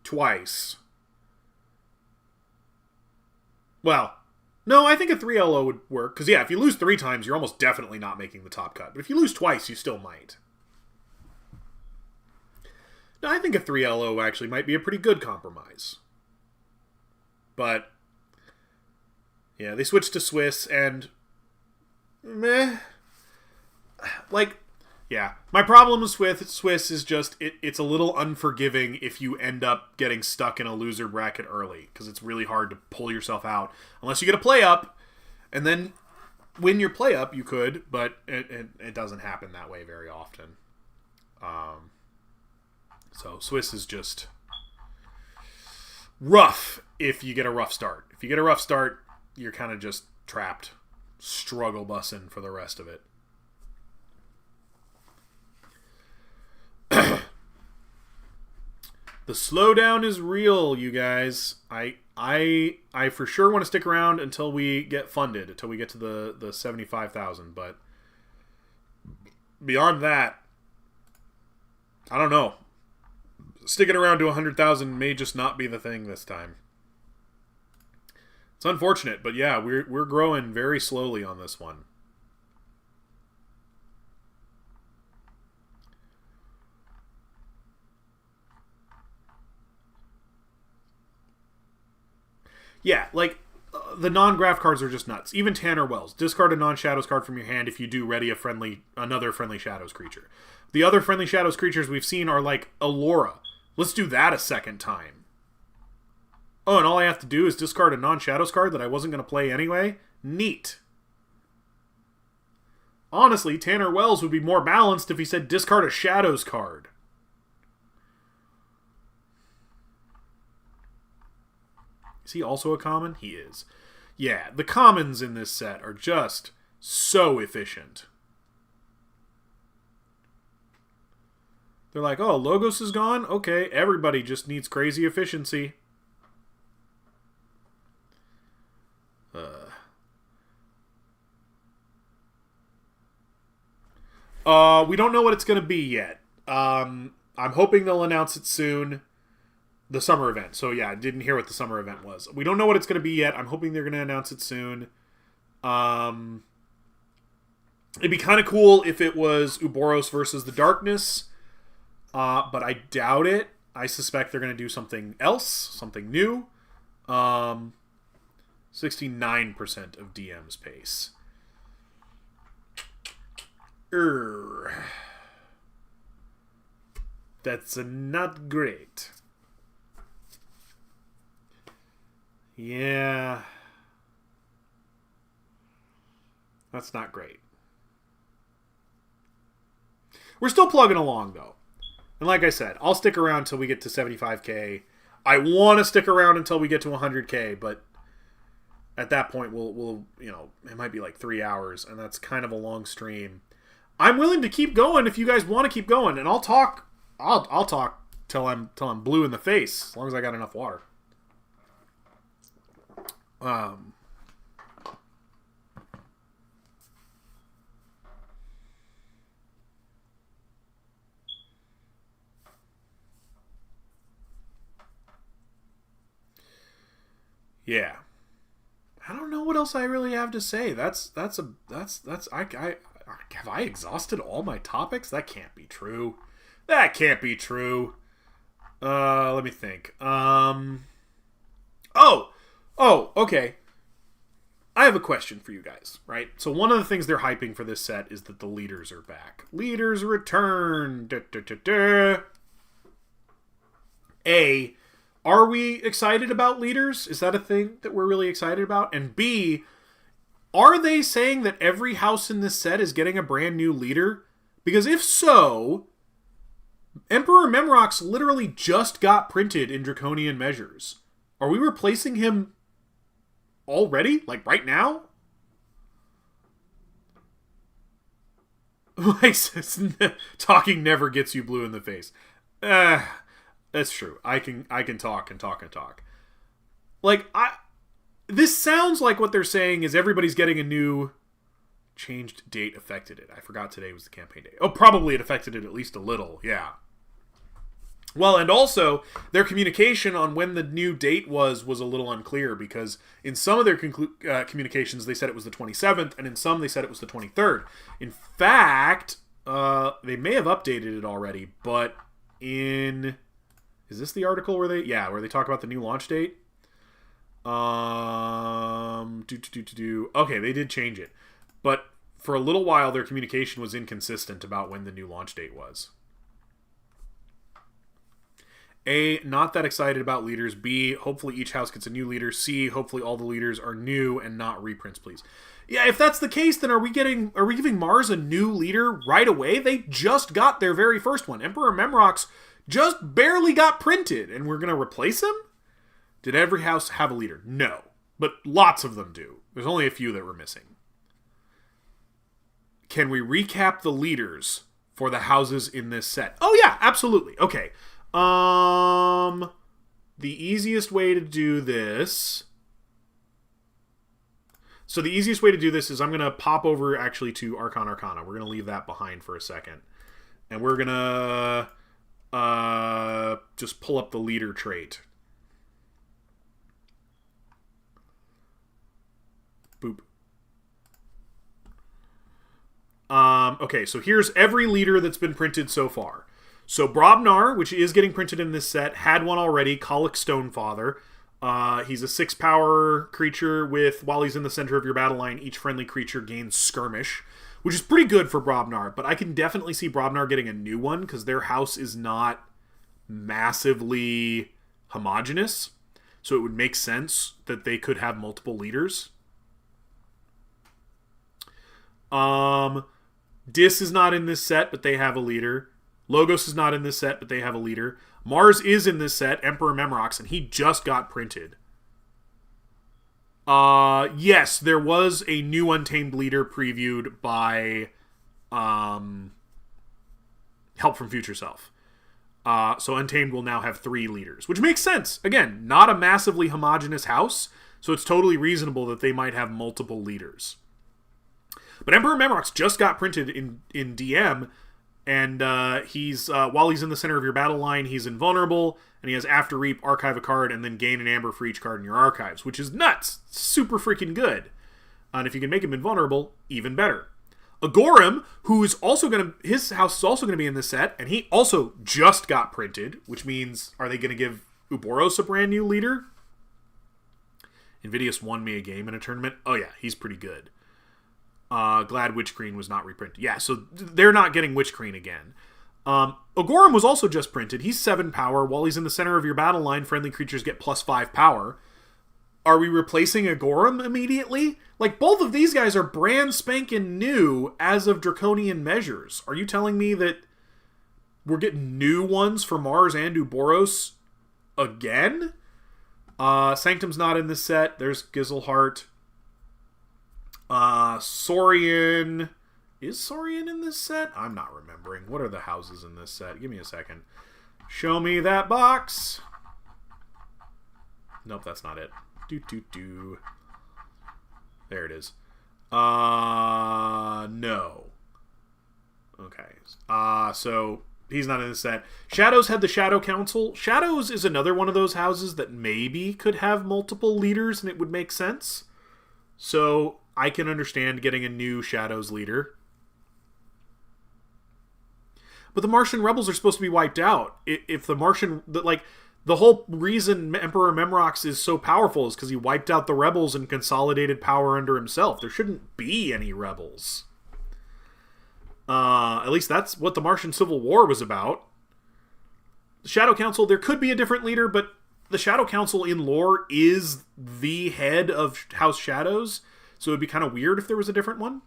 twice... Well, no, I think a 3LO would work. Because, yeah, if you lose 3 times, you're almost definitely not making the top cut. But if you lose twice, you still might. No, I think a 3LO actually might be a pretty good compromise. But, yeah, they switched to Swiss, and... meh. Like, yeah. My problem with Swiss is just, it's a little unforgiving if you end up getting stuck in a loser bracket early. Because it's really hard to pull yourself out. Unless you get a play up, and then win your play up, you could. But it doesn't happen that way very often. So Swiss is just rough if you get a rough start. If you get a rough start, you're kind of just trapped. Struggle bussing for the rest of it. The slowdown is real, you guys. I for sure want to stick around until we get funded, until we get to the 75,000, but beyond that, I don't know. Sticking around to 100,000 may just not be the thing this time. It's unfortunate, but yeah, we're growing very slowly on this one. Yeah, like, the non-graph cards are just nuts. Even Tanner Wells. Discard a non-Shadows card from your hand if you do ready another friendly Shadows creature. The other friendly Shadows creatures we've seen are like Allura. Let's do that a second time. Oh, and all I have to do is discard a non-Shadows card that I wasn't going to play anyway? Neat. Honestly, Tanner Wells would be more balanced if he said discard a Shadows card. Is he also a common? He is. Yeah, the commons in this set are just so efficient. They're like, oh, Logos is gone? Okay, everybody just needs crazy efficiency. We don't know what it's going to be yet. I'm hoping they'll announce it soon. The summer event. So yeah, I didn't hear what the summer event was. We don't know what it's going to be yet. I'm hoping they're going to announce it soon. It'd be kind of cool if it was Uboros versus the Darkness. But I doubt it. I suspect they're going to do something else. Something new. 69% of DM's pace. That's not great. Yeah. That's not great. We're still plugging along, though. And like I said, I'll stick around until we get to 75K. I want to stick around until we get to 100K, but at that point, we'll it might be like 3 hours, and that's kind of a long stream. I'm willing to keep going if you guys want to keep going, and I'll talk. I'll talk till I'm blue in the face, as long as I got enough water. Yeah. I don't know what else I really have to say. Have I exhausted all my topics? That can't be true. That can't be true. Let me think. Okay. I have a question for you guys, right? So one of the things they're hyping for this set is that the leaders are back. Leaders return. Are we excited about leaders? Is that a thing that we're really excited about? And B, are they saying that every house in this set is getting a brand new leader? Because if so, Emperor Memrox literally just got printed in draconian measures. Are we replacing him already? Like right now? Talking never gets you blue in the face. That's true. I can talk and talk and talk. This sounds like what they're saying is everybody's getting a new changed date affected it. I forgot today was the campaign day. Oh, probably it affected it at least a little. Yeah. Well, and also their communication on when the new date was a little unclear, because in some of their communications they said it was the 27th, and in some they said it was the 23rd. In fact, they may have updated it already, but is this the article where they talk about the new launch date? Okay, they did change it. But for a little while, their communication was inconsistent about when the new launch date was. A, not that excited about leaders. B, hopefully each house gets a new leader. C, hopefully all the leaders are new and not reprints, please. Yeah, if that's the case, then are we giving Mars a new leader right away? They just got their very first one. Emperor Memrox just barely got printed, and we're going to replace him? Did every house have a leader? No, but lots of them do. There's only a few that were missing. Can we recap the leaders for the houses in this set? Oh yeah, absolutely. Okay. The easiest way to do this... So the easiest way to do this is I'm going to pop over actually to Archana. We're going to leave that behind for a second. And we're going to just pull up the leader trait. Boop. Okay, so here's every leader that's been printed so far. So Brobnar, which is getting printed in this set, had one already, Colic Stonefather. He's a 6-power creature with, while he's in the center of your battle line, each friendly creature gains Skirmish, which is pretty good for Brobnar, but I can definitely see Brobnar getting a new one because their house is not massively homogenous, so it would make sense that they could have multiple leaders. Dis is not in this set, but they have a leader. Logos is not in this set, but they have a leader. Mars is in this set, Emperor Memrox, and he just got printed. Yes, there was a new Untamed leader previewed by Help from Future Self. So Untamed will now have 3 leaders, which makes sense. Again, not a massively homogenous house, so it's totally reasonable that they might have multiple leaders. But Emperor Memrox just got printed in DM, and he's while he's in the center of your battle line, he's invulnerable, and he has After Reap, archive a card, and then gain an amber for each card in your archives, which is nuts. Super freaking good. And if you can make him invulnerable, even better. Agorim, who is also his house is also going to be in this set, and he also just got printed, which means, are they going to give Uboros a brand new leader? Invidious won me a game in a tournament. Oh yeah, he's pretty good. Glad Witch Queen was not reprinted. Yeah, so they're not getting Witch Queen again. Agorim was also just printed. He's 7 power. While he's in the center of your battle line, friendly creatures get +5 power. Are we replacing Agorim immediately? Like, both of these guys are brand spanking new as of draconian measures. Are you telling me that we're getting new ones for Mars and Uboros again. Sanctum's not in this set. There's Gizelheart. Saurian. Is Saurian in this set? I'm not remembering. What are the houses in this set? Give me a second. Show me that box. Nope, that's not it. There it is. No. Okay. So he's not in this set. Shadows had the Shadow Council. Shadows is another one of those houses that maybe could have multiple leaders and it would make sense. So I can understand getting a new Shadows leader. But the Martian rebels are supposed to be wiped out. If the Martian... The whole reason Emperor Memrox is so powerful is because he wiped out the rebels and consolidated power under himself. There shouldn't be any rebels. At least that's what the Martian Civil War was about. The Shadow Council, there could be a different leader, but the Shadow Council in lore is the head of House Shadows, so it would be kind of weird if there was a different one.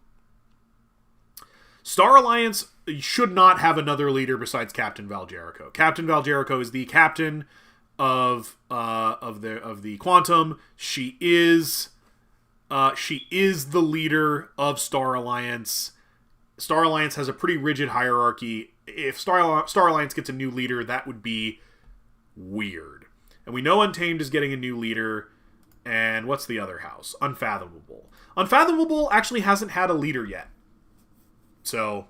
Star Alliance should not have another leader besides Captain Val Jericho. Captain Val Jericho is the captain of the Quantum. She is the leader of Star Alliance. Star Alliance has a pretty rigid hierarchy. If Star Alliance gets a new leader, that would be weird. And we know Untamed is getting a new leader. And what's the other house? Unfathomable. Unfathomable actually hasn't had a leader yet. So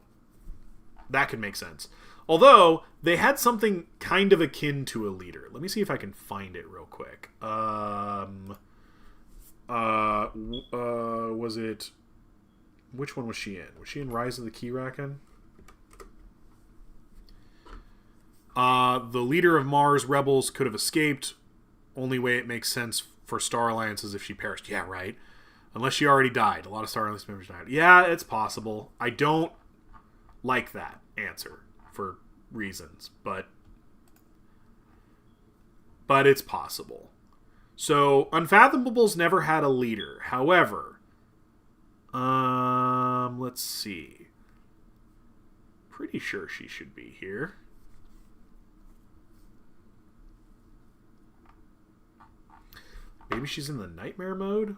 that could make sense. Although they had something kind of akin to a leader. Let me see if I can find it real quick. Was it... Which one was she in? Was she in Rise of the Keyraken? The leader of Mars rebels could have escaped. Only way it makes sense for Star Alliance is if she perished. Yeah, right. Unless she already died. A lot of Star Alliance members died. Yeah, it's possible. I don't like that answer for reasons, but it's possible. So, Unfathomable's never had a leader. However, let's see. Pretty sure she should be here. Maybe she's in the nightmare mode?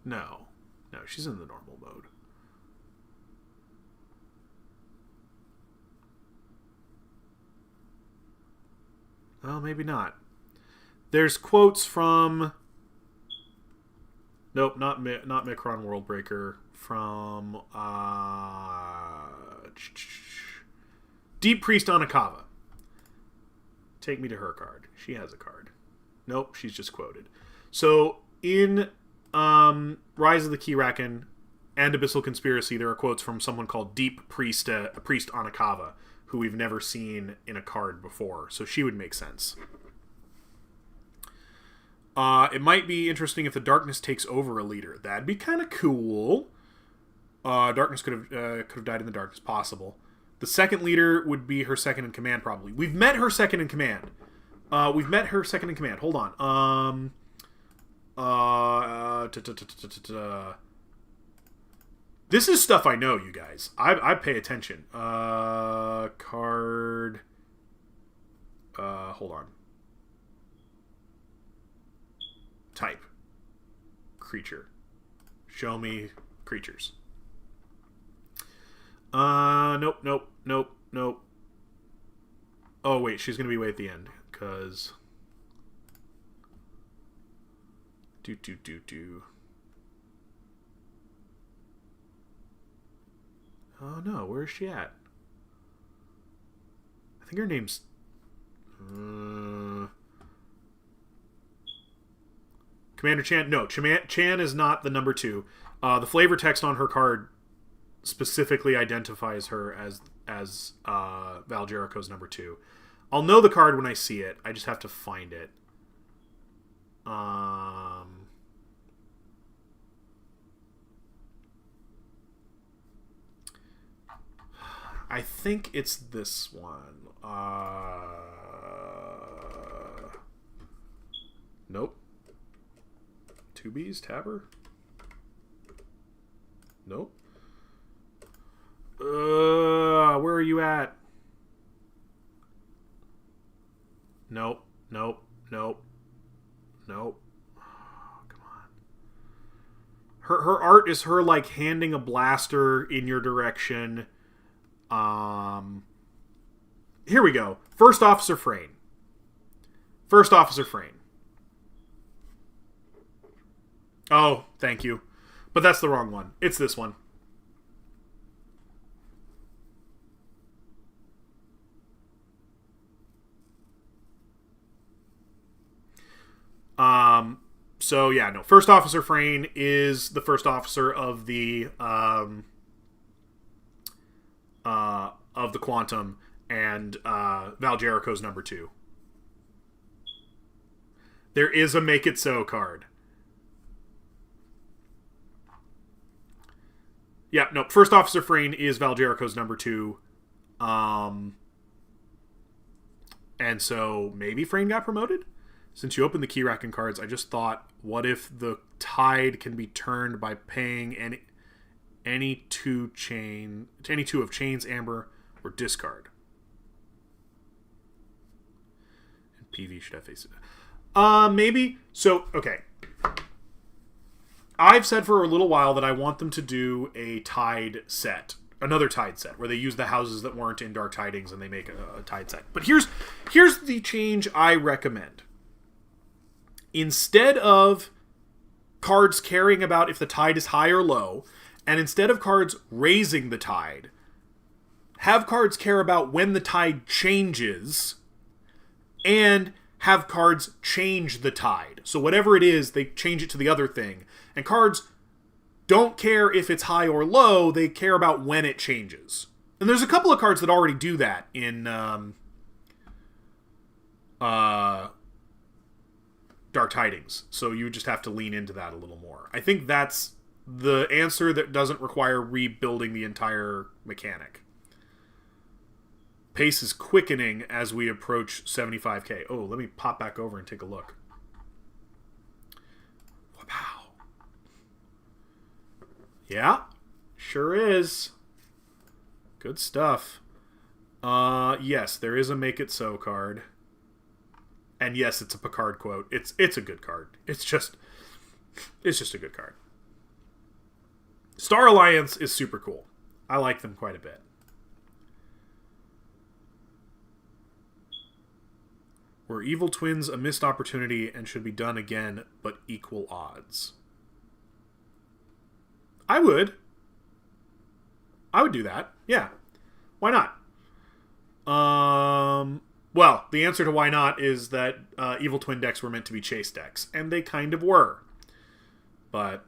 No, she's in the normal mode. Oh, maybe not. There's quotes from... Nope, not Micron Worldbreaker. From... Deep Priest Anakava. Take me to her card. She has a card. Nope, she's just quoted. So, in Rise of the Keyraken and Abyssal Conspiracy, there are quotes from someone called Deep Priest Anakava, who we've never seen in a card before. So she would make sense. It might be interesting if the Darkness takes over a leader. That'd be kind of cool. Darkness could have died in the Darkness. Possible. The second leader would be her second in command, probably. We've met her second in command. Hold on. This is stuff I know, you guys. I pay attention. Card. Hold on. Type. Creature. Show me creatures. Nope. Oh, wait. She's going to be way at the end. Because... Oh, no. Where is she at? I think her name's... Commander Chan. No, Chan is not the number 2. The flavor text on her card specifically identifies her as Val Jericho's number 2. I'll know the card when I see it. I just have to find it. I think it's this one. Nope. 2B's Tabber? Nope. Where are you at? Nope. art is her, like, handing a blaster in your direction. Here we go. First Officer Frayne. First Officer Frayne. Oh, thank you. But that's the wrong one. It's this one. So yeah, no. First Officer Frayne is the first officer of the Quantum, and Val Jericho's number 2. There is a Make It So card. Yeah, no. First Officer Frayne is Val Jericho's number 2. And so maybe Frayne got promoted? Since you opened the key racking cards, I just thought, what if the tide can be turned by paying any two of chains, amber, or discard? And PV should have face it. Maybe. So, okay. I've said for a little while that I want them to do a Tide set. Another Tide set, where they use the houses that weren't in Dark Tidings and they make a Tide set. But here's the change I recommend. Instead of cards caring about if the tide is high or low, and instead of cards raising the tide, have cards care about when the tide changes, and have cards change the tide. So whatever it is, they change it to the other thing. And cards don't care if it's high or low, they care about when it changes. And there's a couple of cards that already do that in Dark Tidings, so you just have to lean into that a little more. I think that's the answer that doesn't require rebuilding the entire mechanic. Pace is quickening as we approach 75k. Oh, let me pop back over and take a look. Wow. Yeah, sure is. Good stuff. Yes, there is a Make It So card. And yes, it's a Picard quote. It's a good card. It's just a good card. Star Alliance is super cool. I like them quite a bit. Were Evil Twins a missed opportunity and should be done again, but equal odds? I would do that. Yeah. Why not? Well, the answer to why not is that Evil Twin decks were meant to be chase decks, and they kind of were. But,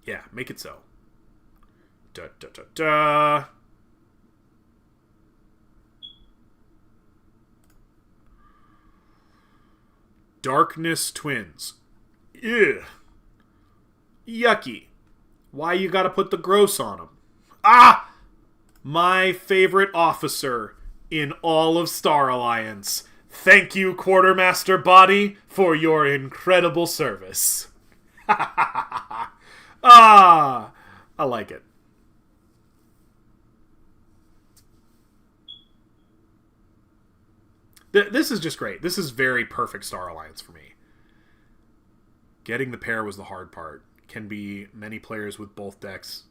yeah, make it so. Da, da, da, da. Darkness Twins. Ew. Yucky. Why you gotta put the gross on them? Ah! My favorite officer in all of Star Alliance. Thank you, Quartermaster Body, for your incredible service. Ah! I like it. This is just great. This is very perfect Star Alliance for me. Getting the pair was the hard part. Can be many players with both decks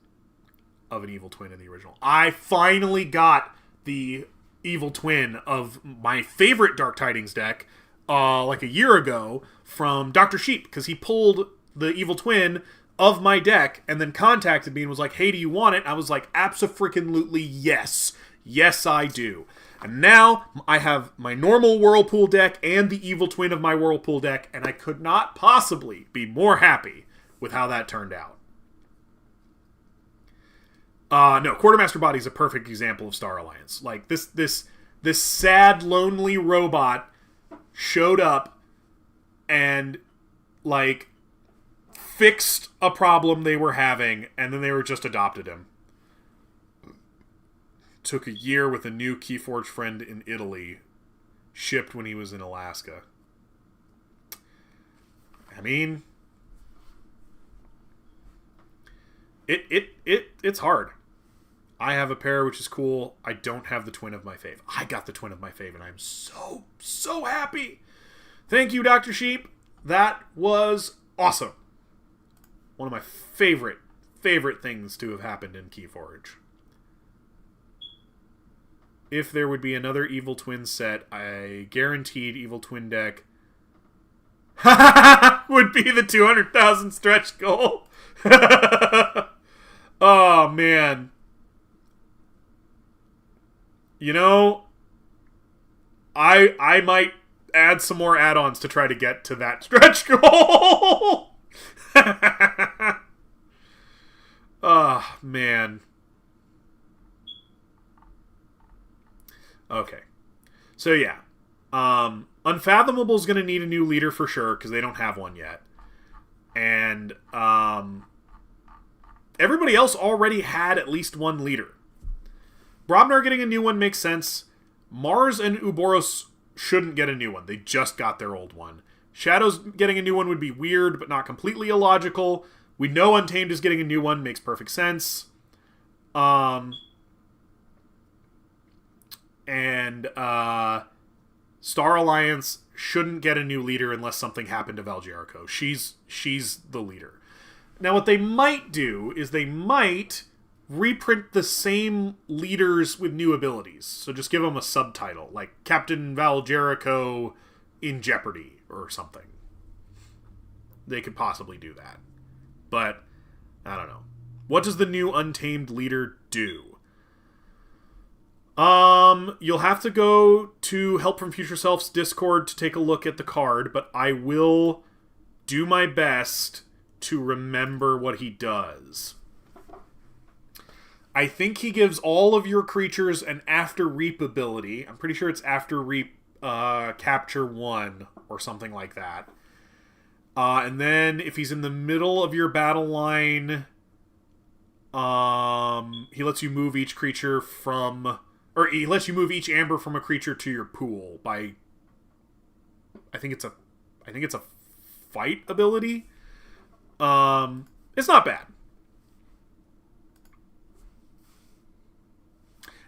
of an Evil Twin in the original. I finally got the Evil Twin of my favorite Dark Tidings deck like a year ago from Dr. Sheep, because he pulled the Evil Twin of my deck and then contacted me and was like, hey, do you want it? I was like, abso-freaking-lutely yes. Yes, I do. And now I have my normal Whirlpool deck and the Evil Twin of my Whirlpool deck, and I could not possibly be more happy with how that turned out. No, Quartermaster Body is a perfect example of Star Alliance. Like, this sad, lonely robot showed up and, like, fixed a problem they were having, and then they were just adopted him. Took a year with a new Keyforge friend in Italy. Shipped when he was in Alaska. I mean, it's hard. I have a pair, which is cool. I don't have the twin of my fave. I got the twin of my fave, and I'm so happy. Thank you, Dr. Sheep. That was awesome. One of my favorite things to have happened in Keyforge. If there would be another Evil Twin set, I guaranteed Evil Twin deck would be the 200,000 stretch goal. Oh, man. You know, I might add some more add-ons to try to get to that stretch goal. Oh, man. Okay. So, yeah. Unfathomable is going to need a new leader for sure, because they don't have one yet. And everybody else already had at least one leader. Brobnar getting a new one makes sense. Mars and Uboros shouldn't get a new one. They just got their old one. Shadows getting a new one would be weird, but not completely illogical. We know Untamed is getting a new one. Makes perfect sense. Star Alliance shouldn't get a new leader unless something happened to Val Jericho. She's the leader. Now, what they might do is they might reprint the same leaders with new abilities. So just give them a subtitle, like Captain Val Jericho in Jeopardy or something. They could possibly do that. But, I don't know. What does the new Untamed leader do? You'll have to go to Help from Future Self's Discord to take a look at the card, but I will do my best to remember what he does. I think he gives all of your creatures an After Reap ability. I'm pretty sure it's After Reap Capture 1 or something like that. And then if he's in the middle of your battle line, he lets you move each creature from... Or he lets you move each amber from a creature to your pool by... I think it's a fight ability. It's not bad.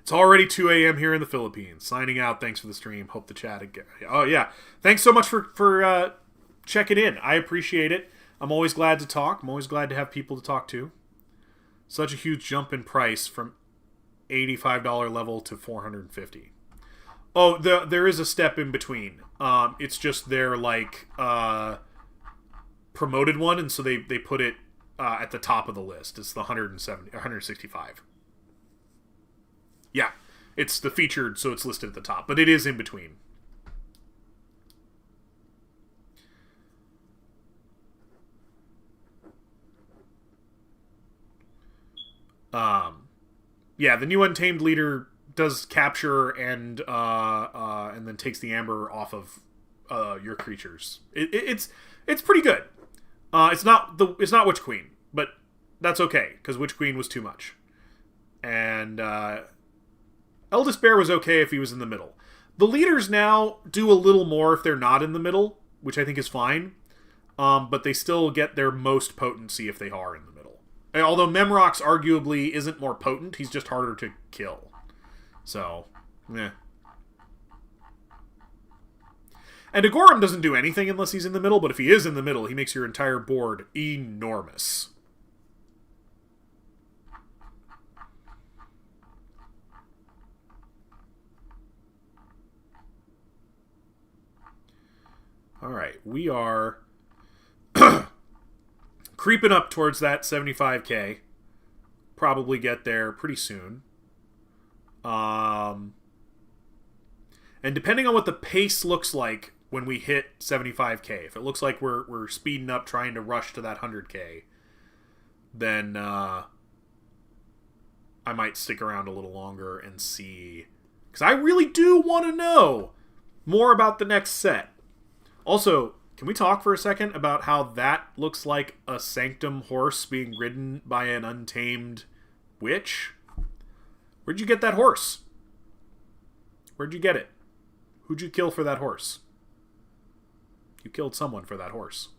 It's already 2 a.m. here in the Philippines. Signing out. Thanks for the stream. Hope the chat again. Oh, yeah. Thanks so much for checking in. I appreciate it. I'm always glad to talk. I'm always glad to have people to talk to. Such a huge jump in price from $85 level to $450. Oh, there is a step in between. It's just their, like, promoted one, and so they put it at the top of the list. It's the 165. Yeah, it's the featured, so it's listed at the top. But it is in between. Yeah, the new Untamed leader does capture and then takes the amber off of your creatures. It's pretty good. It's not Witch Queen, but that's okay because Witch Queen was too much. And Eldest Bear was okay if he was in the middle. The leaders now do a little more if they're not in the middle, which I think is fine. But they still get their most potency if they are in the middle. Although Memrox arguably isn't more potent, he's just harder to kill. So, meh. And Agorum doesn't do anything unless he's in the middle, but if he is in the middle, he makes your entire board enormous. Alright, we are creeping up towards that 75k. Probably get there pretty soon. And depending on what the pace looks like when we hit 75k, if it looks like we're speeding up trying to rush to that 100k, then I might stick around a little longer and see. Because I really do want to know more about the next set. Also, can we talk for a second about how that looks like a Sanctum horse being ridden by an untamed witch? Where'd you get that horse? Where'd you get it? Who'd you kill for that horse? You killed someone for that horse.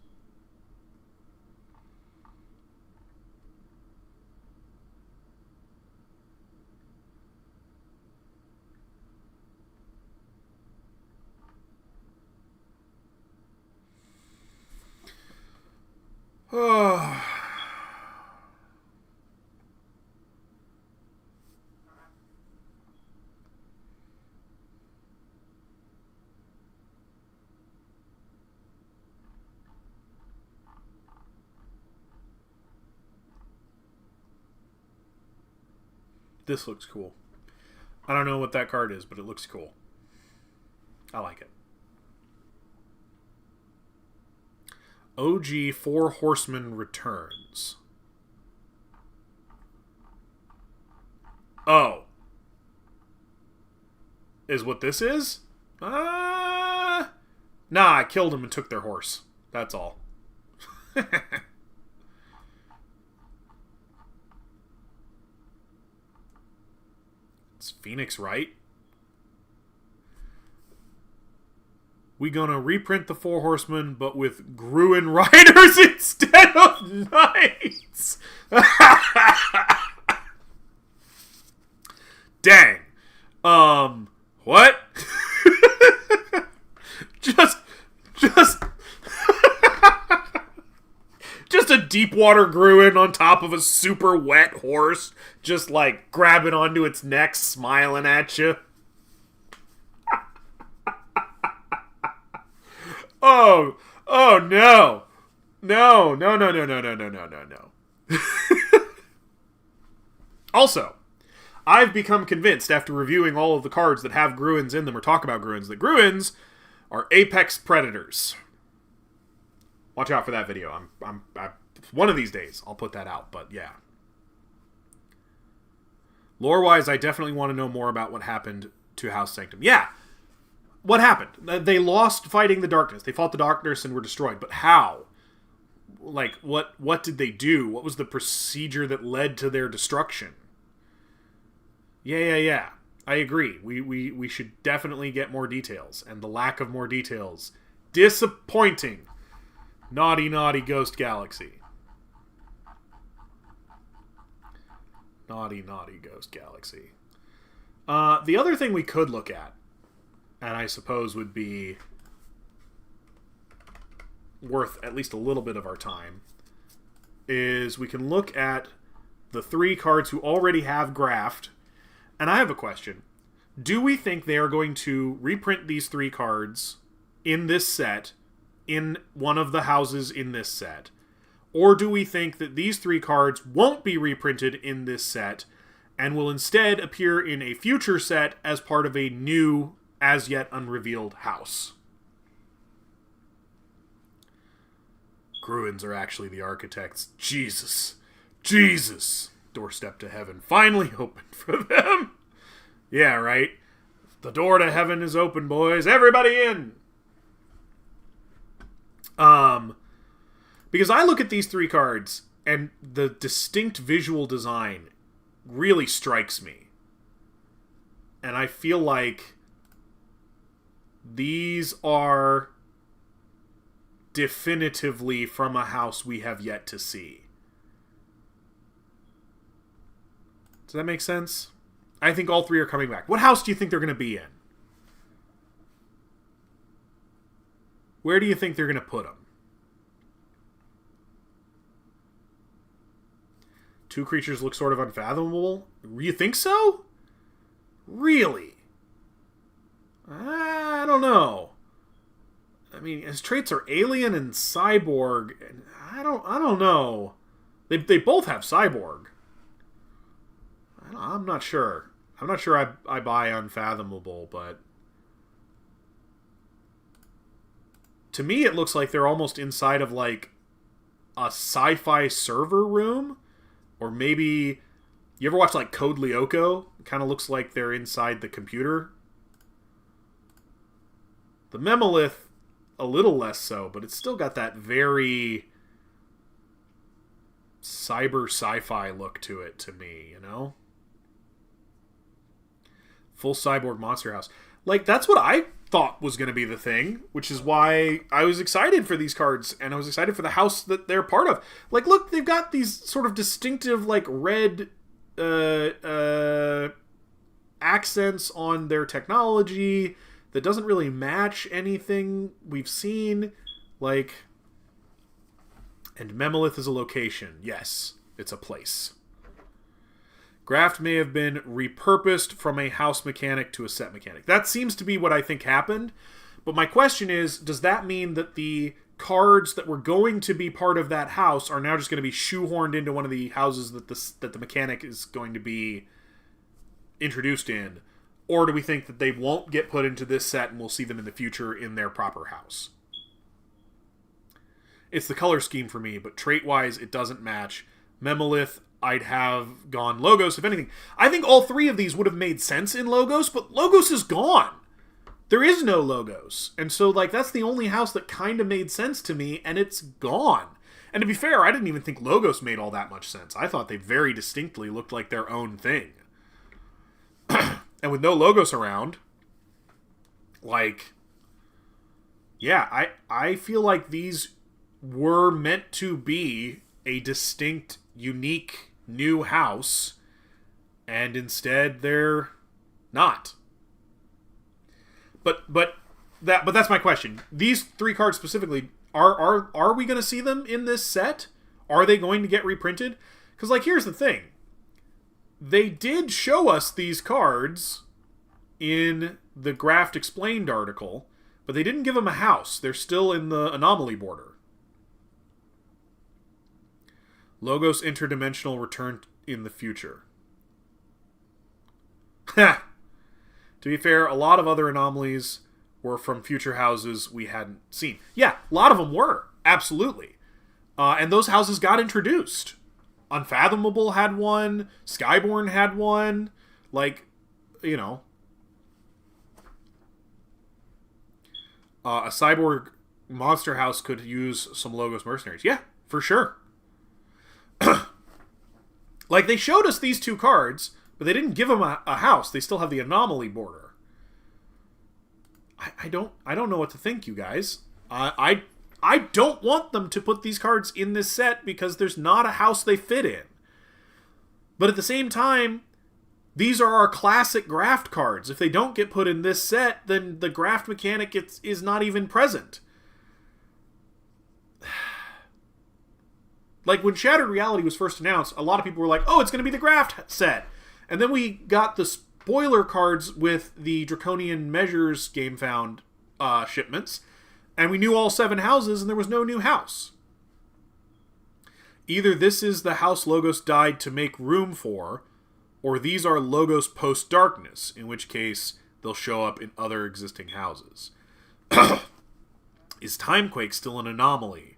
This looks cool. I don't know what that card is, but it looks cool. I like it. OG Four Horsemen returns. Oh. Is what this is? Nah, I killed him and took their horse. That's all. It's Phoenix, right? We gonna reprint the Four Horsemen, but with Gruen riders instead of knights. Dang. What? just just a deep water Gruen on top of a super wet horse, just like grabbing onto its neck, smiling at you. Oh no. No. Also, I've become convinced after reviewing all of the cards that have Gruens in them or talk about Gruens that Gruens are apex predators. Watch out for that video. I'm one of these days I'll put that out, but yeah. Lore-wise, I definitely want to know more about what happened to House Sanctum. Yeah. What happened? They lost fighting the darkness. They fought the darkness and were destroyed. But how? Like, what did they do? What was the procedure that led to their destruction? Yeah. I agree. We should definitely get more details. And the lack of more details. Disappointing. Naughty Ghost Galaxy. Naughty Ghost Galaxy. The other thing we could look at, and I suppose would be worth at least a little bit of our time, is we can look at the 3 cards who already have Graphed. And I have a question. Do we think they are going to reprint these 3 cards in this set, in one of the houses in this set? Or do we think that these 3 cards won't be reprinted in this set and will instead appear in a future set as part of a new, as yet unrevealed house? Gruens are actually the architects. Jesus. Doorstep to heaven finally opened for them. Yeah, right? The door to heaven is open, boys. Everybody in! Because I look at these 3 cards, and the distinct visual design really strikes me. And I feel like these are definitively from a house we have yet to see. Does that make sense? I think all 3 are coming back. What house do you think they're going to be in? Where do you think they're going to put them? 2 creatures look sort of unfathomable. You think so? Really? I don't know. I mean, his traits are alien and cyborg. And I don't know. They both have cyborg. I'm not sure. I'm not sure I buy unfathomable, but to me it looks like they're almost inside of like a sci-fi server room. Or maybe, you ever watch like Code Lyoko? It kind of looks like they're inside the computer. The Memolith, a little less so, but it's still got that very cyber sci-fi look to it to me, you know? Full cyborg monster house. Like, that's what I thought was going to be the thing, which is why I was excited for these cards, and I was excited for the house that they're part of. Like, look, they've got these sort of distinctive, like, red accents on their technology that doesn't really match anything we've seen. Like, and Memolith is a location. Yes, it's a place. Graphed may have been repurposed from a house mechanic to a set mechanic. That seems to be what I think happened. But my question is, does that mean that the cards that were going to be part of that house are now just going to be shoehorned into one of the houses that the mechanic is going to be introduced in? Or do we think that they won't get put into this set and we'll see them in the future in their proper house? It's the color scheme for me, but trait-wise, it doesn't match. Memolith, I'd have gone Logos, if anything. I think all three of these would have made sense in Logos, but Logos is gone. There is no Logos. And so, like, that's the only house that kind of made sense to me, and it's gone. And to be fair, I didn't even think Logos made all that much sense. I thought they very distinctly looked like their own thing. And with no Logos around, like, yeah, I feel like these were meant to be a distinct, unique, new house, and instead they're not. But that's my question. These three cards specifically, are we going to see them in this set? Are they going to get reprinted? Because, like, here's the thing. They did show us these cards in the Graft Explained article, but they didn't give them a house. They're still in the anomaly border. Logos interdimensional return in the future. Ha! To be fair, a lot of other anomalies were from future houses we hadn't seen. Yeah, a lot of them were. Absolutely. And those houses got introduced. Unfathomable had one. Skyborn had one. Like, you know. A cyborg monster house could use some Logos mercenaries. Yeah, for sure. Like, they showed us these two cards, but they didn't give them a house. They still have the anomaly border. I don't know what to think, you guys. I don't want them to put these cards in this set because there's not a house they fit in. But at the same time, these are our classic graft cards. If they don't get put in this set, then the graft mechanic is not even present. Like, when Shattered Reality was first announced, a lot of people were like, oh, it's going to be the graft set. And then we got the spoiler cards with the Draconian Measures Gamefound shipments, and we knew all 7 houses, and there was no new house. Either this is the house Logos died to make room for, or these are Logos post-darkness, in which case they'll show up in other existing houses. Is Timequake still an anomaly?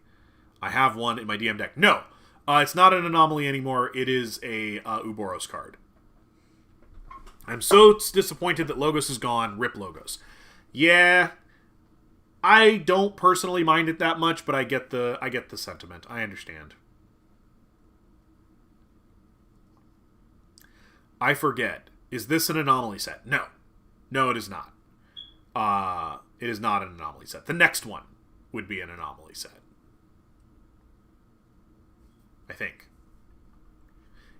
I have one in my DM deck. No, it's not an anomaly anymore. It is a Uboros card. I'm so disappointed that Logos is gone. Rip Logos. Yeah, I don't personally mind it that much, but I get the sentiment. I understand. I forget. Is this an anomaly set? No. No, it is not. It is not an anomaly set. The next one would be an anomaly set. I think.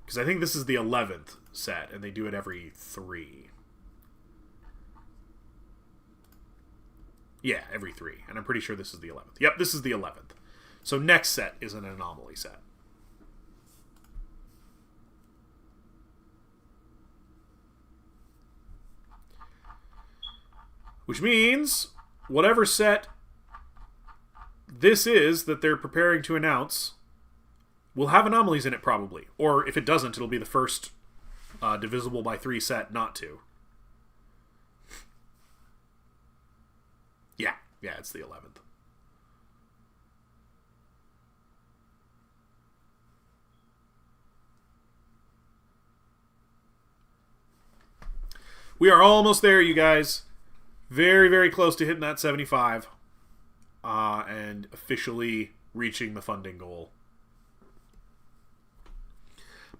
Because I think this is the 11th set, and they do it every 3. Yeah, every 3. And I'm pretty sure this is the 11th. Yep, this is the 11th. So next set is an anomaly set. Which means, whatever set this is that they're preparing to announce will have anomalies in it, probably. Or if it doesn't, it'll be the first divisible by 3 set not to. Yeah, it's the 11th. We are almost there, you guys. Very, very close to hitting that 75. And officially reaching the funding goal.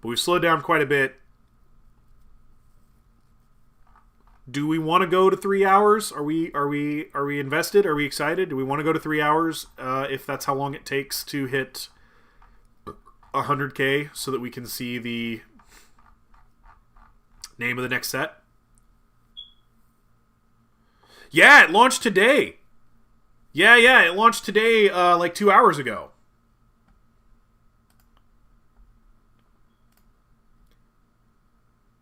But we've slowed down quite a bit. Do we want to go to 3 hours? Are we invested? Are we excited? Do we want to go to 3 hours if that's how long it takes to hit 100K so that we can see the name of the next set? Yeah, it launched today. Yeah, it launched today like 2 hours ago.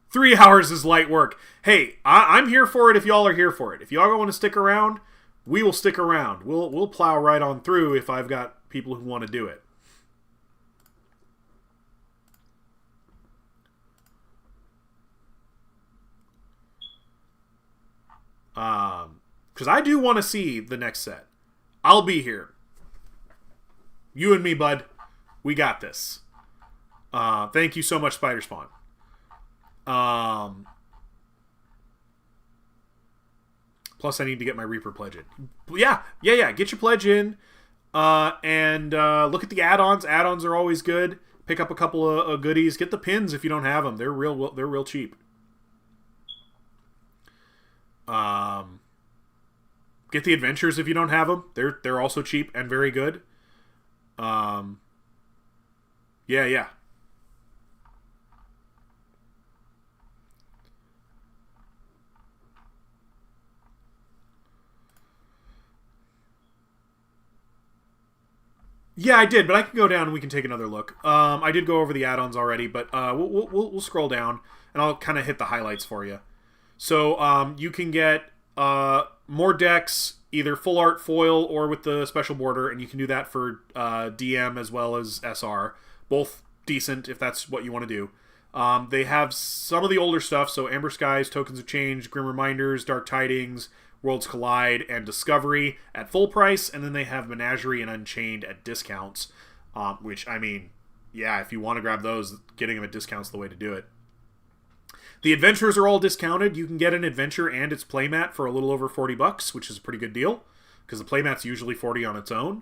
Three hours is light work. Hey, I'm here for it if y'all are here for it. If y'all want to stick around, we will stick around. We'll plow right on through if I've got people who want to do it. Because I do want to see the next set. I'll be here. You and me, bud. We got this. Thank you so much, Spider Spawn. Plus, I need to get my Reaper pledge in. Yeah. Get your pledge in. And look at the add-ons. Add-ons are always good. Pick up a couple of goodies. Get the pins if you don't have them. They're real cheap. Get the adventures if you don't have them. They're also cheap and very good. Yeah. Yeah, I did, but I can go down and we can take another look. I did go over the add-ons already, but we'll scroll down and I'll kind of hit the highlights for you. So you can get more decks, either full art foil or with the special border, and you can do that for DM as well as SR. Both decent if that's what you want to do. They have some of the older stuff, so Amber Skies, Tokens of Change, Grim Reminders, Dark Tidings, Worlds Collide, and Discovery at full price, and then they have Menagerie and Unchained at discounts, which, I mean, yeah, if you want to grab those, getting them at discounts is the way to do it. The adventures are all discounted. You can get an adventure and its playmat for a little over $40, which is a pretty good deal, because the playmat's usually $40 on its own.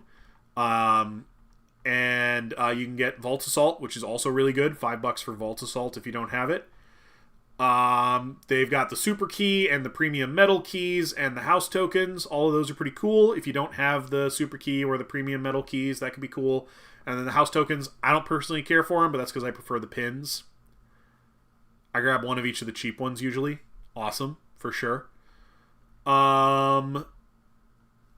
And you can get Vault Assault, which is also really good, $5 for Vault Assault if you don't have it. They've got the Super Key and the Premium Metal Keys and the House Tokens. All of those are pretty cool. If you don't have the Super Key or the Premium Metal Keys, that could be cool. And then the House Tokens, I don't personally care for them, but that's because I prefer the pins. I grab one of each of the cheap ones usually. Awesome, for sure.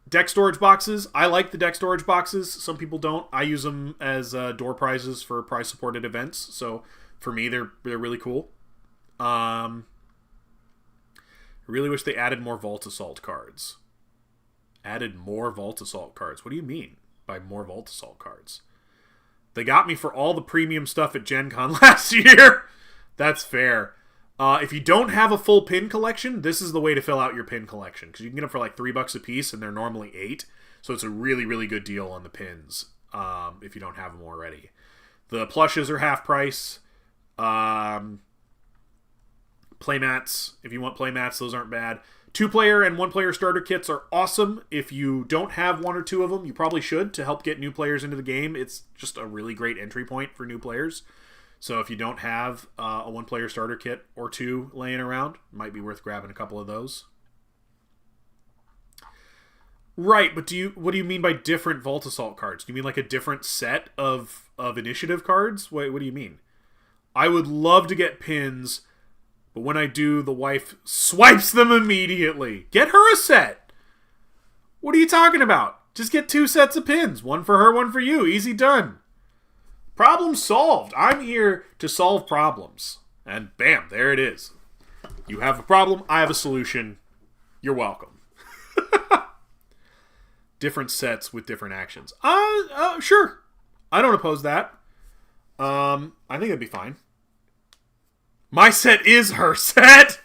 Deck storage boxes. I like the deck storage boxes. Some people don't. I use them as door prizes for prize-supported events. So for me, they're really cool. I really wish they added more Vault Assault cards. Added more Vault Assault cards. What do you mean by more Vault Assault cards? They got me for all the premium stuff at GenCon last year. That's fair. If you don't have a full pin collection, this is the way to fill out your pin collection. Because you can get them for like $3 a piece, and they're normally $8. So it's a really, really good deal on the pins if you don't have them already. The plushes are half price. Playmats, if you want playmats, those aren't bad. 2-player and 1-player starter kits are awesome. If you don't have one or two of them, you probably should to help get new players into the game. It's just a really great entry point for new players. So if you don't have a 1-player starter kit or two laying around, it might be worth grabbing a couple of those. Right, but what do you mean by different Vault Assault cards? Do you mean like a different set of initiative cards? What do you mean? I would love to get pins, but when I do, the wife swipes them immediately. Get her a set. What are you talking about? Just get 2 sets of pins. One for her, one for you. Easy done. Problem solved. I'm here to solve problems. And bam, there it is. You have a problem, I have a solution. You're welcome. Different sets with different actions. Sure. I don't oppose that. I think it'd be fine. My set is her set!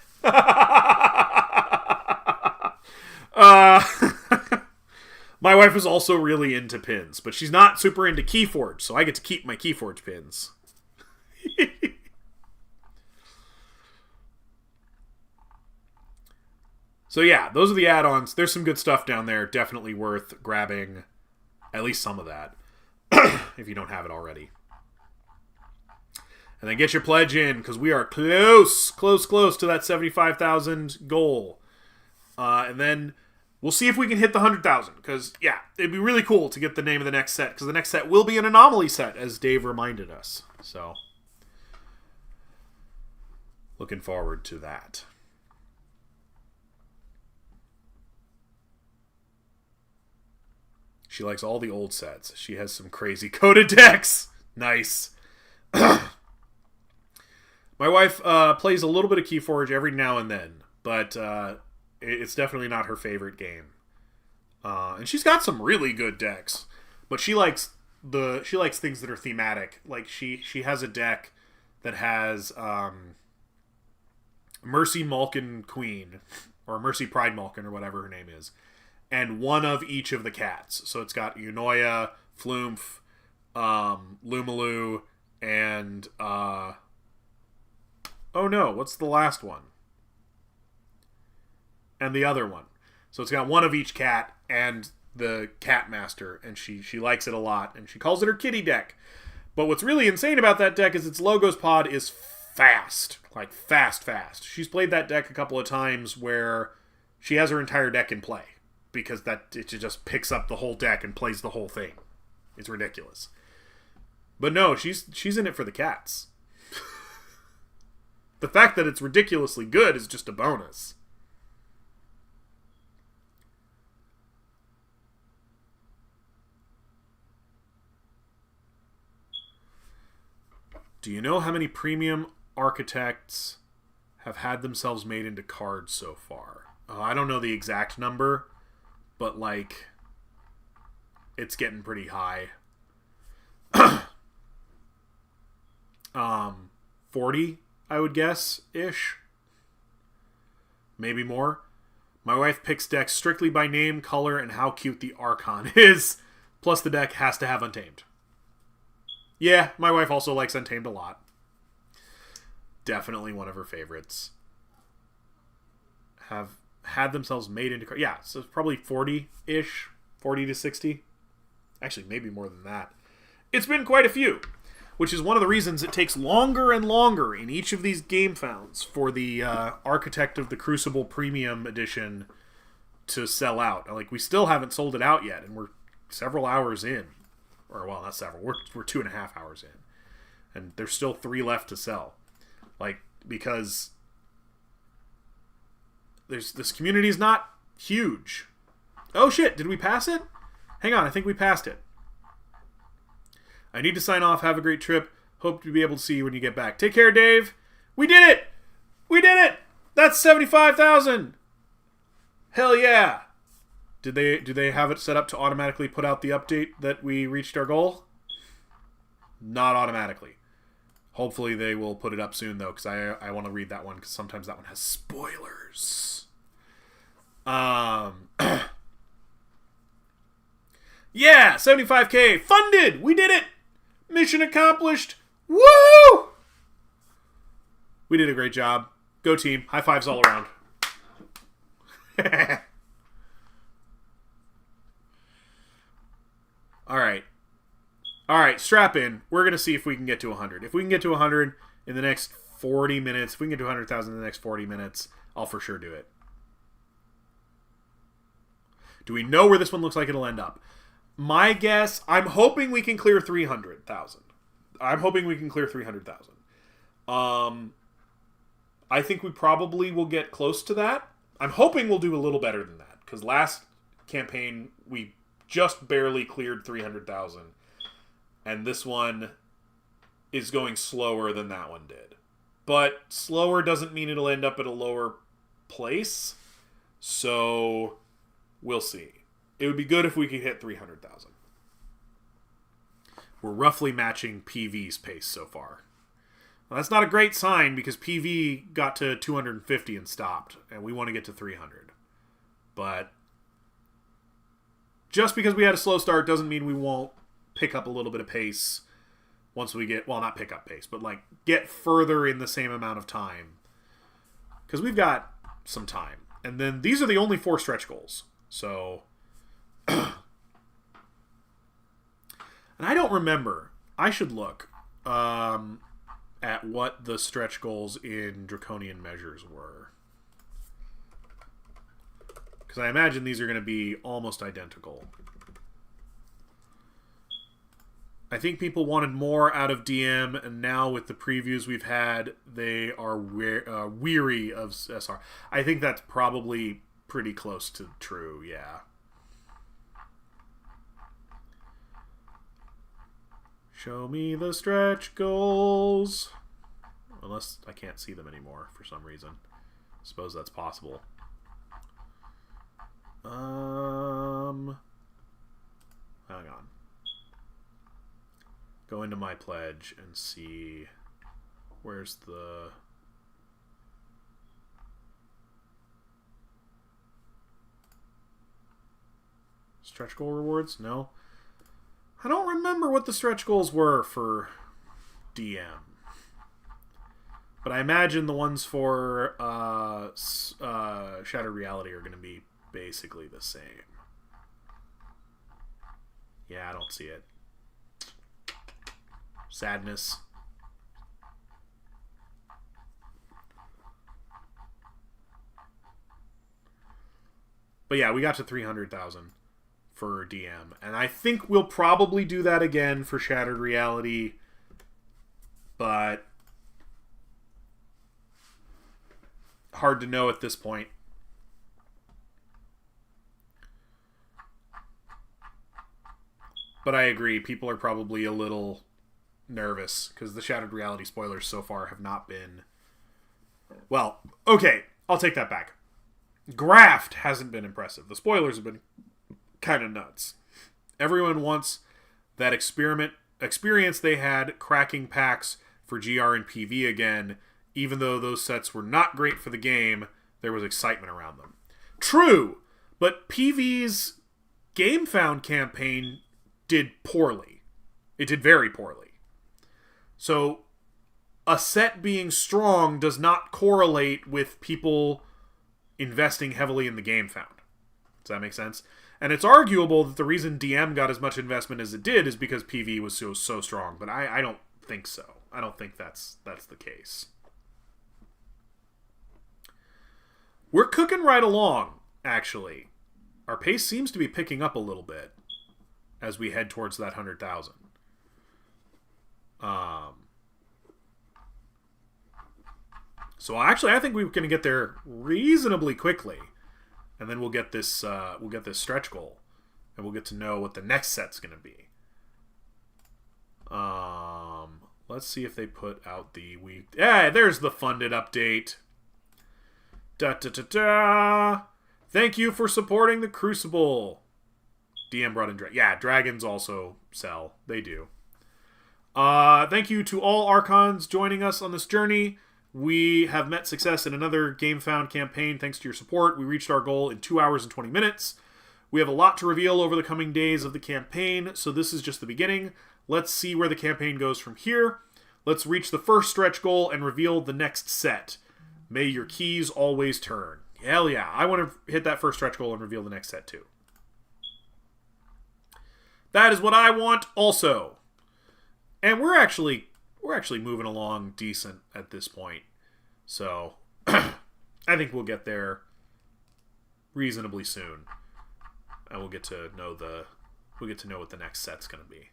My wife is also really into pins, but she's not super into Keyforge, so I get to keep my Keyforge pins. So yeah, those are the add-ons. There's some good stuff down there. Definitely worth grabbing at least some of that, if you don't have it already. And then get your pledge in, because we are close to that 75,000 goal. And then we'll see if we can hit the 100,000, because, yeah, it'd be really cool to get the name of the next set, because the next set will be an anomaly set, as Dave reminded us. So, looking forward to that. She likes all the old sets. She has some crazy coded decks. Nice. My wife plays a little bit of Keyforge every now and then, but it's definitely not her favorite game. And she's got some really good decks, but she likes things that are thematic. Like she has a deck that has Mercy Malkin Queen, or Mercy Pride Malkin, or whatever her name is, and one of each of the cats. So it's got Eunoia, Flumph, Lumaloo, and oh no, what's the last one? And the other one. So it's got one of each cat and the cat master, and she likes it a lot, and she calls it her kitty deck. But what's really insane about that deck is its Logos pod is fast. Like, fast. She's played that deck a couple of times where she has her entire deck in play, because it just picks up the whole deck and plays the whole thing. It's ridiculous. But no, she's in it for the cats. The fact that it's ridiculously good is just a bonus. Do you know how many premium architects have had themselves made into cards so far? I don't know the exact number, but, like, it's getting pretty high. 40, I would guess, ish. Maybe more. My wife picks decks strictly by name, color, and how cute the Archon is. Plus, the deck has to have Untamed. Yeah, my wife also likes Untamed a lot. Definitely one of her favorites. Have had themselves made into cards. Yeah, so it's probably 40-ish. 40 to 60. Actually, maybe more than that. It's been quite a few, which is one of the reasons it takes longer and longer in each of these Gamefounds for the Architect of the Crucible Premium Edition to sell out. Like, we still haven't sold it out yet, and we're several hours in. Or, well, not several. We're 2.5 hours in. And there's still 3 left to sell. Like, because this community is not huge. Oh, shit. Did we pass it? Hang on. I think we passed it. I need to sign off. Have a great trip. Hope to be able to see you when you get back. Take care, Dave. We did it! We did it! That's 75,000! Hell yeah! Do they have it set up to automatically put out the update that we reached our goal? Not automatically. Hopefully they will put it up soon, though, because I want to read that one, because sometimes that one has spoilers. Yeah! 75K! Funded! We did it! Mission accomplished! Woo! We did a great job. Go team. High fives all around. Alright, strap in. We're going to see if we can get to 100. If we can get to 100 in the next 40 minutes, if we can get to 100,000 in the next 40 minutes, I'll for sure do it. Do we know where this one looks like it'll end up? My guess, I'm hoping we can clear 300,000. I'm hoping we can clear 300,000. I think we probably will get close to that. I'm hoping we'll do a little better than that, because last campaign we just barely cleared 300,000. And this one is going slower than that one did. But slower doesn't mean it'll end up at a lower place. So we'll see. It would be good if we could hit 300,000. We're roughly matching PV's pace so far. Well, that's not a great sign, because PV got to 250 and stopped. And we want to get to 300. But just because we had a slow start doesn't mean we won't pick up a little bit of pace once we get, well, not pick up pace, but like get further in the same amount of time, because we've got some time. And then these are the only 4 stretch goals, so and I don't remember, I should look at what the stretch goals in Draconian Measures were, because I imagine these are going to be almost identical. I think people wanted more out of DM, and now with the previews we've had, they are weary of SR. I think that's probably pretty close to true, yeah. Show me the stretch goals. Unless I can't see them anymore for some reason. I suppose that's possible. Hang on. Go into my pledge and see where's the Stretch goal rewards? No. I don't remember what the stretch goals were for DM. But I imagine the ones for Shattered Reality are going to be basically the same. Yeah, I don't see it. Sadness. But yeah, we got to 300,000 for DM. And I think we'll probably do that again for Shattered Reality. But hard to know at this point. But I agree, people are probably a little nervous because the Shattered Reality spoilers so far have not been... Well, okay, I'll take that back. Graft hasn't been impressive. The spoilers have been kind of nuts. Everyone wants that experience they had cracking packs for GR and PV again. Even though those sets were not great for the game, there was excitement around them. True, but PV's Gamefound campaign did poorly. It did very poorly. So, a set being strong does not correlate with people investing heavily in the Gamefound. Does that make sense? And it's arguable that the reason DM got as much investment as it did is because PV was so strong, but I don't think so. I don't think that's the case. We're cooking right along, actually. Our pace seems to be picking up a little bit as we head towards that 100,000. So actually, I think we're going to get there reasonably quickly, and then we'll get this stretch goal, and we'll get to know what the next set's going to be. Let's see if they put out the week. Yeah, there's the funded update. Thank you for supporting the Crucible. DM brought in dragons also sell. They do. Thank you to all Archons joining us on this journey. We have met success in another Gamefound campaign thanks to your support. We reached our goal in 2 hours and 20 minutes. We have a lot to reveal over the coming days of the campaign, so this is just the beginning. Let's see where the campaign goes from here. Let's reach the first stretch goal and reveal the next set. May your keys always turn. Hell yeah. I want to hit that first stretch goal and reveal the next set too. That is what I want also. And we're actually moving along decent at this point. So I think we'll get there reasonably soon. And we'll get to know what the next set's going to be.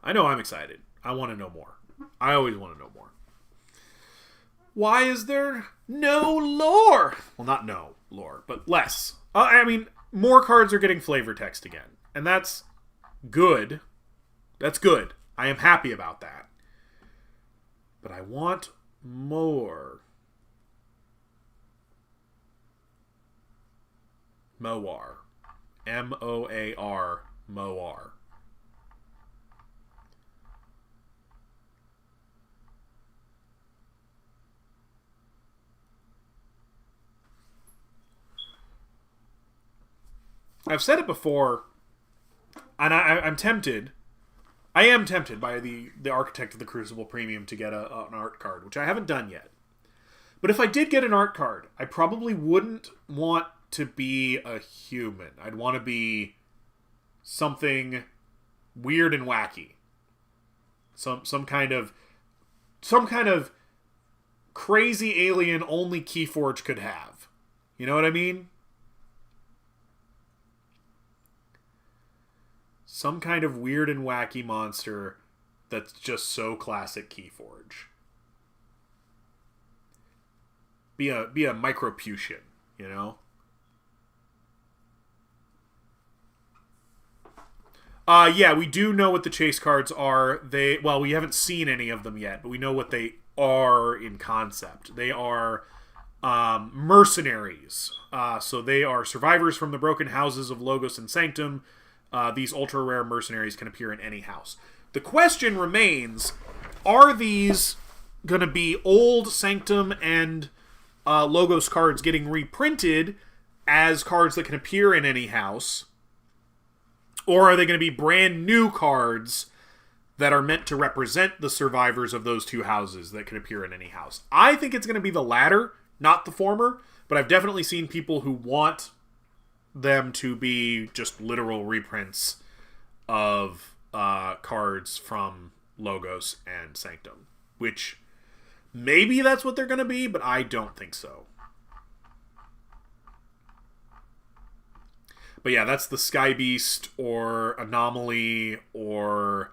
I know I'm excited. I want to know more. I always want to know more. Why is there no lore? Well, not no lore, but less. More cards are getting flavor text again. And that's good. That's good. I am happy about that. But I want more. Moar. M-O-A-R. Moar. I've said it before, and I'm tempted. I am tempted by the Architect of the Crucible Premium to get an art card, which I haven't done yet. But if I did get an art card, I probably wouldn't want to be a human. I'd want to be something weird and wacky. Some kind of crazy alien only Keyforge could have. You know what I mean? Some kind of weird and wacky monster that's just so classic Keyforge. Be a microputian, you know? Yeah, we do know what the chase cards are. We haven't seen any of them yet, but we know what they are in concept. They are mercenaries. So they are survivors from the broken houses of Logos and Sanctum. These ultra-rare mercenaries can appear in any house. The question remains, are these going to be old Sanctum and Logos cards getting reprinted as cards that can appear in any house? Or are they going to be brand new cards that are meant to represent the survivors of those two houses that can appear in any house? I think it's going to be the latter, not the former, but I've definitely seen people who want them to be just literal reprints of cards from Logos and Sanctum, which maybe that's what they're going to be, but I don't think so. But yeah, that's the Sky Beast or Anomaly or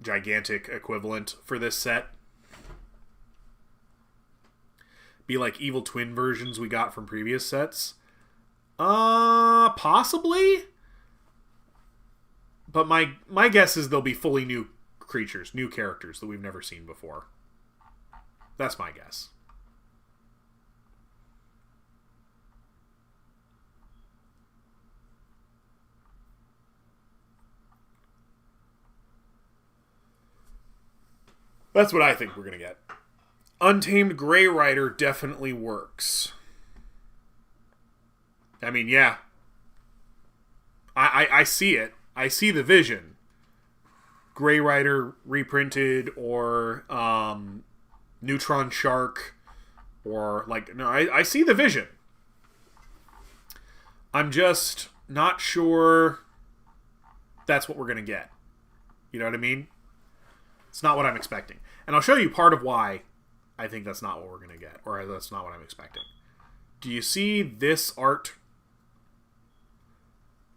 Gigantic equivalent for this set. Be like Evil Twin versions we got from previous sets. Possibly. But my guess is they'll be fully new creatures, new characters that we've never seen before. That's my guess. That's what I think we're going to get. Untamed Grey Rider definitely works. I mean, yeah. I see it. I see the vision. Grey Rider reprinted or Neutron Shark or like... No, I see the vision. I'm just not sure that's what we're going to get. You know what I mean? It's not what I'm expecting. And I'll show you part of why I think that's not what we're going to get. Or that's not what I'm expecting. Do you see this art?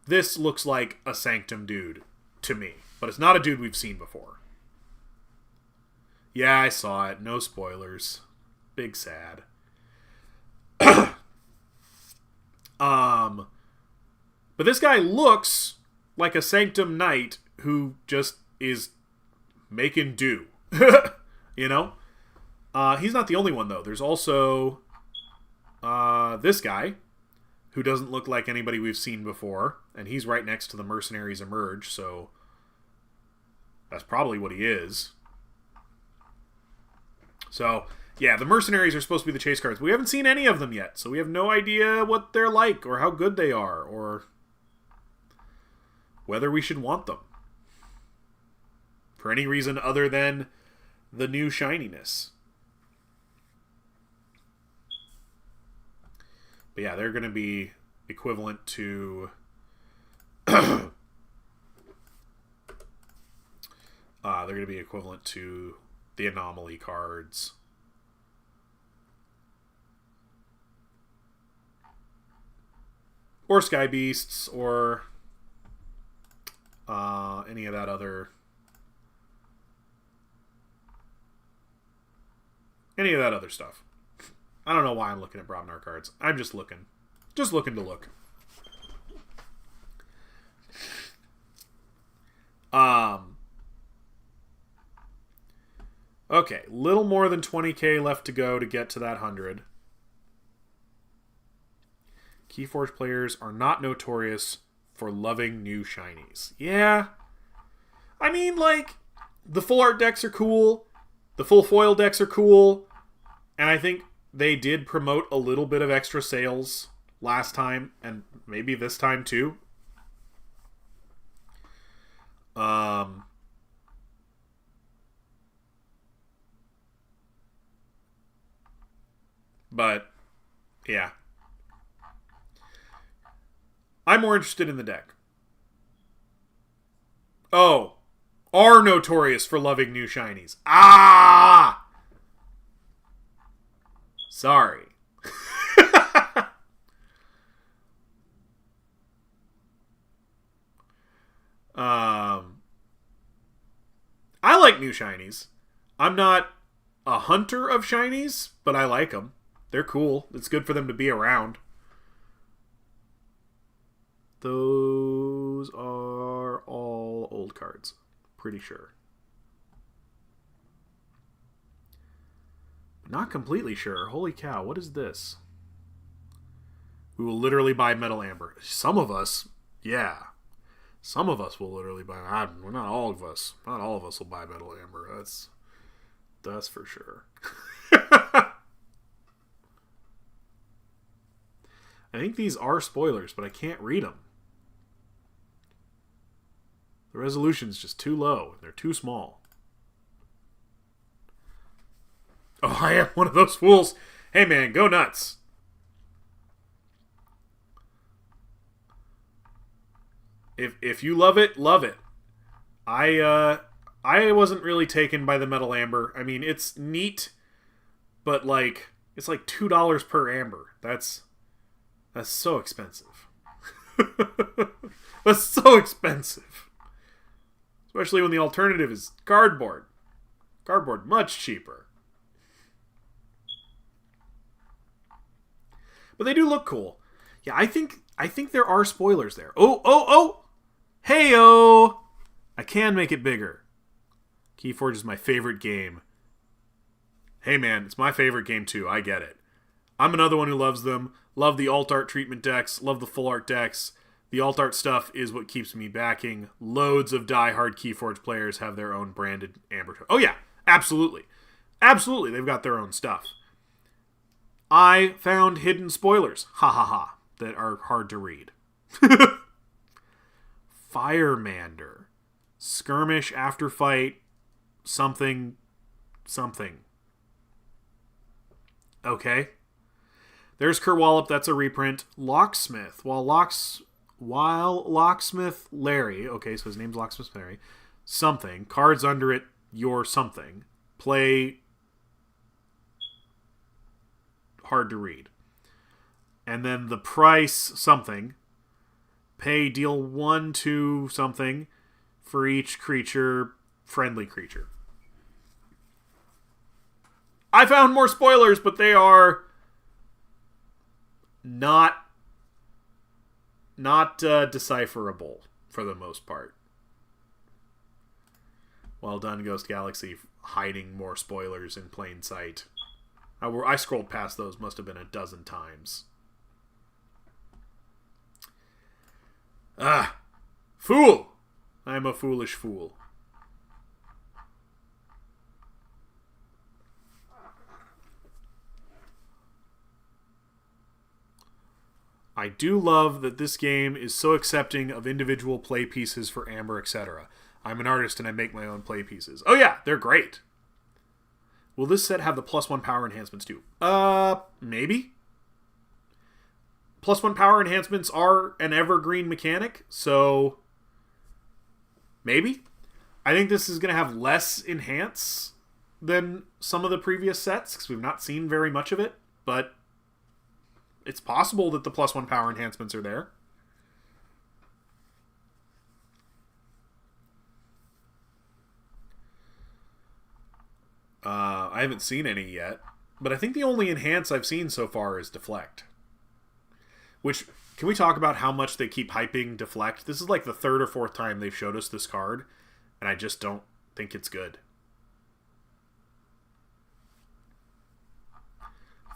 This looks like a Sanctum dude to me. But it's not a dude we've seen before. Yeah, I saw it. No spoilers. Big sad. But this guy looks like a Sanctum Knight who just is making do. You know? He's not the only one, though. There's also this guy who doesn't look like anybody we've seen before. And he's right next to the Mercenaries Emerge, so that's probably what he is. So, yeah, the Mercenaries are supposed to be the chase cards. We haven't seen any of them yet, so we have no idea what they're like or how good they are or whether we should want them for any reason other than the new shininess. But yeah, they're going to be equivalent to... they're going to be equivalent to the Anomaly cards. Or Sky Beasts, or any of that other... Any of that other stuff. I don't know why I'm looking at Brobnar cards. I'm just looking. Just looking to look. Okay, little more than 20k left to go to get to that 100. Keyforge players are not notorious for loving new shinies. Yeah. I mean, like, the full art decks are cool. The full foil decks are cool. And I think they did promote a little bit of extra sales last time, and maybe this time too. But, yeah. I'm more interested in the deck. Oh. Are notorious for loving new shinies. Ah! Sorry. I like new shinies. I'm not a hunter of shinies, but I like them. They're cool. It's good for them to be around. Those are all old cards. Pretty sure. Not completely sure. Holy cow, what is this? We will literally buy Metal Amber. Some of us, yeah. Some of us will literally buy... Well, not all of us. Not all of us will buy Metal Amber. That's for sure. I think these are spoilers, but I can't read them. The resolution's just too low. They're too small. Oh, I am one of those fools. Hey, man, go nuts. If you love it, love it. I wasn't really taken by the metal amber. I mean, it's neat, but like it's like $2 per amber. That's so expensive. That's so expensive. Especially when the alternative is cardboard. Cardboard much cheaper. But they do look cool. Yeah, I think there are spoilers there. Oh! Hey-o! I can make it bigger. Keyforge is my favorite game. Hey man, it's my favorite game too. I get it. I'm another one who loves them. Love the alt art treatment decks. Love the full art decks. The alt art stuff is what keeps me backing. Loads of diehard Keyforge players have their own branded Amber. Oh yeah, absolutely. Absolutely, they've got their own stuff. I found hidden spoilers. Ha ha ha. That are hard to read. Firemander. Skirmish after fight. Something. Okay. There's Kerwallop. That's a reprint. Locksmith. While Locksmith Larry. Okay, so his name's Locksmith Larry. Something. Cards under it. Your something. Play. Hard to read. And then the price, something. Pay, deal 1 to something for each creature, friendly creature. I found more spoilers, but they are not decipherable for the most part. Well done, Ghost Galaxy, hiding more spoilers in plain sight. I scrolled past those, must have been a dozen times. Ah, fool! I'm a foolish fool. I do love that this game is so accepting of individual play pieces for Amber, etc. I'm an artist and I make my own play pieces. Oh yeah, they're great. Will this set have the +1 power enhancements too? Maybe. +1 power enhancements are an evergreen mechanic, so maybe. I think this is going to have less enhance than some of the previous sets, because we've not seen very much of it, but it's possible that the +1 power enhancements are there. I haven't seen any yet, but I think the only enhance I've seen so far is Deflect. Which, can we talk about how much they keep hyping Deflect? This is like the 3rd or 4th time they've showed us this card, and I just don't think it's good.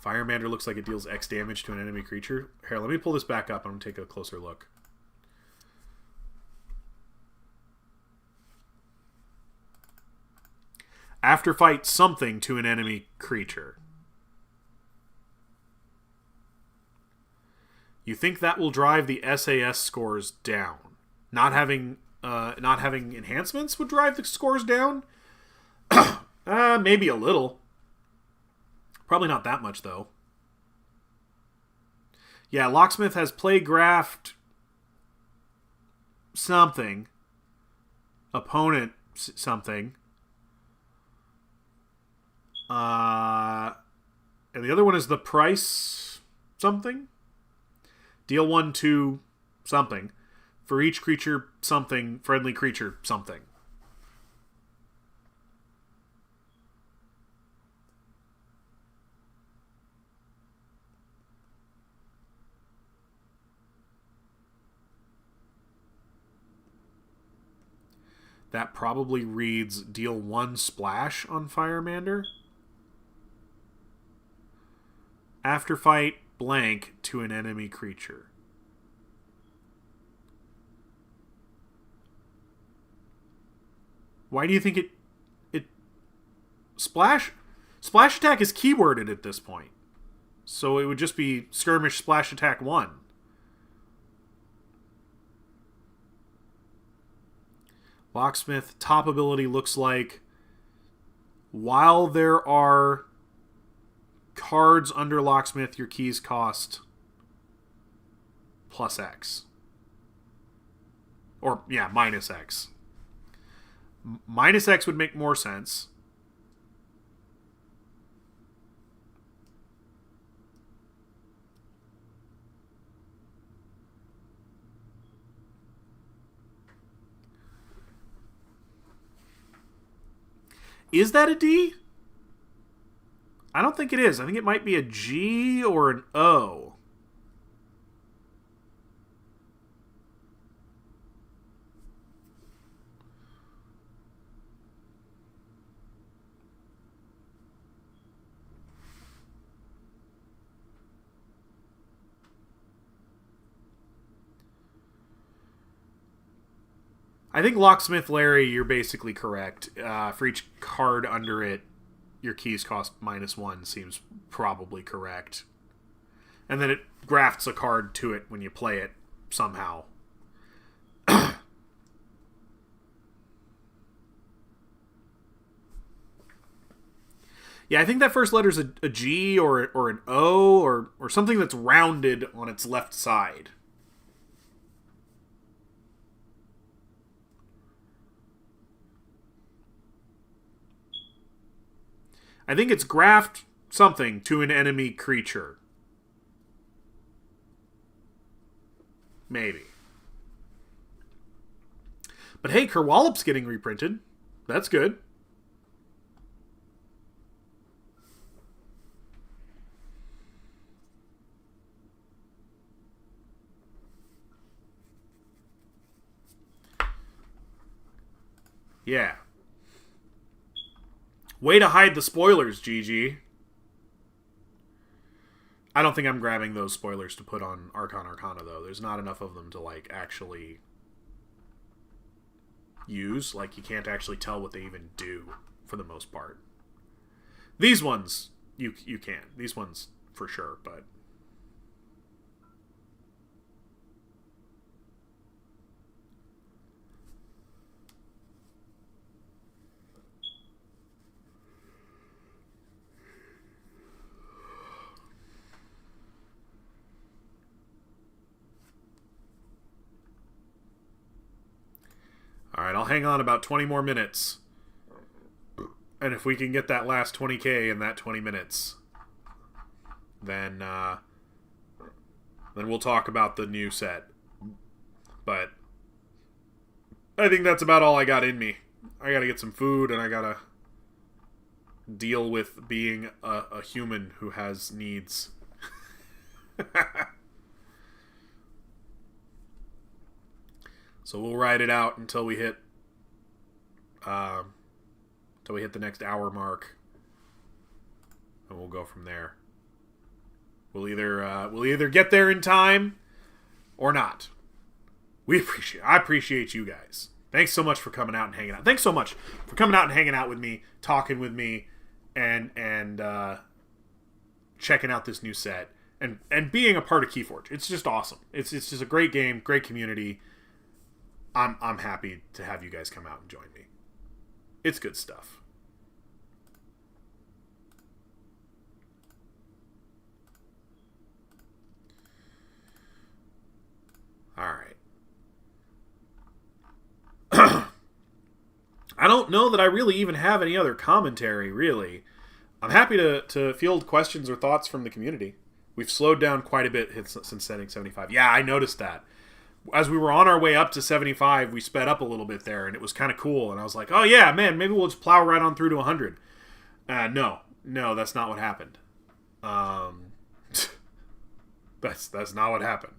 Firemander looks like it deals X damage to an enemy creature. Here, let me pull this back up and I'm going to take a closer look. After fight something to an enemy creature. You think that will drive the SAS scores down? Not having enhancements would drive the scores down? Maybe a little. Probably not that much, though. Yeah, Locksmith has Playgraft something. Opponent something. And the other one is the price something. Deal 1 to something. For each creature something, friendly creature something. That probably reads deal 1 splash on Firemander. After fight, blank to an enemy creature. Why do you think it splash attack is keyworded at this point? So it would just be Skirmish Splash Attack 1. Locksmith, top ability looks like while there are cards under Locksmith, your keys cost plus X. Or, yeah, minus X. Minus X would make more sense. Is that a D? I don't think it is. I think it might be a G or an O. I think Locksmith Larry, you're basically correct. For each card under it, your keys cost -1 seems probably correct. And then it grafts a card to it when you play it somehow. Yeah, I think that first letter's a G or an O or something that's rounded on its left side. I think it's graft something to an enemy creature. Maybe. But hey, Kerwallop's getting reprinted. That's good. Yeah. Way to hide the spoilers, GG. I don't think I'm grabbing those spoilers to put on Archon Arcana, though. There's not enough of them to, like, actually use. Like, you can't actually tell what they even do, for the most part. These ones, you can. These ones, for sure, but... Alright, I'll hang on about 20 more minutes. And if we can get that last 20k in that 20 minutes, then we'll talk about the new set. But I think that's about all I got in me. I gotta get some food, and I gotta deal with being a human who has needs. So we'll ride it out until we hit the next hour mark, and we'll go from there. We'll either get there in time or not. I appreciate you guys. Thanks so much for coming out and hanging out. Thanks so much for coming out and hanging out with me, talking with me, and checking out this new set and being a part of Keyforge. It's just awesome. It's just a great game, great community. I'm happy to have you guys come out and join me. It's good stuff. All right. I don't know that I really even have any other commentary, really. I'm happy to field questions or thoughts from the community. We've slowed down quite a bit since setting 75. Yeah, I noticed that. As we were on our way up to 75, we sped up a little bit there, and it was kind of cool. And I was like, oh yeah, man, maybe we'll just plow right on through to 100. No, that's not what happened. That's not what happened.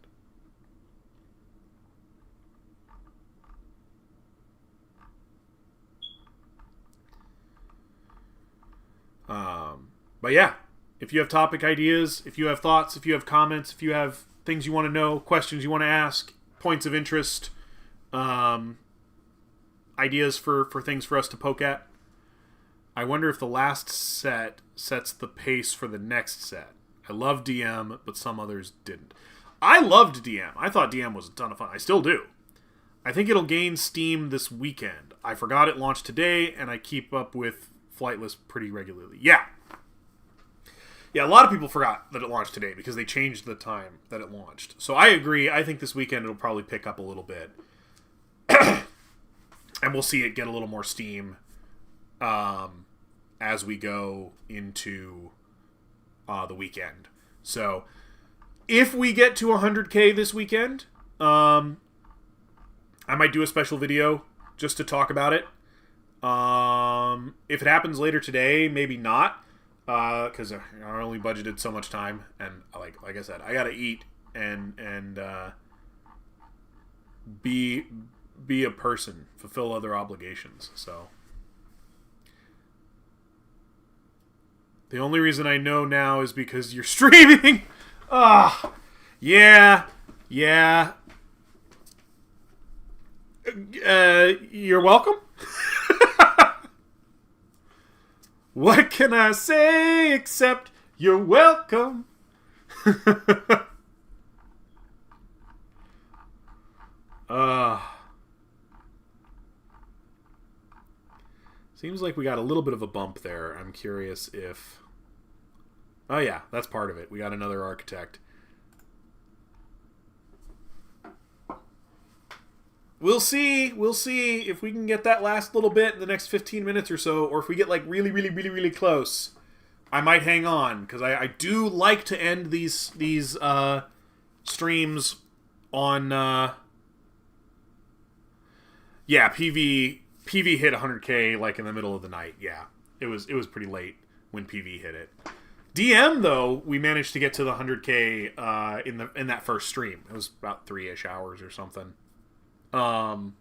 But yeah, if you have topic ideas, if you have thoughts, if you have comments, if you have things you want to know, questions you want to ask, points of interest, ideas for things for us to poke at. I wonder if the last set sets the pace for the next set I loved DM, but some others didn't. I loved DM. I thought DM was a ton of fun. I still do. I think it'll gain steam this weekend. I forgot it launched today, and I keep up with Flightless pretty regularly. Yeah. Yeah, a lot of people forgot that it launched today because they changed the time that it launched. So I agree. I think this weekend it'll probably pick up a little bit. And we'll see it get a little more steam as we go into the weekend. So if we get to 100K this weekend, I might do a special video just to talk about it. If it happens later today, maybe not, because I only budgeted so much time, and like I said, I gotta eat and be a person, fulfill other obligations. So the only reason I know now is because you're streaming. Yeah. You're welcome. What can I say except you're welcome? Seems like we got a little bit of a bump there. I'm curious if... Oh yeah, that's part of it. We got another architect. We'll see if we can get that last little bit in the next 15 minutes or so, or if we get like really close. I might hang on, because I do like to end these streams on... Yeah, PV hit 100K like in the middle of the night. Yeah, it was pretty late when PV hit it. DM though, we managed to get to the 100K in that first stream. It was about 3-ish hours or something. I'd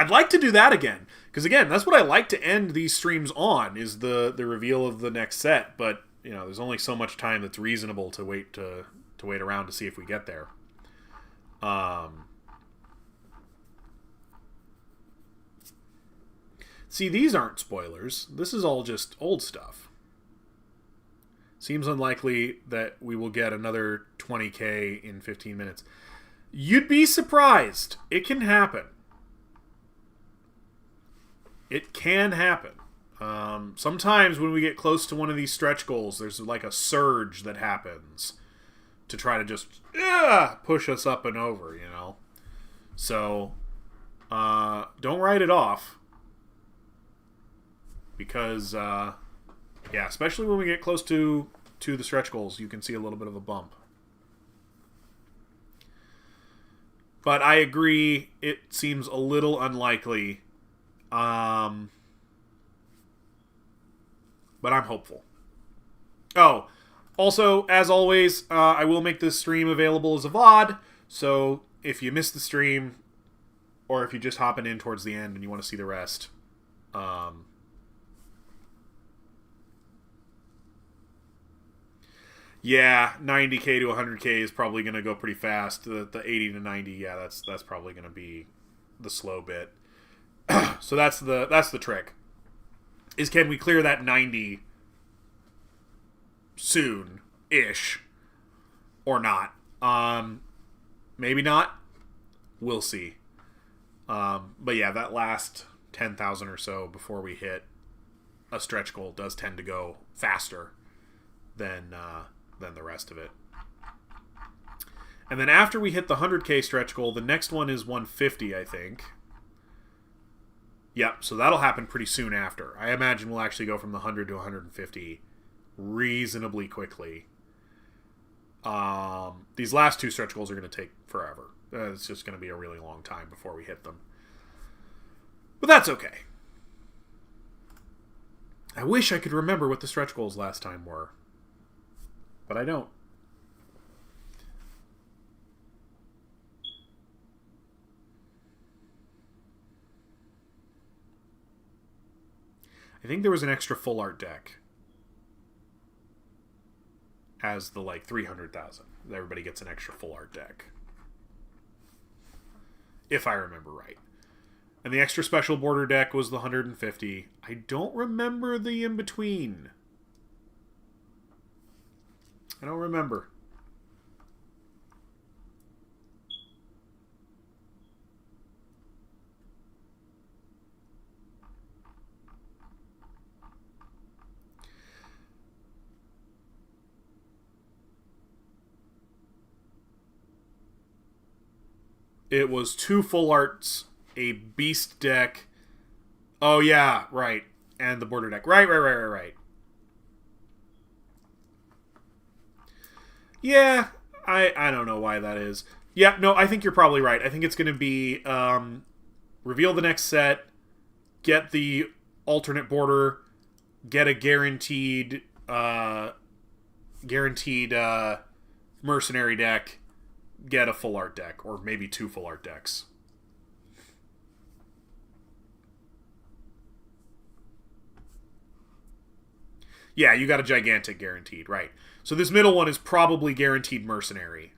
like to do that again, because again, that's what I like to end these streams on, is the reveal of the next set. But you know, there's only so much time that's reasonable to wait around to see if we get there. See, these aren't spoilers. This is all just old stuff. Seems unlikely that we will get another 20K in 15 minutes. You'd be surprised. It can happen. It can happen. Sometimes when we get close to one of these stretch goals, there's like a surge that happens to try to just push us up and over, you know? So, don't write it off. Because, yeah, especially when we get close to the stretch goals, you can see a little bit of a bump. But I agree, it seems a little unlikely. But I'm hopeful. Oh, also, as always, I will make this stream available as a VOD. So if you missed the stream, or if you're just hopping in towards the end and you want to see the rest, yeah, 90K to 100K is probably going to go pretty fast. The 80 to 90, yeah, that's probably going to be the slow bit. So that's the trick. Is can we clear that 90 soon-ish or not? Maybe not. We'll see. But yeah, that last 10,000 or so before we hit a stretch goal does tend to go faster than the rest of it. And then after we hit the 100K stretch goal, the next one is 150, I think. Yep, so that'll happen pretty soon after. I imagine we'll actually go from the 100 to 150 reasonably quickly. These last two stretch goals are going to take forever. It's just going to be a really long time before we hit them. But that's okay. I wish I could remember what the stretch goals last time were. But I don't. I think there was an extra full art deck as the, like, 300,000. Everybody gets an extra full art deck. If I remember right. And the extra special border deck was the 150. I don't remember the in-between. I don't remember. It was 2 full arts, a beast deck. Oh, yeah, right. And the border deck. Right. Yeah, I don't know why that is. Yeah, no, I think you're probably right. I think it's going to be reveal the next set, get the alternate border, get a guaranteed mercenary deck, get a full art deck, or maybe 2 full art decks. Yeah, you got a gigantic guaranteed, right. So this middle one is probably guaranteed mercenary.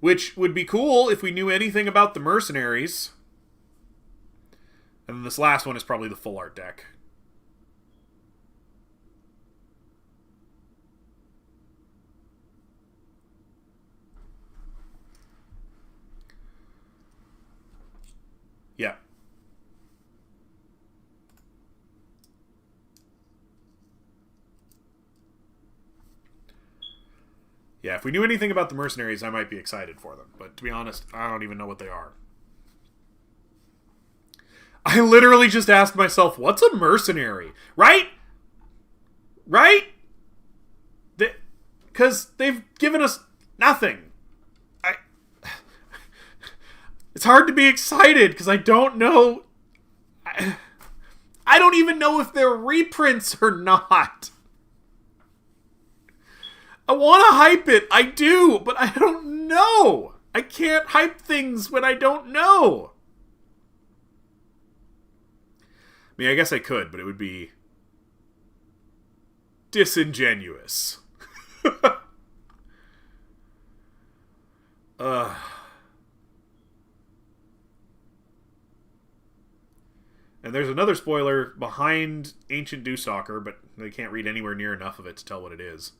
Which would be cool if we knew anything about the mercenaries. And then this last one is probably the full art deck. Yeah. Yeah, if we knew anything about the mercenaries, I might be excited for them. But to be honest, I don't even know what they are. I literally just asked myself, what's a mercenary? Right? Right? Because they've given us nothing. It's hard to be excited because I don't know. I don't even know if they're reprints or not. I want to hype it. I do, but I don't know. I can't hype things when I don't know. I mean, I guess I could, but it would be disingenuous. And there's another spoiler behind Ancient Dewstalker, but they can't read anywhere near enough of it to tell what it is.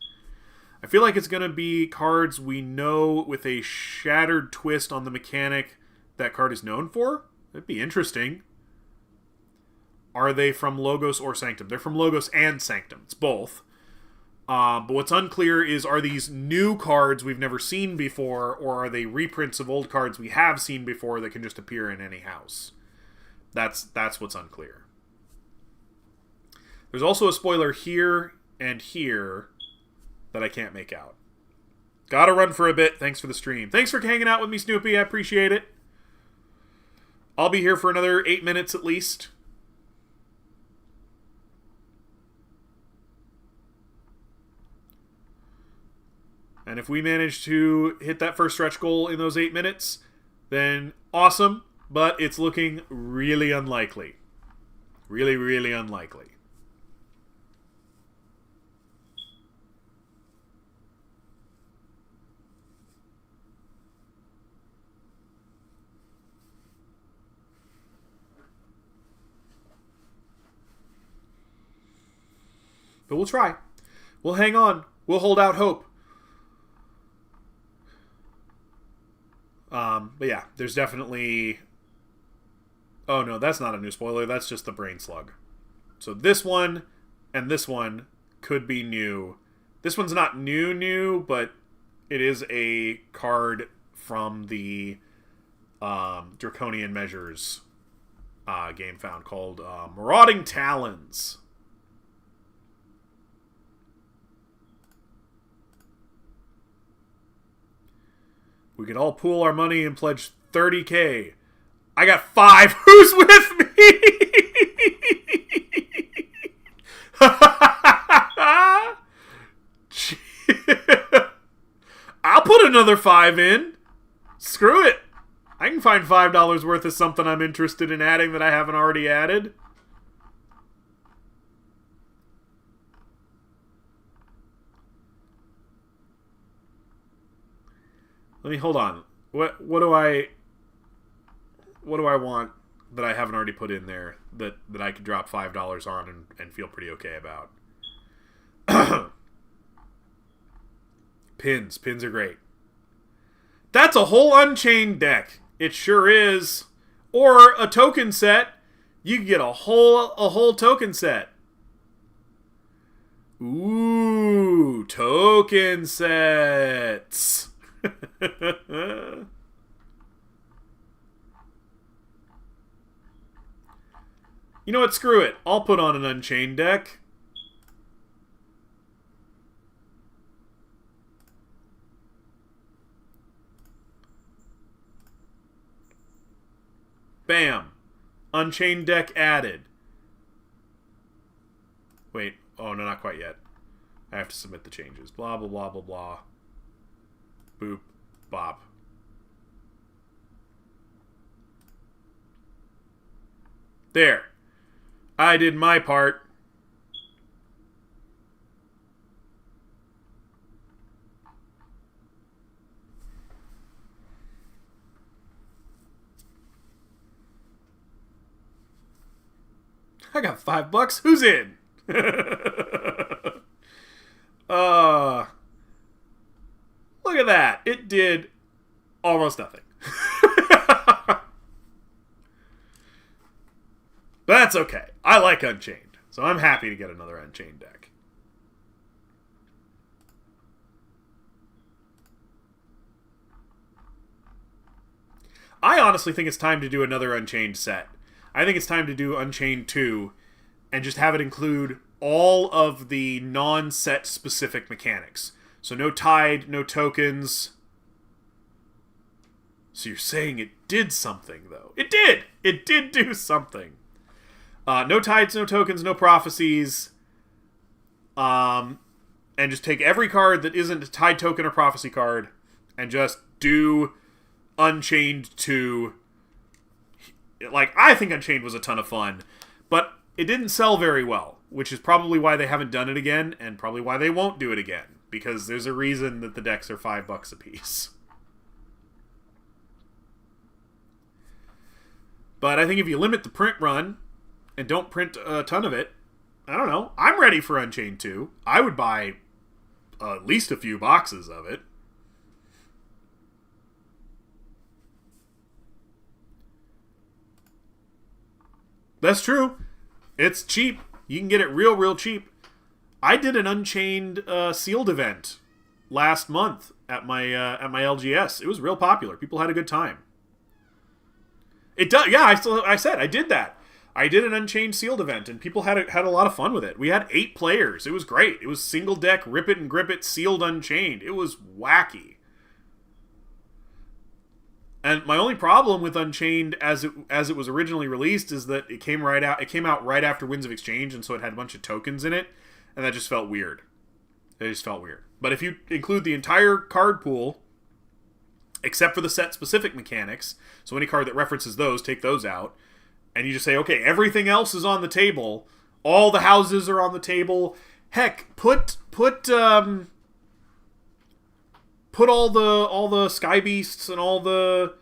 I feel like it's going to be cards we know with a shattered twist on the mechanic that card is known for. That'd be interesting. Are they from Logos or Sanctum? They're from Logos and Sanctum. It's both. But what's unclear is, are these new cards we've never seen before, or are they reprints of old cards we have seen before that can just appear in any house? That's what's unclear. There's also a spoiler here and here that I can't make out. Gotta run for a bit. Thanks for the stream. Thanks for hanging out with me, Snoopy. I appreciate it. I'll be here for another 8 minutes at least. And if we manage to hit that first stretch goal in those 8 minutes, then awesome. But it's looking really unlikely. Really, really unlikely. But we'll try. We'll hang on. We'll hold out hope. But yeah, there's definitely... Oh no, that's not a new spoiler. That's just the Brain Slug. So this one and this one could be new. This one's not new, but it is a card from the Draconian Measures Gamefound called Marauding Talons. We could all pool our money and pledge 30K. I got 5. Who's with me? I'll put another 5 in. Screw it. I can find $5 worth of something I'm interested in adding that I haven't already added. Let me hold on. What do I want that I haven't already put in there that I could drop $5 on and feel pretty okay about? Pins. Pins are great. That's a whole Unchained deck. It sure is. Or a token set. You can get a whole token set. Ooh, token sets. You know what? Screw it. I'll put on an Unchained deck. Bam. Unchained deck added. Wait. Oh, no, not quite yet. I have to submit the changes. Blah, blah, blah, blah, blah. Boop. Bop. There. I did my part. I got $5. Who's in? Look at that. It did almost nothing. But that's okay. I like Unchained, so I'm happy to get another Unchained deck. I honestly think it's time to do another Unchained set. I think it's time to do Unchained 2 and just have it include all of the non-set specific mechanics. So no Tide, no tokens. So you're saying it did something, though. It did! It did do something. No Tides, no tokens, no prophecies. And just take every card that isn't a Tide token or prophecy card and just do Unchained 2. Like, I think Unchained was a ton of fun, but it didn't sell very well, which is probably why they haven't done it again, and probably why they won't do it again, because there's a reason that the decks are $5 a piece. But I think if you limit the print run, and don't print a ton of it, I don't know, I'm ready for Unchained 2. I would buy at least a few boxes of it. That's true. It's cheap. You can get it real cheap. I did an Unchained sealed event last month at my LGS. It was real popular. People had a good time. It does. Yeah, I said I did that. I did an Unchained sealed event, and people had a lot of fun with it. We had 8 players. It was great. It was single deck, rip it and grip it, sealed Unchained. It was wacky. And my only problem with Unchained as it was originally released is that it came out right after Winds of Exchange, and so it had a bunch of tokens in it, and that just felt weird. It just felt weird. But if you include the entire card pool, except for the set specific mechanics, so any card that references those, take those out, and you just say, okay, everything else is on the table, all the houses are on the table. Heck, put all the Sky Beasts and all the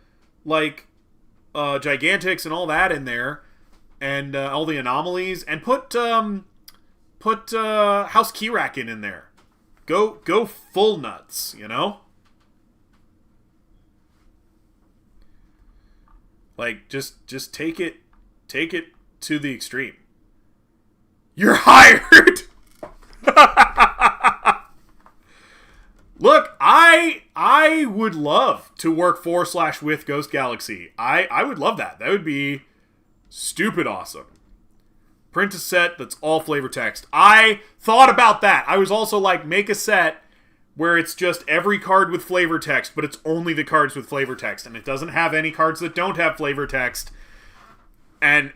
Gigantics and all that in there, and all the anomalies, and put House Kirakin in there. Go full nuts, you know? Like just take it to the extreme. You're hired. Look, I would love to work for/with Ghost Galaxy. I would love that. That would be stupid awesome. Print a set that's all flavor text. I thought about that. I was also like, make a set where it's just every card with flavor text, but it's only the cards with flavor text, and it doesn't have any cards that don't have flavor text. And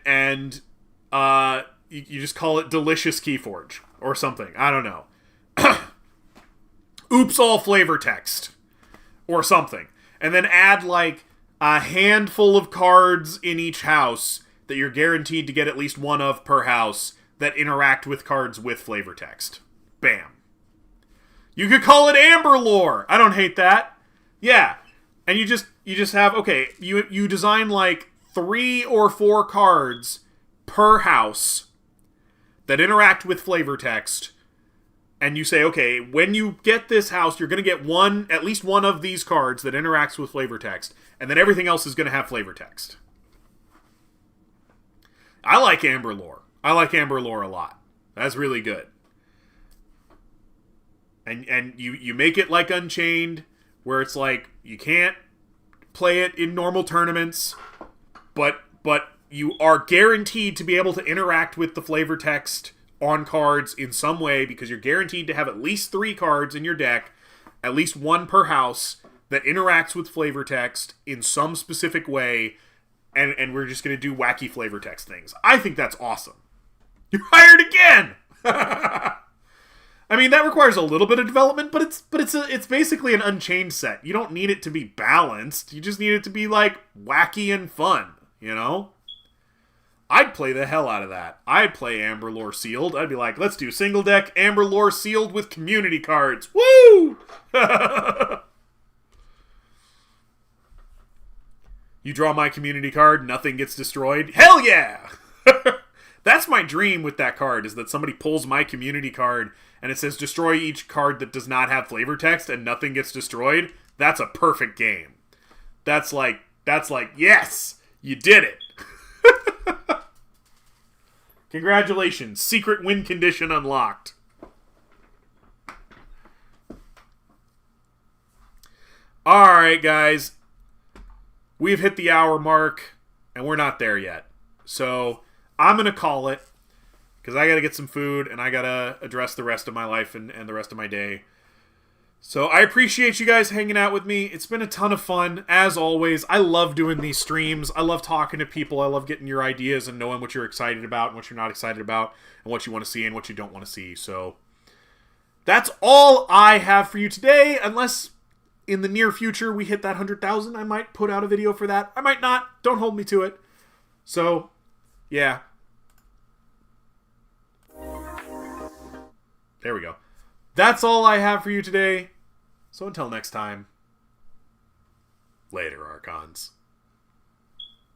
you just call it Delicious Keyforge or something. I don't know. Oops, all flavor text or something, and then add like a handful of cards in each house that you're guaranteed to get at least one of per house that interact with cards with flavor text. Bam. You could call it Amber Lore. I don't hate that. Yeah. And you just have, okay, you design like 3 or 4 cards per house that interact with flavor text, and you say, okay, when you get this house, you're going to get at least one of these cards that interacts with flavor text, and then everything else is going to have flavor text. I like Amber Lore. I like Amber Lore a lot. That's really good. And you make it like Unchained, where it's like you can't play it in normal tournaments, but you are guaranteed to be able to interact with the flavor text on cards in some way, because you're guaranteed to have at least 3 cards in your deck, at least one per house, that interacts with flavor text in some specific way, and we're just going to do wacky flavor text things. I think that's awesome. You're hired again! I mean, that requires a little bit of development, but it's basically an Unchained set. You don't need it to be balanced. You just need it to be, like, wacky and fun, you know? I'd play the hell out of that. I'd play Amber Lore Sealed. I'd be like, let's do single deck Amber Lore Sealed with community cards. Woo! You draw my community card, nothing gets destroyed. Hell yeah! That's my dream with that card, is that somebody pulls my community card and it says destroy each card that does not have flavor text and nothing gets destroyed. That's a perfect game. That's like, yes, you did it. Congratulations, secret win condition unlocked. Alright, guys. We've hit the hour mark, and we're not there yet. So, I'm going to call it, because I got to get some food, and I got to address the rest of my life and the rest of my day. So, I appreciate you guys hanging out with me. It's been a ton of fun, as always. I love doing these streams. I love talking to people. I love getting your ideas and knowing what you're excited about and what you're not excited about, and what you want to see and what you don't want to see. So, that's all I have for you today, unless in the near future we hit that 100,000. I might put out a video for that. I might not. Don't hold me to it. So, yeah. There we go. That's all I have for you today. So until next time, later, Archons.